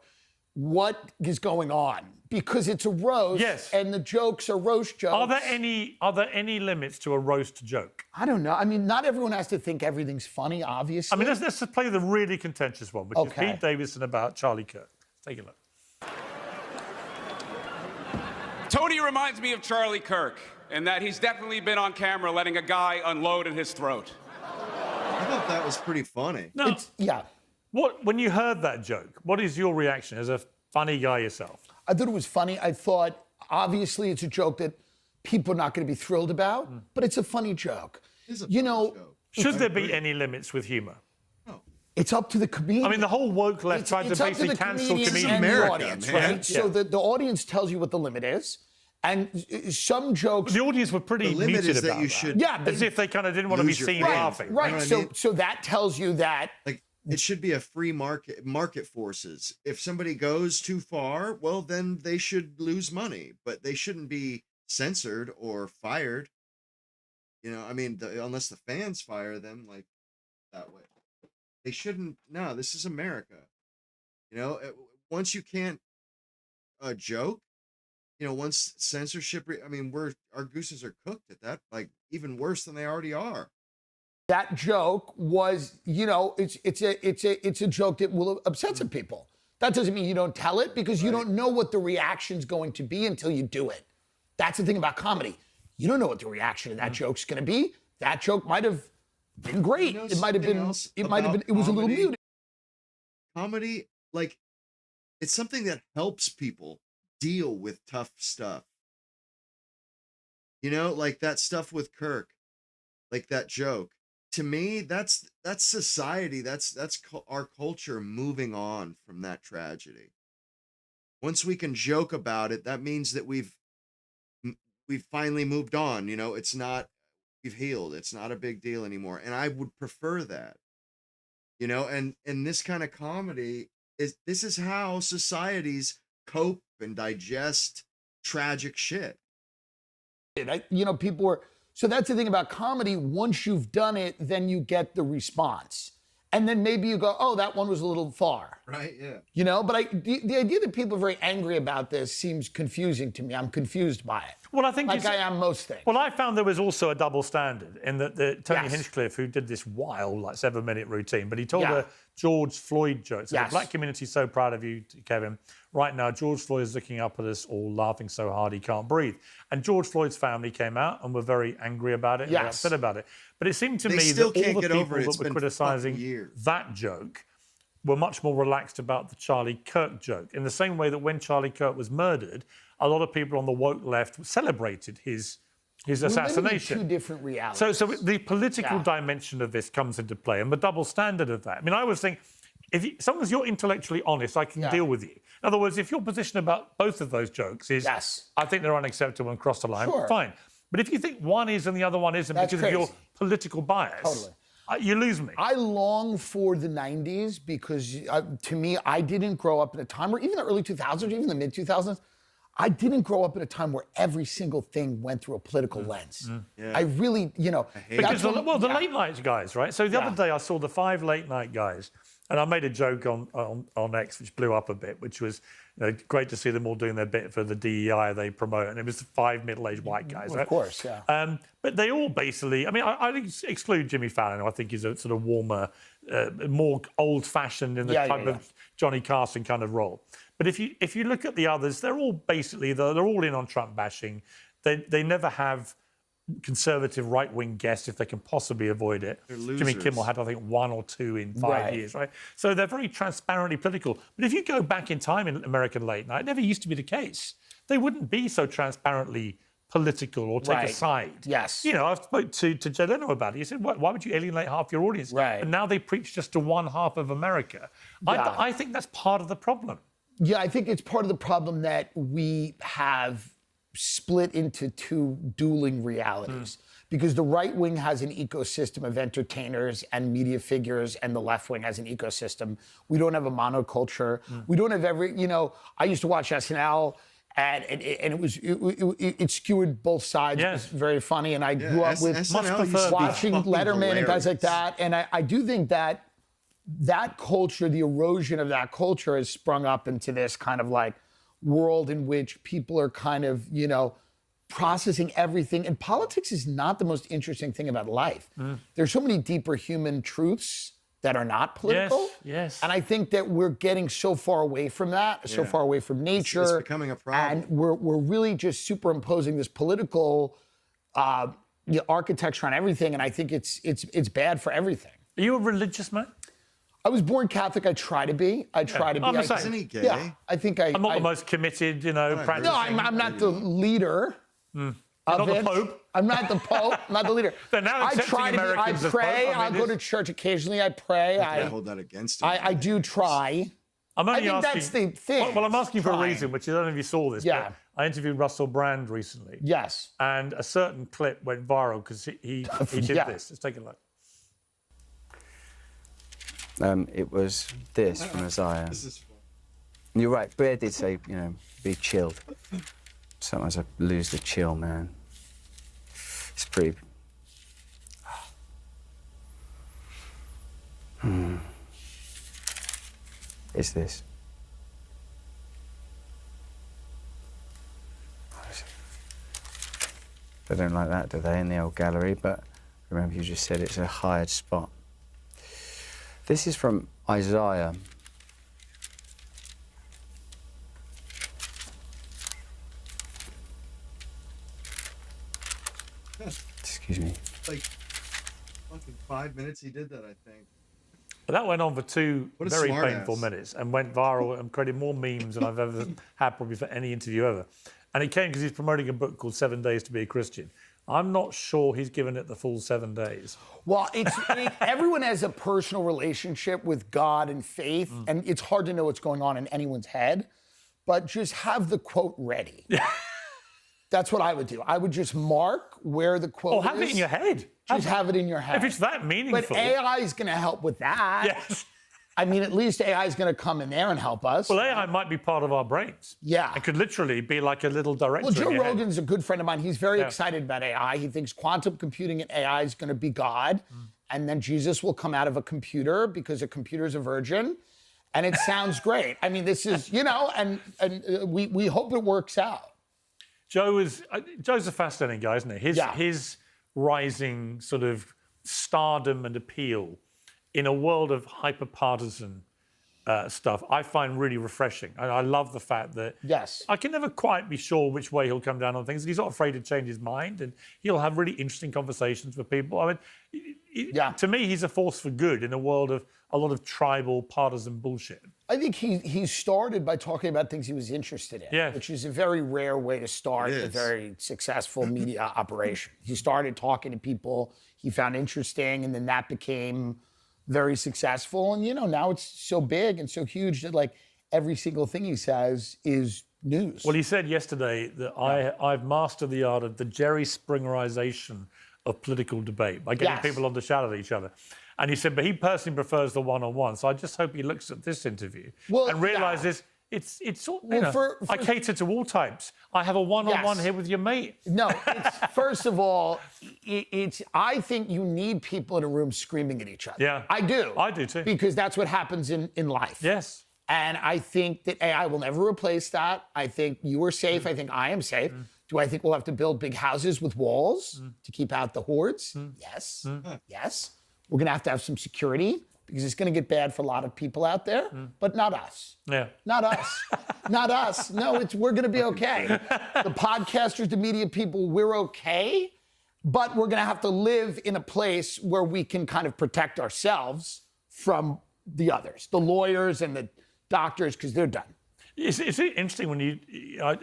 what is going on because it's a roast and the jokes are roast jokes. Are there any limits to a roast joke? I don't know. I mean, not everyone has to think everything's funny, obviously. I mean, let's play the really contentious one, which is Pete Davidson about Charlie Kirk. Take a look. Tony reminds me of Charlie Kirk, in that he's definitely been on camera letting a guy unload in his throat. I thought that was pretty funny. No. When you heard that joke, what is your reaction as a funny guy yourself? I thought it was funny. I thought, obviously, it's a joke that people are not going to be thrilled about, but it's a funny joke. Should there be any limits with humor? It's up to the comedian. I mean, the whole woke left tried to basically cancel comedians. And the audience, right? So the audience tells you what the limit is. And some jokes... The audience were pretty muted about that. Yeah. As if they kind of didn't want to be seen laughing. Right. You know what I mean? So that tells you that... Like, it should be a free market forces. If somebody goes too far, well, then they should lose money. But they shouldn't be censored or fired. You know, I mean, unless the fans fire them, like, that way. They shouldn't. No, this is America. You know, once you can't joke, you know, once censorship, I mean, our gooses are cooked at that, like even worse than they already are. That joke was, you know, it's a joke that will upset some people. That doesn't mean you don't tell it because you don't know what the reaction's going to be until you do it. That's the thing about comedy. You don't know what the reaction of that joke's going to be. That joke might have been great. You know, it might have been. It was a little muted. Comedy, like, it's something that helps people deal with tough stuff. You know, like that stuff with Kirk, like that joke. To me, that's society. That's our culture moving on from that tragedy. Once we can joke about it, that means that we've finally moved on. You know, it's not. We've healed. It's not a big deal anymore. And I would prefer that, you know, and this kind of comedy this is how societies cope and digest tragic shit. You know, people were, so that's the thing about comedy. Once you've done it, then you get the response. And then maybe you go, oh, that one was a little far. Right, yeah. You know, but the idea that people are very angry about this seems confusing to me. I'm confused by it. Well, I think like I am most things. Well, I found there was also a double standard in that Tony Yes. Hinchcliffe, who did this wild, like 7-minute routine, but he told Yeah. a George Floyd joke. So Yes. the black community is so proud of you, Kevin. Right now, George Floyd is looking up at us all, laughing so hard he can't breathe. And George Floyd's family came out and were very angry about it and very Yes. upset about it. But it seemed to They me still that all can't the get people over it. It's that were been criticising fucking years. that joke were much more relaxed about the Charlie Kirk joke. In the same way that when Charlie Kirk was murdered, a lot of people on the woke left celebrated his We're living in assassination. two different realities. So the political Yeah. dimension of this comes into play, and the double standard of that. I mean, I always think, as long as you're intellectually honest, I can deal with you. In other words, if your position about both of those jokes is, I think they're unacceptable and cross the line, Sure. fine. But if you think one is and the other one isn't That's because of your crazy. political bias, Totally. You lose me. I long for the 90s because, to me, I didn't grow up in a time where, even the early 2000s, even the mid 2000s, I didn't grow up in a time where every single thing went through a political lens. Yeah. I really, Because the late night guys, right? So the other day I saw the 5 late night guys, and I made a joke on X, which blew up a bit, which was great to see them all doing their bit for the DEI they promote, and it was 5 middle-aged white guys, right? Of course, yeah. But they all basically, I mean, I exclude Jimmy Fallon, who I think is a sort of warmer, more old-fashioned in the type of Johnny Carson kind of role. But if you look at the others, they're all basically they're all in on Trump bashing. They never have conservative right-wing guests if they can possibly avoid it. Jimmy Kimmel had, I think, 1 or 2 in 5 years, right? So they're very transparently political. But if you go back in time in American late night, it never used to be the case. They wouldn't be so transparently political or take a side. Yes. You know, I spoke to Jay Leno about it. He said, why would you alienate half your audience? Right. And now they preach just to one half of America. Yeah. I think that's part of the problem. Yeah, I think it's part of the problem that we have split into two dueling realities. Because the right wing has an ecosystem of entertainers and media figures, and the left wing has an ecosystem. We don't have a monoculture. We don't have I used to watch SNL, and it skewered both sides. It was very funny, and I grew up with watching Letterman and guys like that. And I do think that culture, the erosion of that culture, has sprung up into this kind of like world in which people are kind of, processing everything. And politics is not the most interesting thing about life. There's so many deeper human truths that are not political. Yes. And I think that we're getting so far away from that, so far away from nature. It's becoming a problem. And we're really just superimposing this political architecture on everything. And I think it's bad for everything. Are you a religious man? I was born Catholic. I try to be. I try to be. I'm the same. Isn't he gay? Yeah, I think I'm not the most committed, practicing. No, I'm not the leader. You're not the Pope? I'm not the Pope. I'm not the leader. They're now I accepting try to be. I Americans as pray. Pope. I I'll mean, go to church occasionally. I pray. I can't hold that against him. I do try. I'm only I think asking, that's the thing. Well, I'm asking for a Trying. reason, which I don't know if you saw this. Yeah. But I interviewed Russell Brand recently. Yes. And a certain clip went viral because he did Yeah. this. Let's take a look. It was this from Isaiah. This is fun. You're right, Bear did say, be chilled. Sometimes I lose the chill, man. It's pretty... It's this. They don't like that, do they, in the old gallery? But remember, you just said it's a hired spot. This is from Isaiah. Excuse me. Like fucking 5 minutes he did that, I think. But that went on for 2 What a very smart painful ass. minutes and went viral and created more memes than I've ever had probably for any interview ever. And it came because he's promoting a book called 7 Days to be a Christian. I'm not sure he's given it the full 7 days. Well, everyone has a personal relationship with God and faith, and it's hard to know what's going on in anyone's head. But just have the quote ready. That's what I would do. I would just mark where the quote is. Oh, have it in your head. Just have it in your head. If it's that meaningful. But AI is going to help with that. Yes. I mean, at least AI is going to come in there and help us. Well, AI might be part of our brains. Yeah. It could literally be like a little director. Well, Joe in your head. Rogan's a good friend of mine. He's very excited about AI. He thinks quantum computing and AI is going to be God. And then Jesus will come out of a computer because a computer is a virgin. And it sounds great. I mean, this is, and we hope it works out. Joe's a fascinating guy, isn't he? His rising sort of stardom and appeal in a world of hyper-partisan stuff, I find really refreshing. And I love the fact that I can never quite be sure which way he'll come down on things. He's not afraid to change his mind, and he'll have really interesting conversations with people. I mean, to me, he's a force for good in a world of a lot of tribal, partisan bullshit. I think he started by talking about things he was interested in, which is a very rare way to start a very successful media operation. He started talking to people he found interesting, and then that became very successful. And, you know, now it's so big and so huge that, like, every single thing he says is news. Well, he said yesterday that I've mastered the art of the Jerry Springerization of political debate by getting people on to shout at each other. And he said, but he personally prefers the one-on-one. So I just hope he looks at this interview and realizes it's all, you know, I cater to all types. I have a one-on-one here with your mate. No, first of all, I think you need people in a room screaming at each other. Yeah. I do. I do too. Because that's what happens in life. Yes. And I think that AI will never replace that. I think you are safe. I think I am safe. Do I think we'll have to build big houses with walls to keep out the hordes? Yes. Yes. We're going to have some security because it's going to get bad for a lot of people out there, but not us. Yeah. Not us. Not us. No, we're going to be okay. The podcasters, the media people, we're okay, but we're going to have to live in a place where we can kind of protect ourselves from the others, the lawyers and the doctors, because they're done. It's interesting when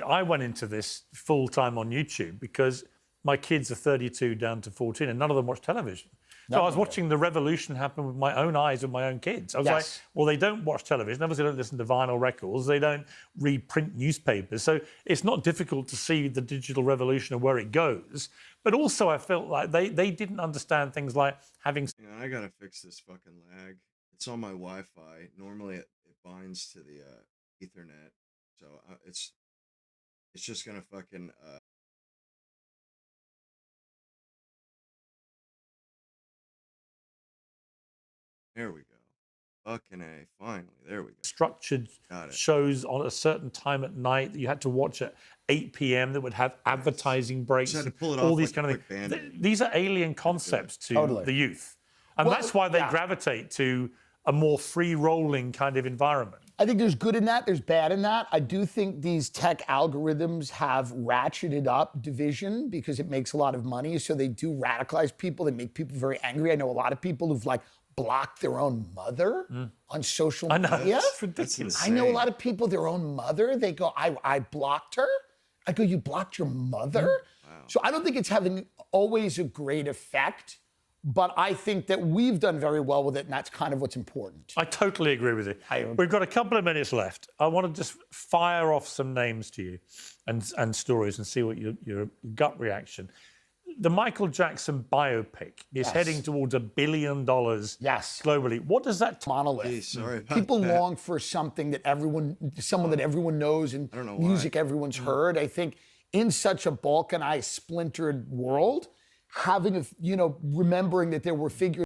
I went into this full time on YouTube because my kids are 32 down to 14 and none of them watch television. So I was watching the revolution happen with my own eyes with my own kids. I was like, well, they don't watch television. Obviously, they don't listen to vinyl records. They don't read print newspapers. So it's not difficult to see the digital revolution and where it goes. But also, I felt like they didn't understand things like having... I got to fix this fucking lag. It's on my Wi-Fi. Normally, it binds to the Ethernet. So it's just going to fucking... There we go. Fucking A. Finally, there we go. Structured shows on a certain time at night that you had to watch at 8 p.m. that would have advertising breaks. Had to pull it all off these like kind of Band-Aid. things. These are alien concepts to the youth. And that's why they gravitate to a more free-rolling kind of environment. I think there's good in that, there's bad in that. I do think these tech algorithms have ratcheted up division because it makes a lot of money. So they do radicalize people. They make people very angry. I know a lot of people who've blocked their own mother on social media. I know, it's ridiculous. I know a lot of people, their own mother, they go, I blocked her. I go, you blocked your mother? Wow. So I don't think it's having always a great effect. But I think that we've done very well with it, and that's kind of what's important. I totally agree with you. We've got a couple of minutes left. I want to just fire off some names to you and stories and see what your gut reaction. The Michael Jackson biopic is heading towards $1 billion globally. What does that monolith? People long for something that someone that everyone knows and music everyone's heard. I think in such a balkanized, splintered world, having remembering that there were figures